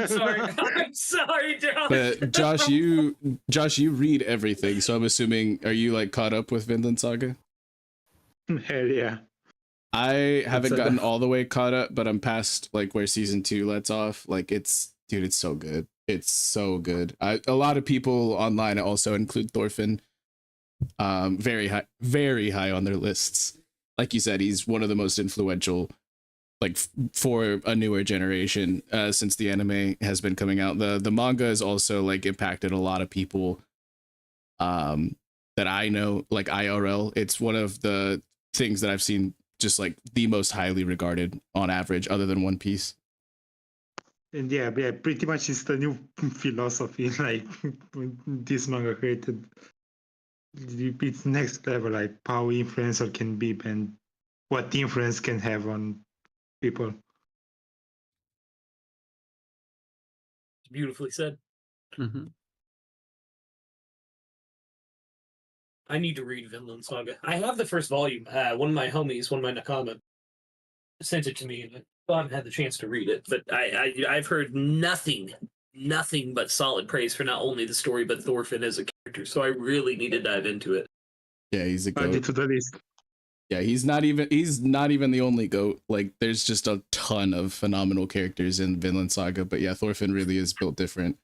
sorry. I'm sorry, Josh. But Josh, you read everything, so I'm assuming, are you like caught up with Vinland Saga? Hell yeah. I haven't gotten all the way caught up, but I'm past like where season 2 lets off. Like it's so good. It's so good. A lot of people online also include Thorfinn very high on their lists. Like you said, he's one of the most influential, like for a newer generation since the anime has been coming out. The manga has also like impacted a lot of people that I know, like IRL. It's one of the things that I've seen just like the most highly regarded on average, other than One Piece. And yeah, pretty much it's the new philosophy like this manga created. It's next level, like how influencer can be and what influence can have on people. It's beautifully said. Mm-hmm. I need to read Vinland Saga. I have the first volume. One of my homies, one of my Nakama, sent it to me, and I haven't had the chance to read it. But I've heard nothing but solid praise for not only the story but Thorfinn as a character. So I really need to dive into it. Yeah, he's a Add it GOAT. to the list. Yeah, he's not even the only GOAT. Like there's just a ton of phenomenal characters in Vinland Saga, but yeah, Thorfinn really is built different.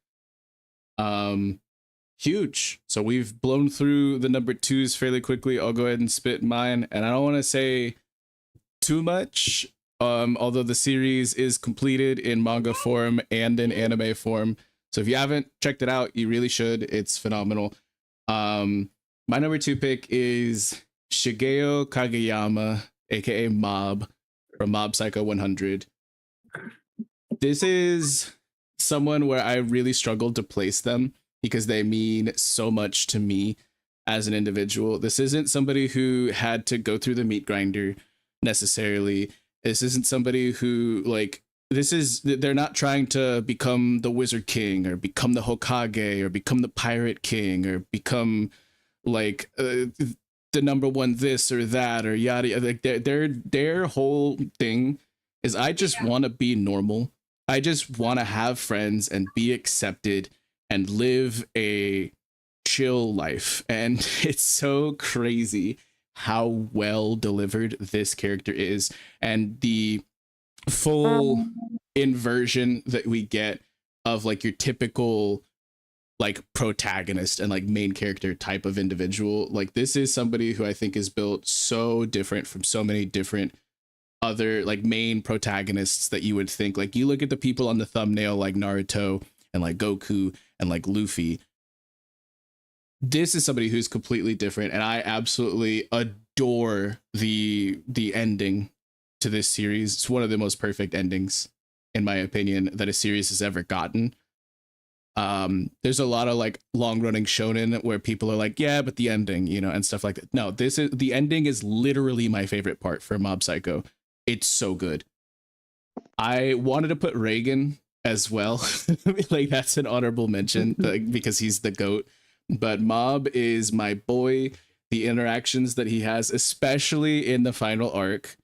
huge. So we've blown through the number 2s fairly quickly. I'll go ahead and spit mine, and I don't want to say too much, although the series is completed in manga form and in anime form. So if you haven't checked it out, you really should. It's phenomenal. My number 2 pick is Shigeo Kageyama, aka Mob, from Mob Psycho 100. This is someone where I really struggled to place them because they mean so much to me as an individual. This isn't somebody who had to go through the meat grinder necessarily. This isn't somebody who, like, they're not trying to become the Wizard King or become the Hokage or become the Pirate King or become like the number one this or that or yada. Like their whole thing is, I just want to be normal. I just want to have friends and be accepted and live a chill life. And it's so crazy how well delivered this character is, and the full inversion that we get of like your typical like protagonist and like main character type of individual. Like, this is somebody who I think is built so different from so many different other like main protagonists that you would think. Like, you look at the people on the thumbnail like Naruto and like Goku and like Luffy. This is somebody who's completely different, and I absolutely adore the ending to this series. It's one of the most perfect endings, in my opinion, that a series has ever gotten. There's a lot of like long running shonen where people are like, yeah, but the ending, you know, and stuff like that. No, the ending is literally my favorite part for Mob Psycho. It's so good. I wanted to put Reagan as well. Like, that's an honorable mention, like, because he's the GOAT. But Mob is my boy. The interactions that he has, especially in the final arc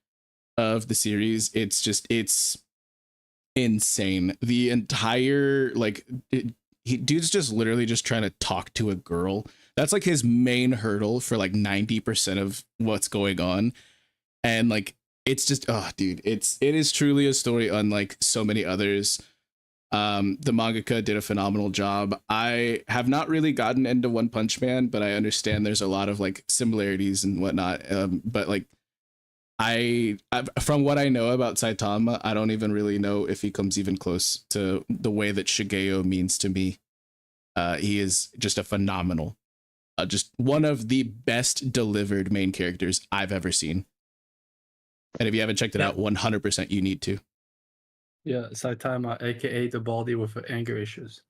of the series, it's insane. The entire like dude's just literally just trying to talk to a girl. That's like his main hurdle for like 90% of what's going on. And like, it's just, oh dude, it is truly a story unlike so many others. The mangaka did a phenomenal job. I have not really gotten into One Punch Man, but I understand there's a lot of like similarities and whatnot. But like, I from what I know about Saitama, I don't even really know if he comes even close to the way that Shigeo means to me. He is just a phenomenal, just one of the best delivered main characters I've ever seen. And if you haven't checked it out, 100% you need to. Yeah, Saitama, aka the baldy with anger issues.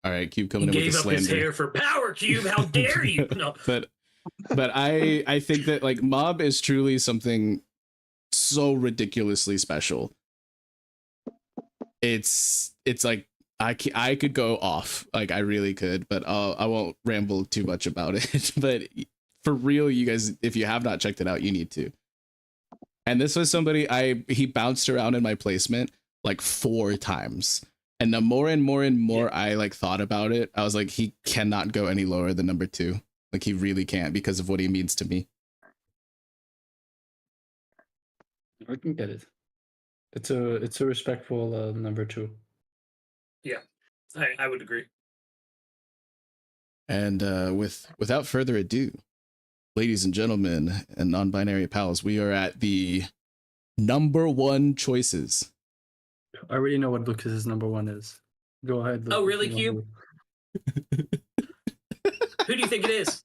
All right, Cube He coming in with gave the up his slander. hair for power, Cube. How dare you? No. But I think that like Mob is truly something so ridiculously special. It's like I could go off, like I really could, but I won't ramble too much about it. But for real, you guys, if you have not checked it out, you need to. And this was somebody he bounced around in my placement like 4 times. And the more and more and more I like thought about it, I was like, he cannot go any lower than number 2. Like, he really can't, because of what he means to me. I can get it. It's a respectful number 2. Yeah, I would agree. And without further ado, ladies and gentlemen and non-binary pals, we are at the number 1 choices. I already know what Lucas's number 1 is. Go ahead. Lucas. Oh, really, Cube? Who do you think it is?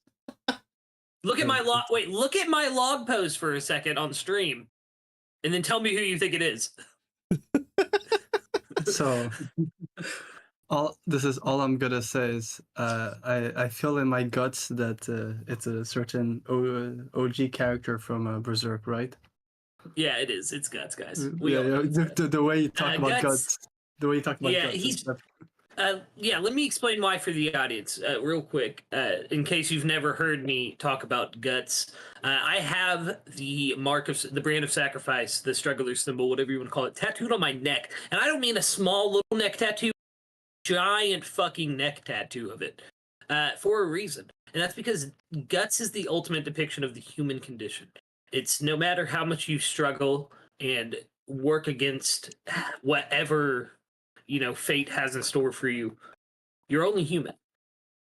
Look at my log. Wait, look at my log post for a second on stream, and then tell me who you think it is. So, this is all I'm gonna say is I feel in my guts that it's a certain OG character from Berserk, right? Yeah, it is. It's Guts, guys. The way you talk about Guts. The way you talk about yeah, Guts. he's. Yeah, let me explain why for the audience real quick, in case you've never heard me talk about Guts. I have the mark of the brand of sacrifice, the struggler symbol, whatever you want to call it, tattooed on my neck. And I don't mean a small little neck tattoo, giant fucking neck tattoo of it, for a reason. And that's because Guts is the ultimate depiction of the human condition. It's no matter how much you struggle and work against whatever, you know, fate has in store for you, You're only human.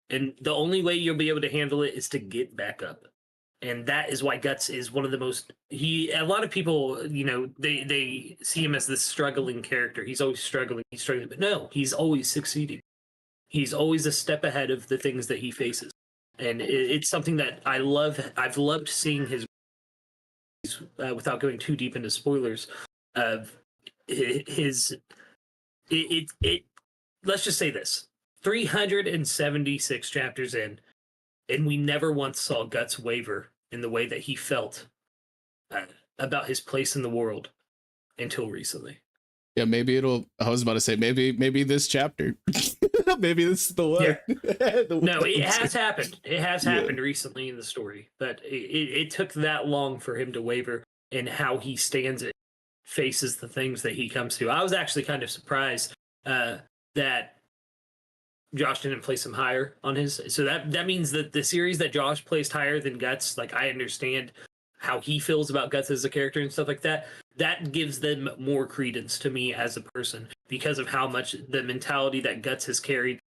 And the only way you'll be able to handle it is to get back up. And that is why Guts is one of the most a lot of people, you know, they see him as this struggling character. He's always struggling, but no, he's always succeeding. He's always a step ahead of the things that he faces. And it's something that I love. I've loved seeing his without going too deep into spoilers of his let's just say this. 376 chapters in, and we never once saw Guts waver in the way that he felt about his place in the world until recently. Yeah, maybe I was about to say, maybe this chapter. Maybe this is the one. Yeah. No, it has happened. It has happened recently in the story, but it took that long for him to waver in how he stands and faces the things that he comes to. I was actually kind of surprised that Josh didn't place him higher on his. So that means that the series that Josh placed higher than Guts, like, I understand how he feels about Guts as a character and stuff like that. That gives them more credence to me as a person because of how much the mentality that Guts has carried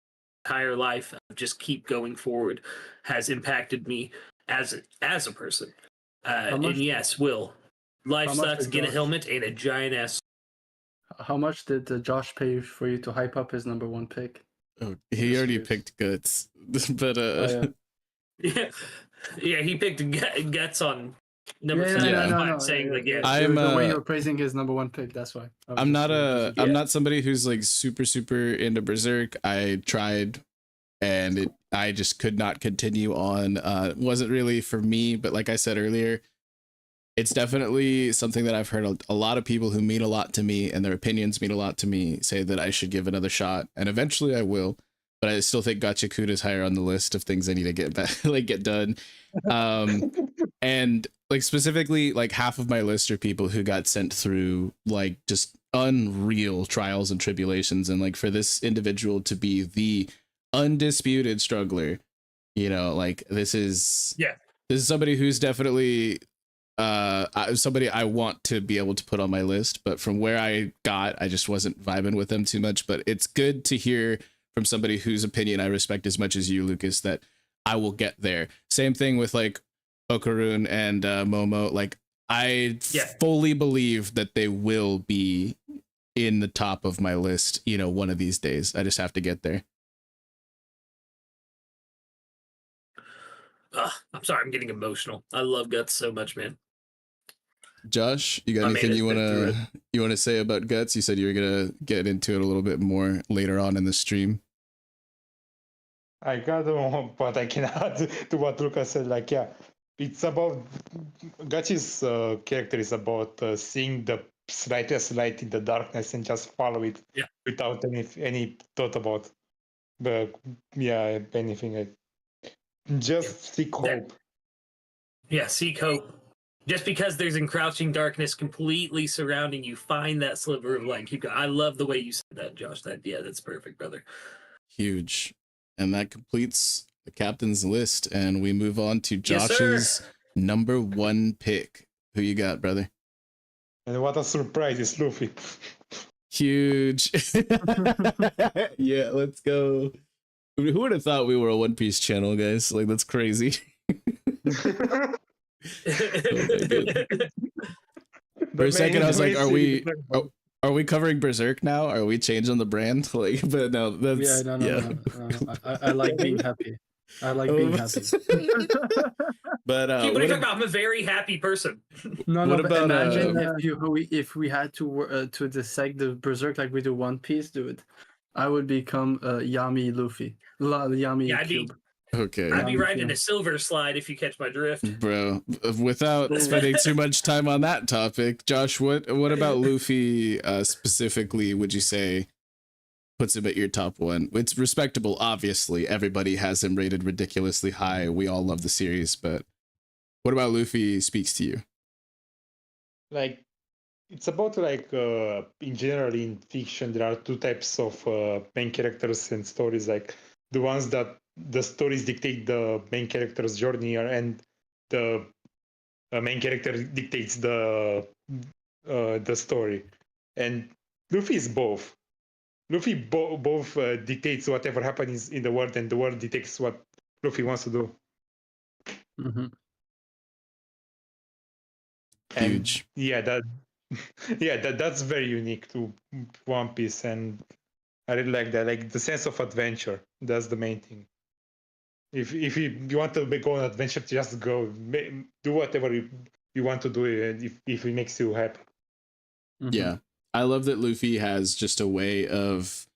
entire life of just keep going forward has impacted me as a person. And yes, Will, life sucks. Get a helmet and a giant ass. How much did Josh pay for you to hype up his number one pick? Oh, he already picked Guts, but yeah, he picked Guts on number 7. Saying like, yeah, I'm the way you're praising his number one pick. That's why I'm not somebody who's like super into Berserk. I tried, and I just could not continue on. It wasn't really for me, but like I said earlier, it's definitely something that I've heard a lot of people who mean a lot to me and their opinions mean a lot to me say that I should give another shot, and eventually I will. But I still think Gachakuda is higher on the list of things I need to get back, get done. And like specifically, like half of my list are people who got sent through like just unreal trials and tribulations, and like for this individual to be the undisputed struggler, you know, like this is somebody who's definitely somebody I want to be able to put on my list, but from where I just wasn't vibing with them too much. But it's good to hear from somebody whose opinion I respect as much as you, Lucas, that I will get there. Same thing with like Okarun and Momo. Like I fully believe that they will be in the top of my list, you know, one of these days. I just have to get there. I'm sorry, I'm getting emotional. I love Guts so much, man. Josh, you got anything you wanna say about Guts? You said you were gonna get into it a little bit more later on in the stream. I got what I can add to what Lucas said. Like, yeah, it's about Guts' character is about seeing the slightest light in the darkness and just follow it without any thought about anything. Just seek hope. Yeah, seek hope. Just because there's encroaching darkness completely surrounding you, find that sliver of light. I love the way you said that, Josh. That's perfect, brother. Huge. And that completes the captain's list, and we move on to Josh's number one pick. Who you got, brother? And what a surprise, it's Luffy. Huge. Yeah, let's go. Who would have thought we were a One Piece channel, guys? Like, that's crazy. For a second, I was like, are we covering Berserk now? Are we changing the brand? Like, but no, that's no. I like being happy. I like being happy. But what are you talking about? I'm a very happy person. But imagine if we had to dissect the Berserk like we do One Piece, dude. I would become Yami Luffy. Yami Cube. Okay. I'd be riding a silver slide if you catch my drift. Bro, without spending too much time on that topic, Josh, what about Luffy specifically would you say puts him at your top one? It's respectable, obviously. Everybody has him rated ridiculously high. We all love the series, but what about Luffy speaks to you? Like, it's about like in general in fiction there are two types of main characters and stories, like the ones that the stories dictate the main character's journey, and the main character dictates the story. And Luffy is both. Luffy both dictates whatever happens in the world, and the world dictates what Luffy wants to do. Mm-hmm. And Huge. yeah, that's very unique to One Piece, and I really like that. Like the sense of adventure. That's the main thing. If you want to go on adventure, just go. Do whatever you want to do, if it makes you happy. Mm-hmm. Yeah. I love that Luffy has just a way of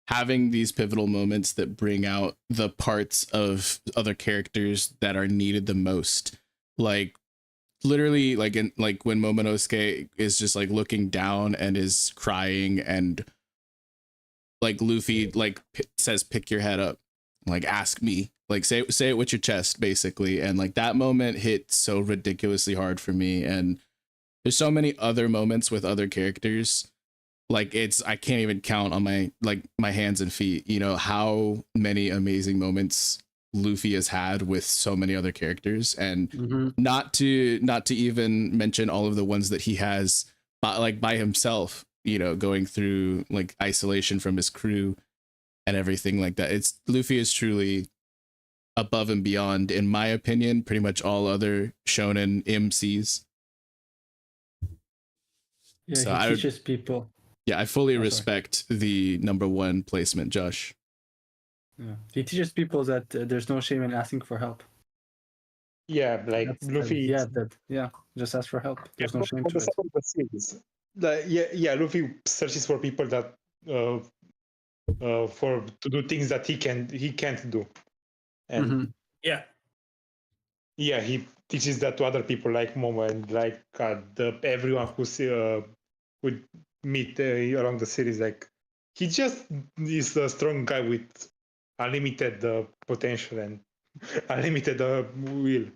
having these pivotal moments that bring out the parts of other characters that are needed the most. Like literally like when Momonosuke is just like looking down and is crying, and like Luffy like says, pick your head up, like ask me, like say it with your chest basically. And like that moment hit so ridiculously hard for me. And there's so many other moments with other characters, like I can't even count on my hands and feet, you know, how many amazing moments Luffy has had with so many other characters. And Mm-hmm. not to even mention all of the ones that he has by himself, you know, going through like isolation from his crew and everything like that. It's Luffy is truly above and beyond, in my opinion, pretty much all other shonen MCs. Yeah, So he teaches people. Yeah, I fully sorry. respect the #1 placement, Josh. Yeah. He teaches people that there's no shame in asking for help. Yeah, like That's, Luffy. just ask for help. There's no shame From to the it. start of the series. Luffy searches for people that to do things that he can't do, and Mhm. Yeah. yeah, he teaches that to other people like Momo and like everyone who meet along the series. Like he just is a strong guy with unlimited potential and unlimited will.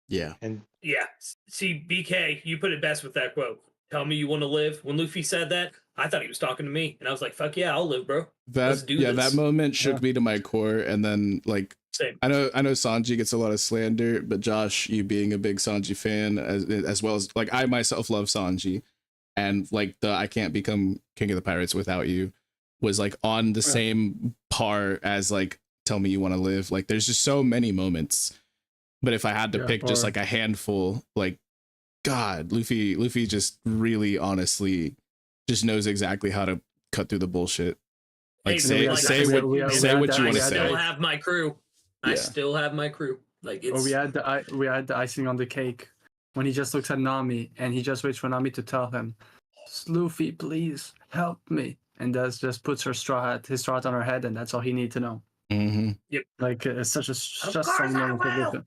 Yeah. And Yeah. See, BK, you put it best with that quote. Tell me you want to live. When Luffy said that, I thought he was talking to me. And I was like, fuck yeah, I'll live, bro. Let's do this. That moment shook Yeah. me to my core. And then like Same. I know Sanji gets a lot of slander, but Josh, you being a big Sanji fan, as well as like I myself love Sanji, and like the I can't become king of the pirates without you was like on the same par as like tell me you want to live. Like there's just so many moments, but if I had to pick just like a handful, like God, Luffy just really honestly just knows exactly how to cut through the bullshit. Like say what you want to say. I still have my crew. I Yeah. still have my crew. Like it's. Or we had the icing on the cake when he just looks at Nami and he just waits for Nami to tell him, Luffy, please help me, and that's just puts his straw hat on her head, and that's all he needs to know. Mm-hmm. Yep. Like it's such a Of just course some I moment for will. Luffy.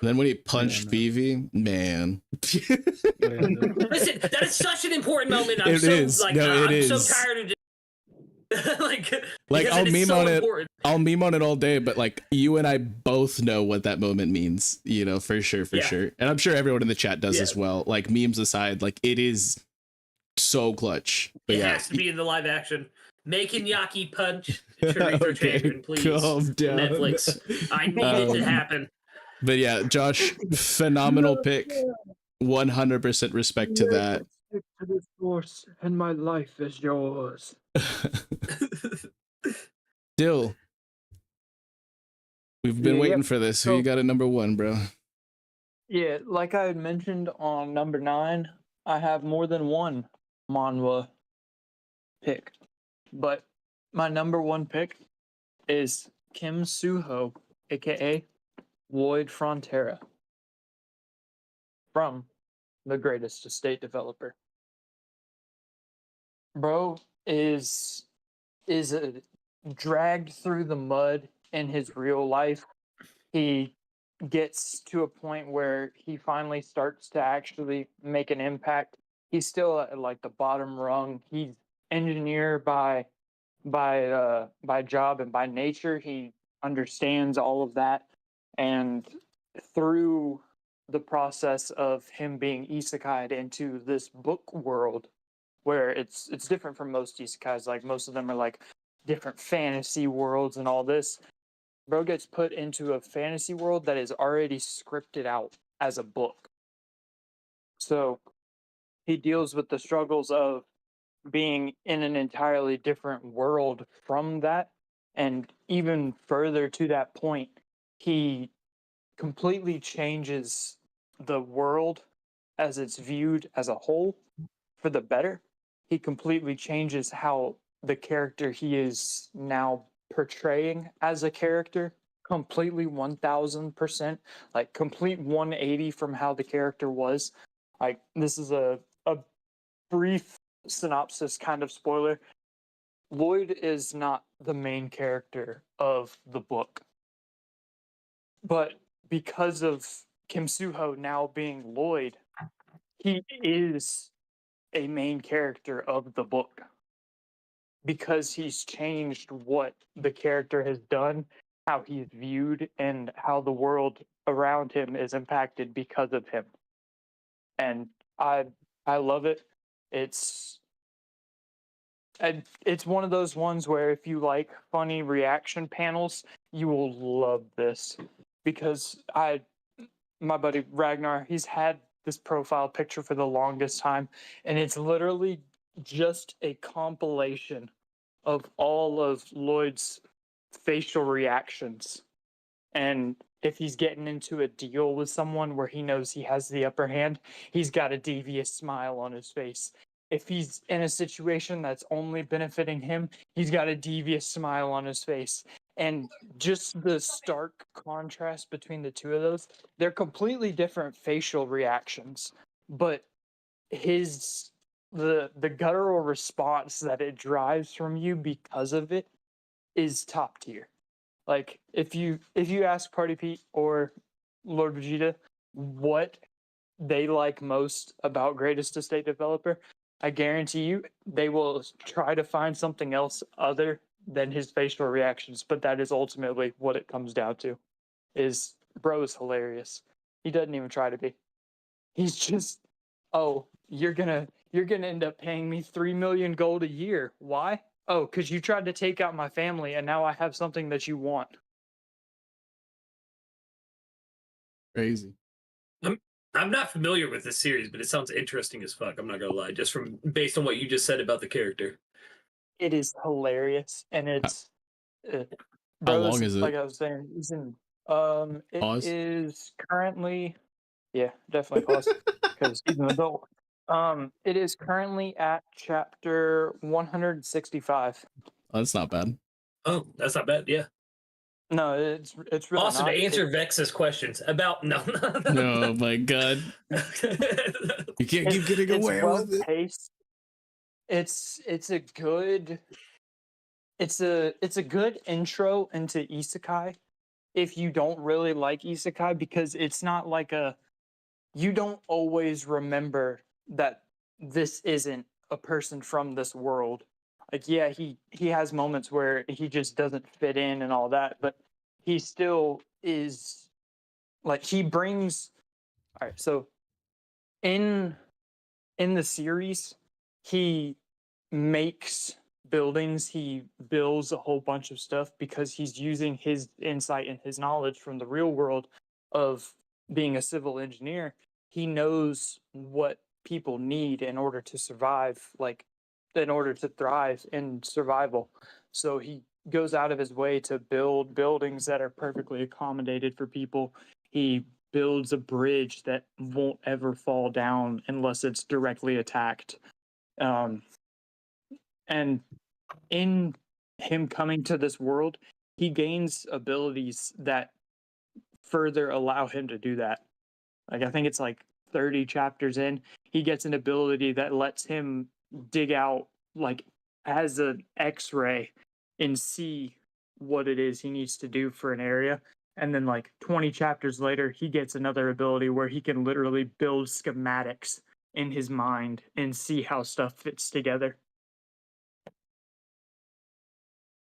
Then when he punched Vivi, man. Listen, that is such an important moment. I'm It so is. like No, it I'm so is. tired of just like I'll it is meme so on important. it. I'll meme on it all day, but like you and I both know what that moment means, you know, for sure. And I'm sure everyone in the chat does as well. Like memes aside, like it is so clutch. But It has to be in the live action. Making Yaki punch Chorizo Okay, Champion, please. calm down. Netflix. I need it to happen. But yeah, Josh, phenomenal pick. 100% respect to that. Stick to this course, and my life is yours. Dill, we've been waiting for this. Who you So- got at #1, bro? Yeah, like I had mentioned on number 9, I have more than one manhwa pick. But my #1 pick is Kim Suho, aka Void Frontera, from The Greatest Estate Developer. Bro is dragged through the mud in his real life. He gets to a point where he finally starts to actually make an impact. He's still at like the bottom rung. He's engineer by job and by nature. He understands all of that, and through the process of him being isekai'd into this book world, where it's different from most isekais. Like most of them are like different fantasy worlds and all this. Bro gets put into a fantasy world that is already scripted out as a book. So he deals with the struggles of being in an entirely different world from that. And even further to that point, he completely changes the world as it's viewed as a whole for the better. He completely changes how the character he is now portraying as a character completely 1000%, like complete 180 from how the character was. Like, this is a brief synopsis, kind of spoiler. Lloyd is not the main character of the book, but because of Kim Soo-ho now being Lloyd, he is a main character of the book because he's changed what the character has done, how he's viewed, and how the world around him is impacted because of him. And I love it. It's one of those ones where if you like funny reaction panels, you will love this, because my buddy Ragnar, he's had this profile picture for the longest time, and it's literally just a compilation of all of Lloyd's facial reactions. And if he's getting into a deal with someone where he knows he has the upper hand, he's got a devious smile on his face. If he's in a situation that's only benefiting him, he's got a devious smile on his face. And just the stark contrast between the two of those, they're completely different facial reactions, but the guttural response that it drives from you because of it is top tier. Like, if you ask Party Pete or Lord Vegeta what they like most about Greatest Estate Developer, I guarantee you they will try to find something else other than his facial reactions, but that is ultimately what it comes down to. Is bro is hilarious. He doesn't even try to be. He's just, oh, you're gonna end up paying me 3 million gold a year. Why? Oh, because you tried to take out my family, and now I have something that you want. Crazy. I'm not familiar with this series, but it sounds interesting as fuck. I'm not gonna lie, just from based on what you just said about the character. It is hilarious, and it's How long is it? Like I was saying, it's in it Pause. is currently, yeah, definitely pause because he's an adult. It is currently at chapter 165. Oh, that's not bad. Oh, that's not bad. Yeah. No, it's really Also, not. to answer Vex's questions about no. Oh my god. You can't keep getting It's away well with it. paced. It's a good intro into isekai if you don't really like isekai, because it's not like you don't always remember that this isn't a person from this world. Like, yeah, he has moments where he just doesn't fit in and all that, but he still is, like, he brings, all right, so in the series, he makes buildings, he builds a whole bunch of stuff because he's using his insight and his knowledge from the real world of being a civil engineer. He knows what people need in order to survive, like in order to thrive in survival. So he goes out of his way to build buildings that are perfectly accommodated for people. He builds a bridge that won't ever fall down unless it's directly attacked. And in him coming to this world, he gains abilities that further allow him to do that. Like, I think it's like 30 chapters in, he gets an ability that lets him dig out, like, as an X-ray and see what it is he needs to do for an area. And then, like, 20 chapters later, he gets another ability where he can literally build schematics in his mind and see how stuff fits together.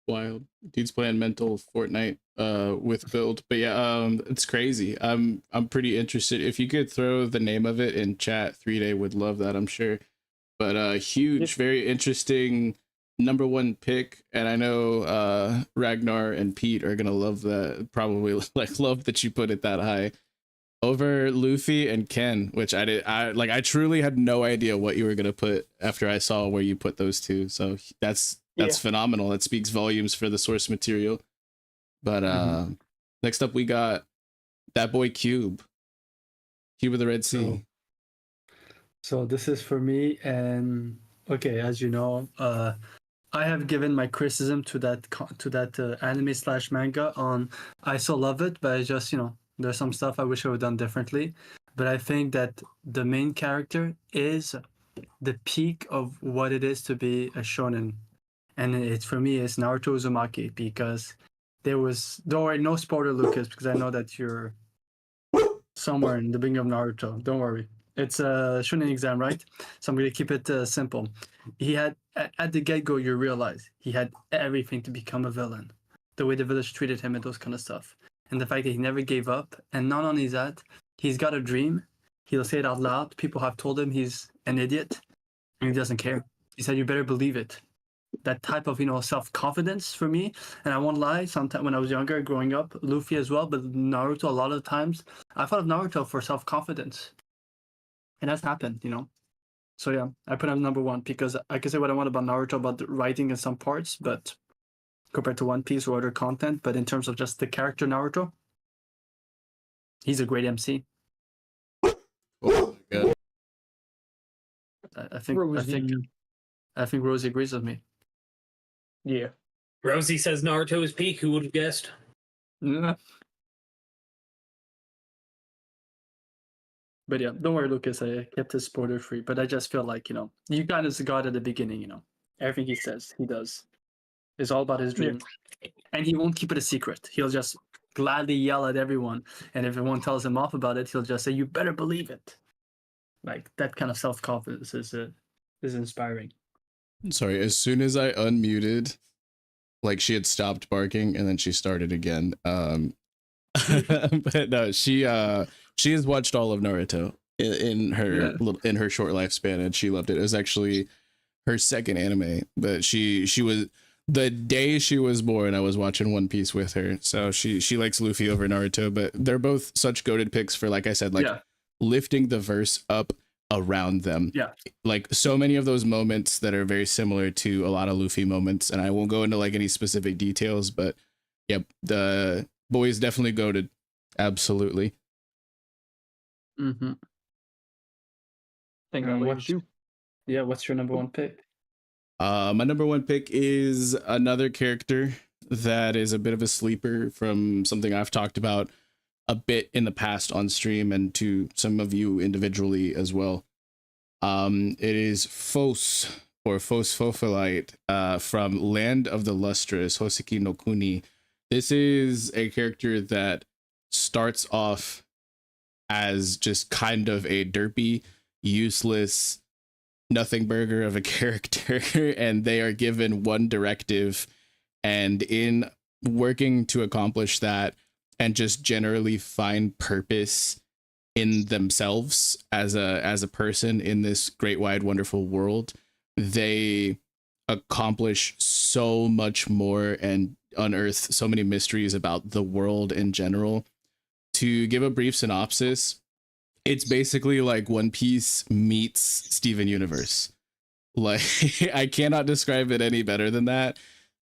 Wild. Dude's playing mental Fortnite with build. But yeah, it's crazy. I'm pretty interested. If you could throw the name of it in chat, 3-Day would love that, I'm sure. But huge, very interesting #1 pick, and I know Ragnar and Pete are gonna love that, probably like love that you put it that high. over Luffy and Ken, which I truly had no idea what you were gonna put after I saw where you put those two. So that's phenomenal. That speaks volumes for the source material. But next up we got that boy Kube of the Red Sea. So this is for me, and okay, as you know, I have given my criticism to that anime / manga on. I still love it, but I just, there's some stuff I wish I would have done differently. But I think that the main character is the peak of what it is to be a shonen, and it's for me it's Naruto Uzumaki, because don't worry, no spoiler, Lucas, because I know that you're somewhere in the beginning of Naruto. Don't worry. It's a shonen exam, right? So I'm going to keep it simple. He had, at the get-go, you realize he had everything to become a villain. The way the village treated him and those kind of stuff. And the fact that he never gave up. And not only that, he's got a dream. He'll say it out loud. People have told him he's an idiot. And he doesn't care. He said, you better believe it. That type of, self-confidence for me. And I won't lie, sometimes when I was younger, growing up, Luffy as well, but Naruto, a lot of times, I thought of Naruto for self-confidence. And that's happened, So yeah, I put him number 1 because I can say what I want about Naruto, about the writing in some parts, but compared to One Piece or other content, but in terms of just the character Naruto, he's a great MC. Oh my god. I think Rosie agrees with me. Yeah. Rosie says Naruto is peak. Who would have guessed? Yeah. But yeah, don't worry, Lucas. I kept it spoiler free. But I just feel like, you kind of got at the beginning, everything he says, he does. It's all about his dream. Yeah. And he won't keep it a secret. He'll just gladly yell at everyone. And if everyone tells him off about it, he'll just say, you better believe it. Like, that kind of self-confidence is inspiring. Sorry, as soon as I unmuted, like she had stopped barking and then she started again. But no, she has watched all of Naruto in her short lifespan, and she loved it. It was actually her second anime, but she was, the day she was born, I was watching One Piece with her. So she likes Luffy over Naruto, but they're both such goated picks for, like I said, lifting the verse up around them. Yeah. Like so many of those moments that are very similar to a lot of Luffy moments, and I won't go into like any specific details, but yep, the boys definitely goated. Absolutely. Mm-hmm. What's your number 1 pick? My number 1 pick is another character that is a bit of a sleeper from something I've talked about a bit in the past on stream and to some of you individually as well. It is Phos, or Phosphophyllite, from Land of the Lustrous, Hoseki no Kuni. This is a character that starts off as just kind of a derpy, useless, nothing burger of a character, and they are given one directive, and in working to accomplish that and just generally find purpose in themselves as a person in this great, wide, wonderful world, they accomplish so much more and unearth so many mysteries about the world in general. To give a brief synopsis, it's basically like One Piece meets Steven Universe. Like, I cannot describe it any better than that.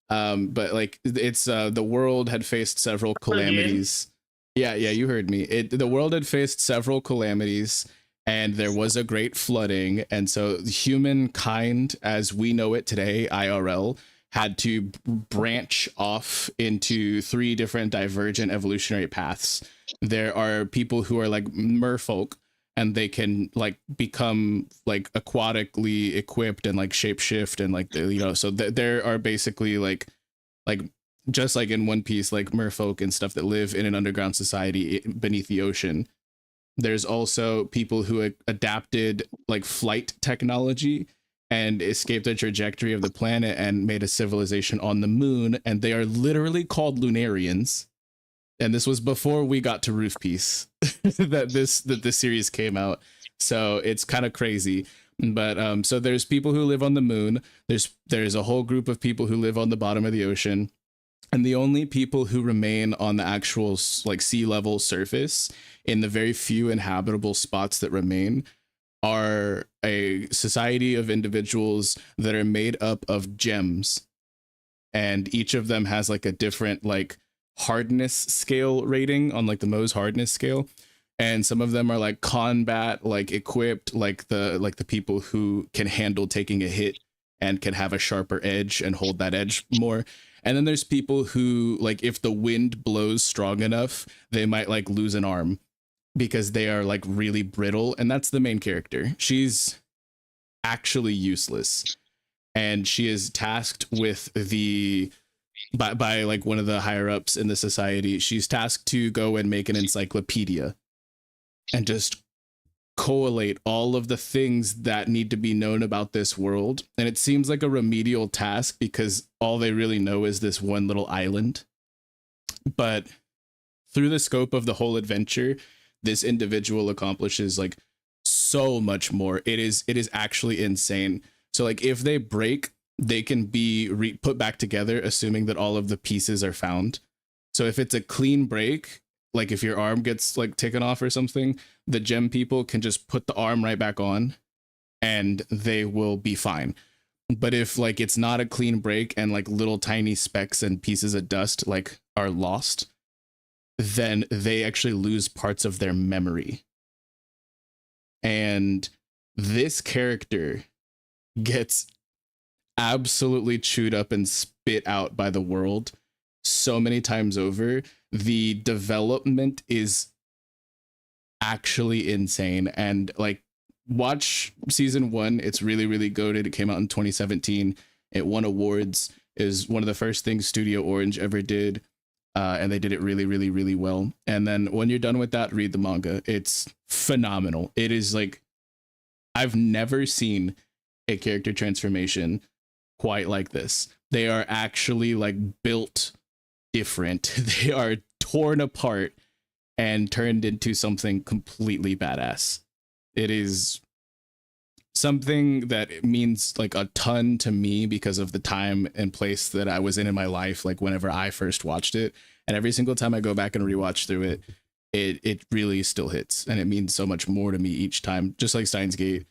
But like, it's the world had faced several calamities. Yeah, you heard me. The world had faced several calamities, and there was a great flooding, and so humankind, as we know it today, IRL, had to branch off into 3 different divergent evolutionary paths. There are people who are like merfolk, and they can like become like aquatically equipped and like shapeshift and like so there are basically like just like in One Piece, like merfolk and stuff that live in an underground society beneath the ocean. There's also people who adapted like flight technology and escaped the trajectory of the planet and made a civilization on the moon, and they are literally called Lunarians. And this was before we got to Roof Piece that this series came out. So it's kind of crazy. But so there's people who live on the moon. There's a whole group of people who live on the bottom of the ocean. And the only people who remain on the actual like sea level surface in the very few inhabitable spots that remain are a society of individuals that are made up of gems, and each of them has like a different like hardness scale rating on like the Mohs hardness scale, and some of them are like combat like equipped, like the people who can handle taking a hit and can have a sharper edge and hold that edge more. And then there's people who, like, if the wind blows strong enough, they might like lose an arm because they are like really brittle. And that's the main character. She's actually useless, and she is tasked with by like one of the higher ups in the society. She's tasked to go and make an encyclopedia and just collate all of the things that need to be known about this world. And it seems like a remedial task because all they really know is this one little island. But through the scope of the whole adventure, this individual accomplishes like so much more. It is actually insane. So like if they break, they can be put back together, assuming that all of the pieces are found. So if it's a clean break, like if your arm gets like taken off or something, the gem people can just put the arm right back on and they will be fine. But if like it's not a clean break and like little tiny specks and pieces of dust like are lost, then they actually lose parts of their memory. And this character gets absolutely chewed up and spit out by the world so many times over. The development is actually insane. And like, watch season 1. It's really, really goated. It came out in 2017. It won awards. Is one of the first things Studio Orange ever did. And they did it really, really, really well. And then when you're done with that, read the manga. It's phenomenal. It is like, I've never seen a character transformation quite like this. They are actually like built different. They are torn apart and turned into something completely badass. It is something that means like a ton to me because of the time and place that I was in my life, like whenever I first watched it. And every single time I go back and rewatch through it, it really still hits, and it means so much more to me each time. Just like Steins Gate,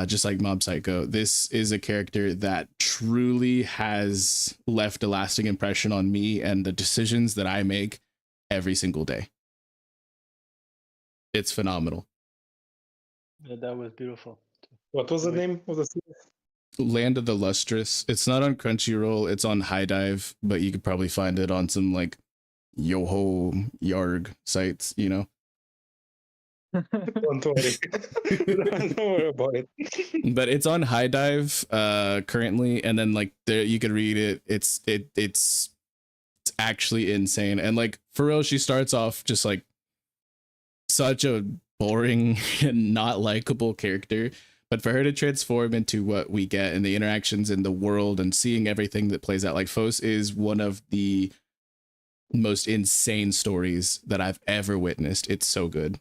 just like Mob Psycho, this is a character that truly has left a lasting impression on me and the decisions that I make every single day. It's phenomenal. Yeah, that was beautiful. What was the name of the series? Land of the Lustrous. It's not on Crunchyroll. It's on High Dive, but you could probably find it on some like Yoho Yarg sites, you know. Don't worry. Don't worry about it. But it's on High Dive currently, and then like there you could read it. It's actually insane. And like for real, she starts off just like such a boring and not likable character. But for her to transform into what we get and the interactions in the world and seeing everything that plays out, like Fos is one of the most insane stories that I've ever witnessed. It's so good.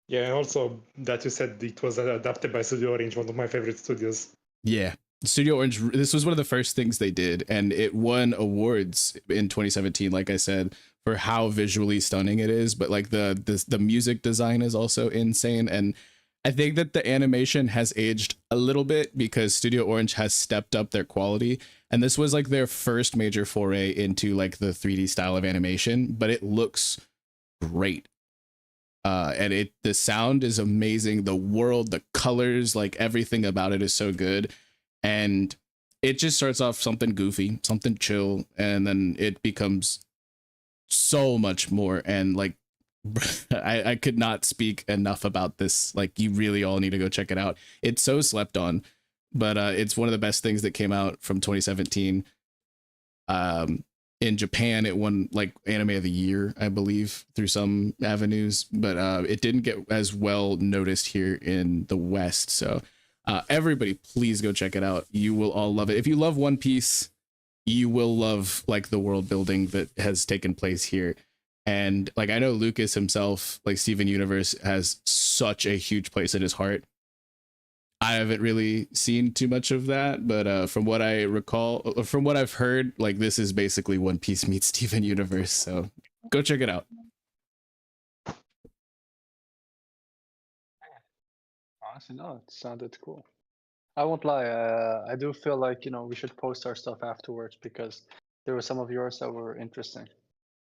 Yeah, and also that you said it was adapted by Studio Orange, one of my favorite studios. Yeah. Studio Orange, this was one of the first things they did, and it won awards in 2017, like I said, for how visually stunning it is. But like the music design is also insane. And I think that the animation has aged a little bit because Studio Orange has stepped up their quality. And this was like their first major foray into like the 3D style of animation, but it looks great. And the sound is amazing. The world, the colors, like everything about it is so good. And it just starts off something goofy, something chill, and then it becomes so much more. And like, I could not speak enough about this. Like, you really all need to go check it out. It's so slept on, but it's one of the best things that came out from 2017. In Japan, it won like Anime of the Year, I believe, through some avenues, but it didn't get as well noticed here in the West. So everybody, please go check it out. You will all love it. If you love One Piece, you will love like the world building that has taken place here. And like, I know Lucas himself, like Steven Universe, has such a huge place in his heart. I haven't really seen too much of that, but from what I recall, from what I've heard, like this is basically One Piece meets Steven Universe. So go check it out. Honestly, no, it sounded cool. I won't lie. I do feel like we should post our stuff afterwards because there were some of yours that were interesting.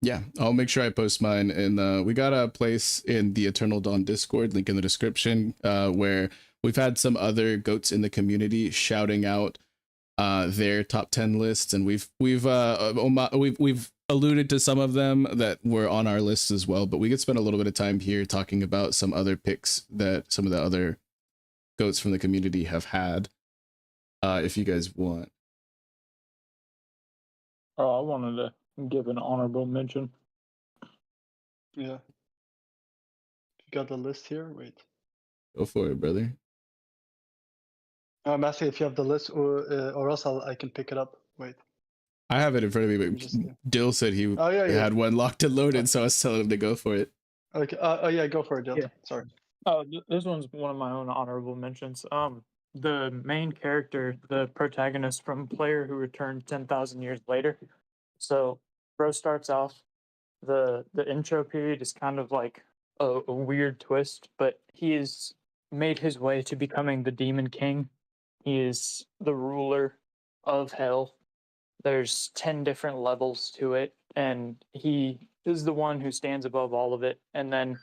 Yeah, I'll make sure I post mine. And we got a place in the Eternal Dawn Discord, link in the description, where we've had some other goats in the community shouting out their top 10 lists, and we've alluded to some of them that were on our list as well. But we could spend a little bit of time here talking about some other picks that some of the other goats from the community have had, if you guys want. Oh, I wanted to give an honorable mention. Yeah. You got the list here? Wait. Go for it, brother. I'm asking if you have the list, or else I can pick it up. Wait. I have it in front of me, Let me but just see. Dill said he Oh yeah, yeah. had one locked and loaded, so I was telling him to go for it. Okay. Oh yeah, go for it, Dylan. Yeah. Sorry. Oh, this one's one of my own honorable mentions. The main character, the protagonist from Player Who Returned 10,000 Years Later. So, bro starts off, the intro period is kind of like a weird twist, but he has made his way to becoming the Demon King. He is the ruler of hell. There's 10 different levels to it, and he is the one who stands above all of it. And then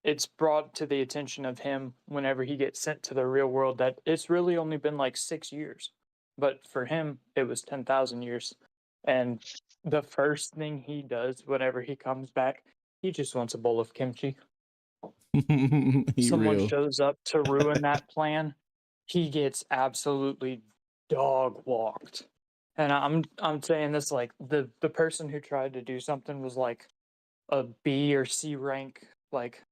it's brought to the attention of him whenever he gets sent to the real world that it's really only been like 6 years. But for him, it was 10,000 years. And the first thing he does whenever he comes back, he just wants a bowl of kimchi. Someone Real. shows up to ruin that plan. He gets absolutely dog walked. And I'm saying this like the person who tried to do something was like a B or C rank like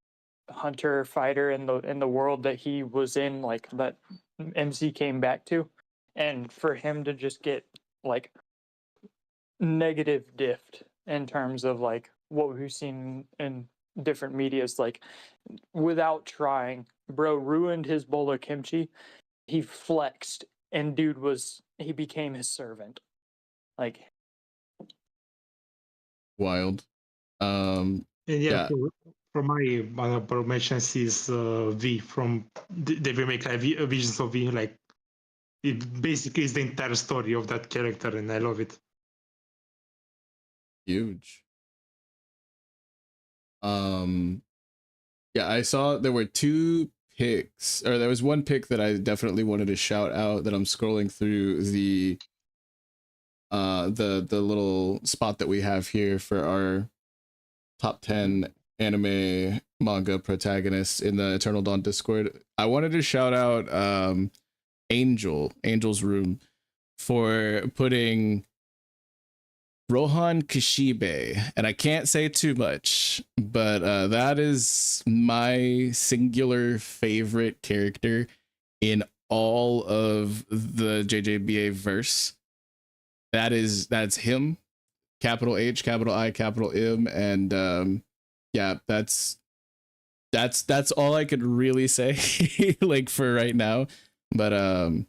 hunter fighter in the world that he was in, like that MC came back to, and for him to just get like negative diffed in terms of like what we've seen in different medias, like without trying, bro ruined his bowl of kimchi. He flexed, and he became his servant. Like Wild. And Yeah. for my honorable mentions is V from the remake, like Visions of V. Like it basically is the entire story of that character, and I love it. Huge. Yeah, I saw there were two picks, or there was one pick that I definitely wanted to shout out that I'm scrolling through the little spot that we have here for our top 10 anime manga protagonists in the Eternal Dawn Discord. I wanted to shout out Angel's Room for putting Rohan Kishibe, and I can't say too much, but that is my singular favorite character in all of the JJBA verse. That's him, capital H, capital I, capital M, and yeah, that's all I could really say like for right now. But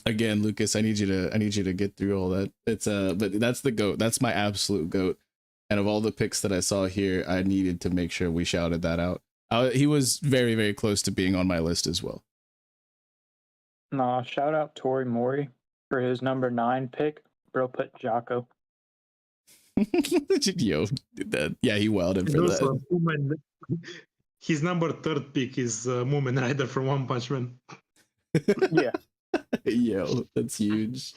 again, Lucas, I need you to get through all that. It's but that's the GOAT. That's my absolute GOAT. And of all the picks that I saw here, I needed to make sure we shouted that out. He was very, very close to being on my list as well. Nah, shout out Tori Mori for his number 9 pick. Bro put Jocko. Yo, that, yeah, he wowed him And for also, that. his number 3rd pick is Moomin Rider from One Punch Man. Yeah. Yo, that's huge.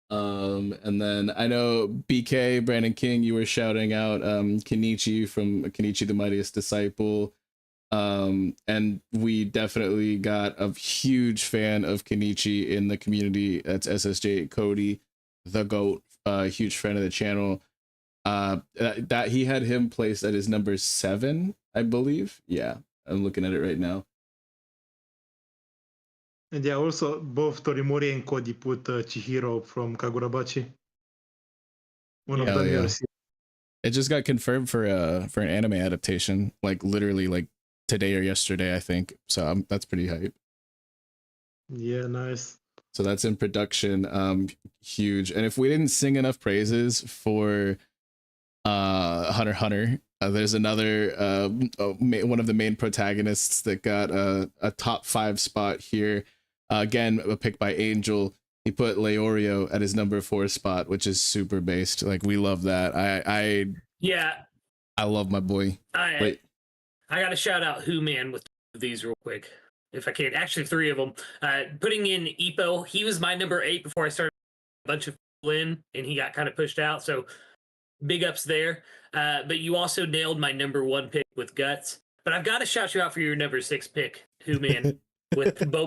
And then I know BK, Brandon King, you were shouting out Kenichi from Kenichi the Mightiest Disciple. And we definitely got a huge fan of Kenichi in the community. That's SSJ Cody, the GOAT, huge friend of the channel. That he had him placed at his number 7, I believe. Yeah, I'm looking at it right now. And yeah, also both Torimori and Cody put Chihiro from Kagurabachi. One of them. Yeah. It just got confirmed for an anime adaptation, like literally like today or yesterday, I think. So that's pretty hype. Yeah, nice. So that's in production. Huge. And if we didn't sing enough praises for Hunter x Hunter, there's another one of the main protagonists that got a top 5 spot here. Again, a pick by Angel. He put Leorio at his number 4 spot, which is super based. Like, we love that. I love my boy. I got to shout out Who Man with these real quick, if I can. Actually, 3 of them. Putting in Epo, he was my number 8 before I started a bunch of people in, and he got kind of pushed out. So big ups there. But you also nailed my number 1 pick with Guts. But I've got to shout you out for your number 6 pick, Who Man, with Bo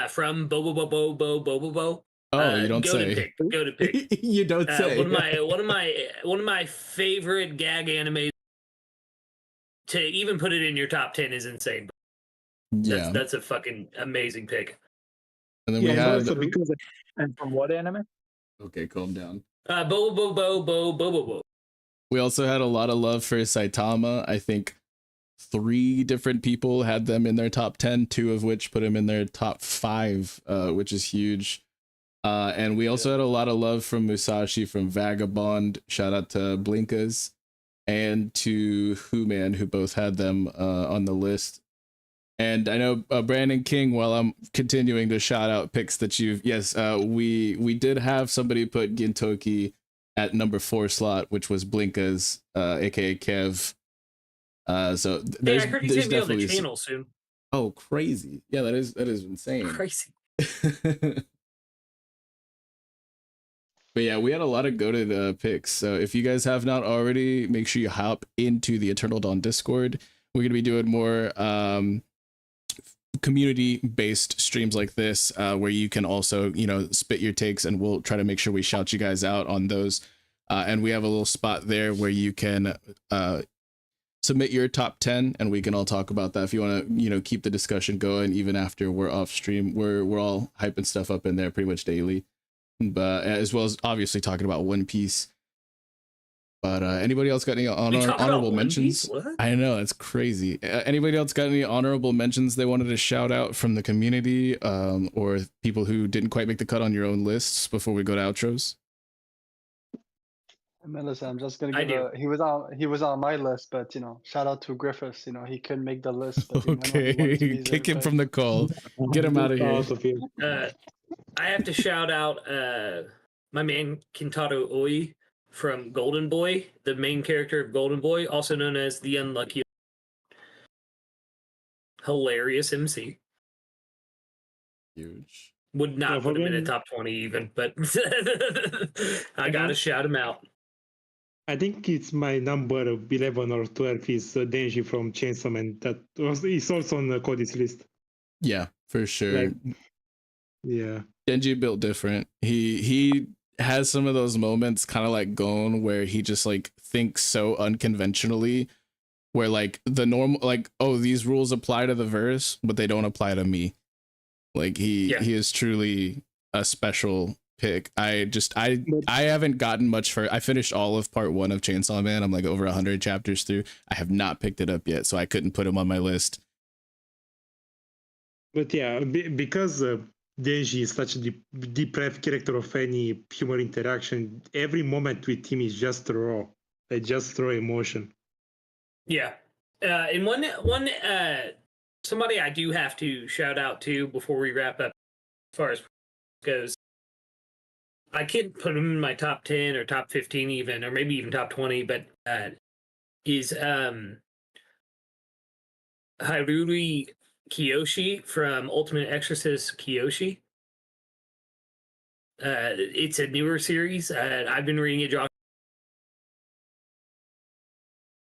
from Bo. Oh, you don't say. Go to pick. You don't say. One of my favorite gag animes. To even put it in your top 10 is insane. Yeah, That's a fucking amazing pick. And then we had. And from what anime? Okay, calm down. Bo. We also had a lot of love for Saitama. I think 3 different people had them in their top 10, 2 of which put him in their top 5, which is huge. And we also had a lot of love from Musashi from Vagabond. Shout out to Blinkas and to Who Man, who both had them on the list. And I know Brandon King, while I'm continuing to shout out picks that you've, we did have somebody put Gintoki at number 4 slot, which was Blinkas, aka Kev. So there's, I heard he's gonna be on the channel soon. Oh, crazy! Yeah, that is insane. Crazy. But yeah, we had a lot of goated picks. So if you guys have not already, make sure you hop into the Eternal Dawn Discord. We're gonna be doing more community-based streams like this, where you can also, spit your takes, and we'll try to make sure we shout you guys out on those. And we have a little spot there where you can submit your top 10, and we can all talk about that. If you want to, keep the discussion going even after we're off stream, we're all hyping stuff up in there pretty much daily. But as well as obviously talking about One Piece. But anybody else got any honorable mentions? I know, that's crazy. Anybody else got any honorable mentions they wanted to shout out from the community, or people who didn't quite make the cut on your own lists before we go to outros? I mean, listen, I'm just gonna give he was on my list, but shout out to Griffiths. He couldn't make the list. But, okay, kick him from the call. Get him out of here. I have to shout out my man Kintaro Oi from Golden Boy, the main character of Golden Boy, also known as the Unlucky. Hilarious MC. Huge. Would not put him in the top 20 even, but I gotta shout him out. I think it's my number 11 or 12 is Denji from Chainsaw Man. He's also on Cody's list. Yeah, for sure. Yeah. Denji built different. He has some of those moments kind of like Gon where he just like thinks so unconventionally, where like the normal, like, oh, these rules apply to the verse, but they don't apply to me. Like he is truly a special pick. I haven't gotten much for. I finished all of part 1 of Chainsaw Man. I'm like over 100 chapters through. I have not picked it up yet, so I couldn't put him on my list. But yeah, because Denji is such a depraved character of any human interaction, every moment with him is just raw. Like just raw emotion. Yeah. And one somebody I do have to shout out to before we wrap up as far as goes. I can't put him in my top 10 or top 15 even, or maybe even top 20, but is Haruri Kiyoshi from Ultimate Exorcist Kiyoshi. It's a newer series. I've been reading it, Josh.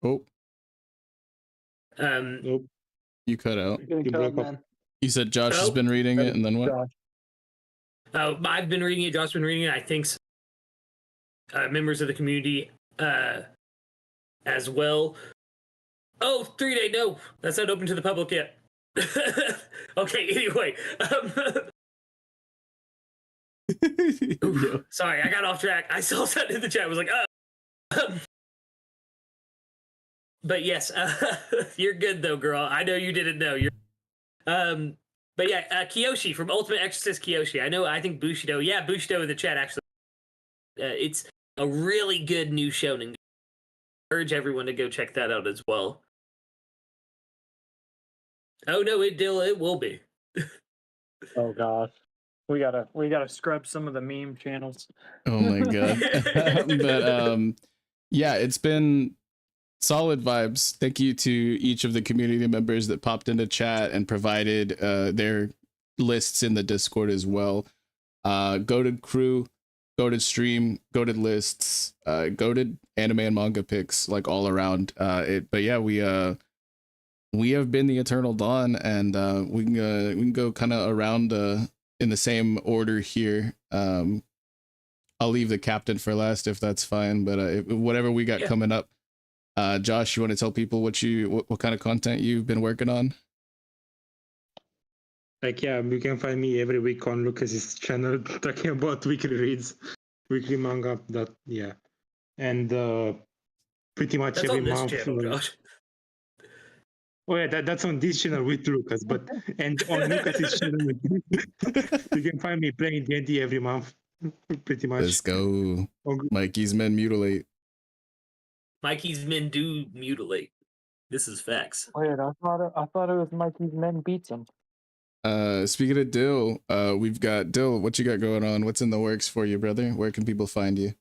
Oh. Nope. You cut out. Man. You said Josh has been reading it, and then what? I've been reading it. Josh's been reading it. I think members of the community as well. Oh, 3 Day. No, that's not open to the public yet. Okay, anyway. Sorry, I got off track. I saw something in the chat. I was like, But yes, you're good though, girl. I know you didn't know. You're but yeah, Kiyoshi from Ultimate Exorcist Kiyoshi. I think Bushido. Yeah, Bushido in the chat actually. It's a really good new shonen. I urge everyone to go check that out as well. Oh no, it will be. Oh gosh, we gotta scrub some of the meme channels. Oh my god. But yeah, it's been solid vibes. Thank you to each of the community members that popped into chat and provided their lists in the Discord as well. Goated crew, goated stream, goated lists, goated anime and manga picks, like all around. But yeah, we have been the Eternal Dawn, and we can go kind of around in the same order here. I'll leave the captain for last if that's fine, but whatever we got coming up. Josh, you want to tell people what kind of content you've been working on? Like, yeah, you can find me every week on Lucas's channel talking about weekly reads, weekly manga. And pretty much That's every on this month. channel, Josh. Oh yeah, that's on this channel with Lucas, and on Lucas's channel, you can find me playing D&D every month, pretty much. Let's go. Mikey's Men Mutilate. Mikey's Men do mutilate. This is facts. Wait, I thought it was Mikey's Men beats him. Speaking of Dill, we've got Dill. What you got going on? What's in the works for you, brother? Where can people find you?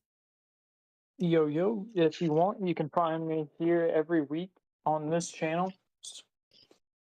Yo, if you want, you can find me here every week on this channel.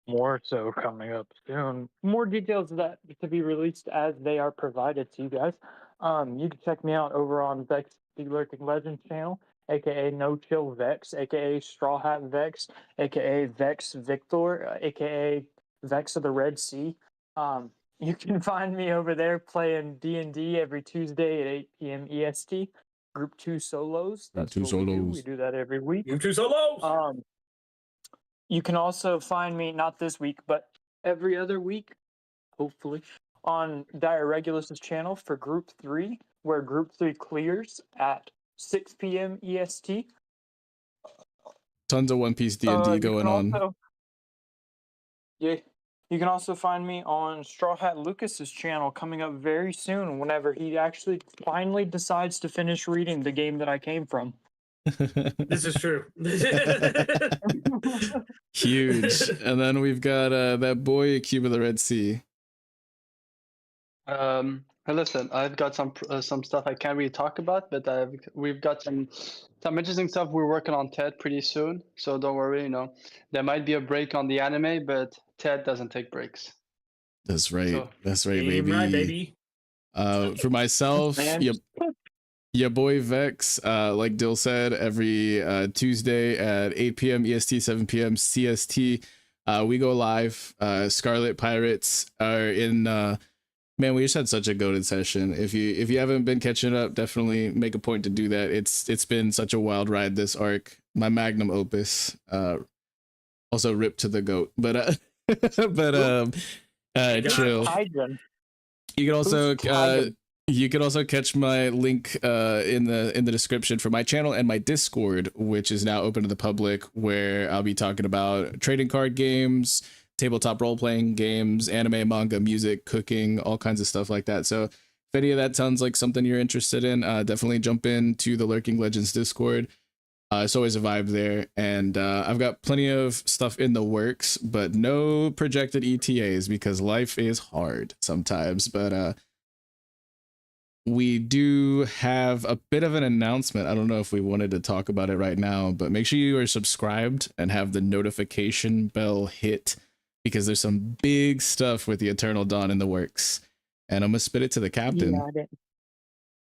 More so coming up soon. More details of that to be released as they are provided to you guys. You can check me out over on Vex, the Lurking Legends channel, aka NoChill Vex, aka Straw Hat Vex, aka Vex Vykthor, aka Vex of the Red Sea. You can find me over there playing D&D every Tuesday at 8 p.m. EST. Group 2 solos. That's what we do. We do that every week. Group 2 solos. You can also find me, not this week, but every other week, hopefully, on Dire Regulus's channel for Group 3, where Group 3 clears at 6 p.m. EST. Tons of One Piece D&D going on. Yeah. You can also find me on Straw Hat Lucas's channel coming up very soon, whenever he actually finally decides to finish reading the game that I came from. This is true. Huge. And then we've got that boy Kube of the Red Sea. Listen, I've got some stuff I can't really talk about, but we've got some interesting stuff we're working on TED pretty soon. So don't worry, there might be a break on the anime, but TED doesn't take breaks. That's right. So, that's right, baby. Right, baby. For myself, your boy Vex, like Dill said, every Tuesday at 8 p.m. EST, 7 p.m. CST, we go live. Scarlet Pirates are in. Man, we just had such a goated session. If you haven't been catching up, definitely make a point to do that. It's been such a wild ride, this arc. My magnum opus. Also rip to the goat, but chill. You can also catch my link in the description for my channel and my Discord, which is now open to the public, where I'll be talking about trading card games, tabletop role-playing games, anime, manga, music, cooking, all kinds of stuff like that. So if any of that sounds like something you're interested in, definitely jump into the Lurking Legends Discord. It's always a vibe there, and I've got plenty of stuff in the works, but no projected ETAs because life is hard sometimes. But we do have a bit of an announcement. I don't know if we wanted to talk about it right now, but make sure you are subscribed and have the notification bell hit, because there's some big stuff with the Eternal Dawn in the works. And I'm gonna spit it to the captain. Yeah,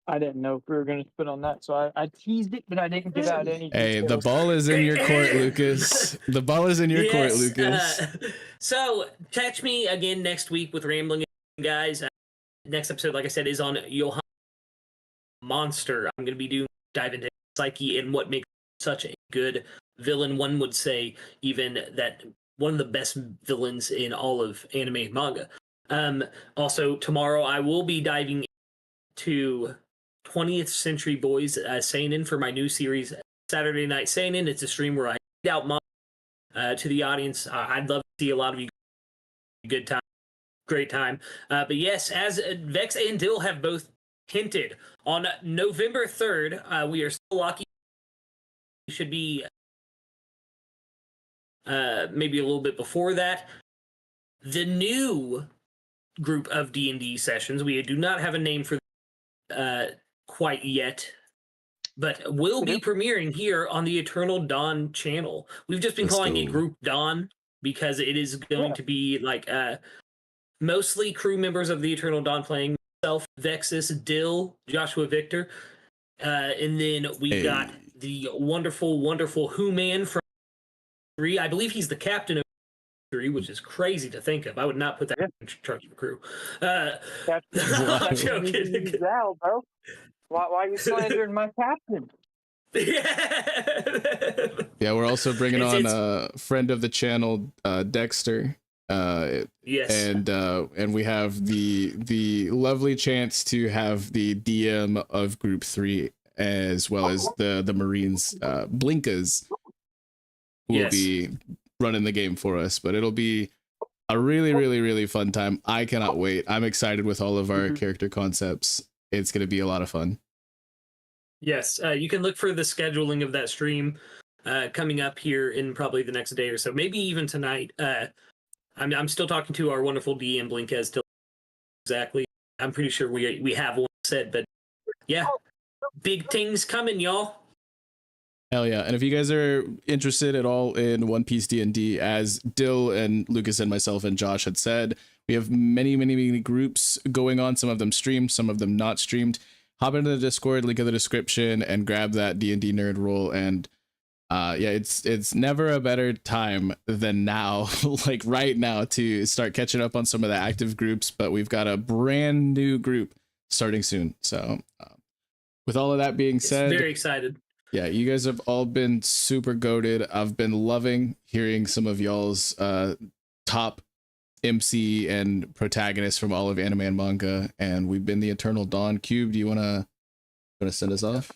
I didn't know if we were gonna spit on that, so I teased it, but I didn't give out any. Hey, the ball is in your court, Lucas. The ball is in your court, Lucas. So catch me again next week with Rambling Guys. Next episode, like I said, is on Johann Monster. I'm gonna be dive into psyche and what makes such a good villain. One would say even that one of the best villains in all of anime manga. Also tomorrow I will be diving to 20th Century Boys Seinen for my new series, Saturday Night Seinen. It's a stream where I out to the audience. I'd love to see a lot of you. Good time, great time. But yes, as Vex and Dill have both hinted, on November 3rd, we are still lucky. Should be maybe a little bit before that. The new group of D&D sessions, we do not have a name for quite yet, but will be premiering here on the Eternal Dawn channel. We've just been calling it Group Dawn because it is going to be like mostly crew members of the Eternal Dawn playing, myself, vexyz, Dill, Joshua Victor, and then we got the wonderful Who Man from 3. I believe he's the captain of 3, which is crazy to think of. I would not put that in charge of a crew. I'm joking. Bro. Why are you slandering my captain? Yeah, we're also bringing on a friend of the channel, Dexter. Yes, and we have the lovely chance to have the DM of Group 3 as well as the Marines, Blinkas, who will be running the game for us. But it'll be a really fun time. I cannot wait. I'm excited with all of our character concepts. It's going to be a lot of fun. Yes, you can look for the scheduling of that stream coming up here in probably the next day or so, maybe even tonight. I'm still talking to our wonderful DM Blinkez till exactly. I'm pretty sure we have one set, but yeah, big things coming, y'all. Hell yeah. And if you guys are interested at all in One Piece D&D, as Dill and Lucas and myself and Josh had said, we have many groups going on. Some of them streamed, some of them not streamed. Hop into the Discord, link in the description, and grab that D&D nerd roll. And yeah, it's never a better time than now, like right now, to start catching up on some of the active groups. But we've got a brand new group starting soon. So with all of that being said, very excited. Yeah, you guys have all been super goated. I've been loving hearing some of y'all's top MC and protagonists from all of anime and manga, and we've been the Eternal Dawn. Kube, do you wanna send us off?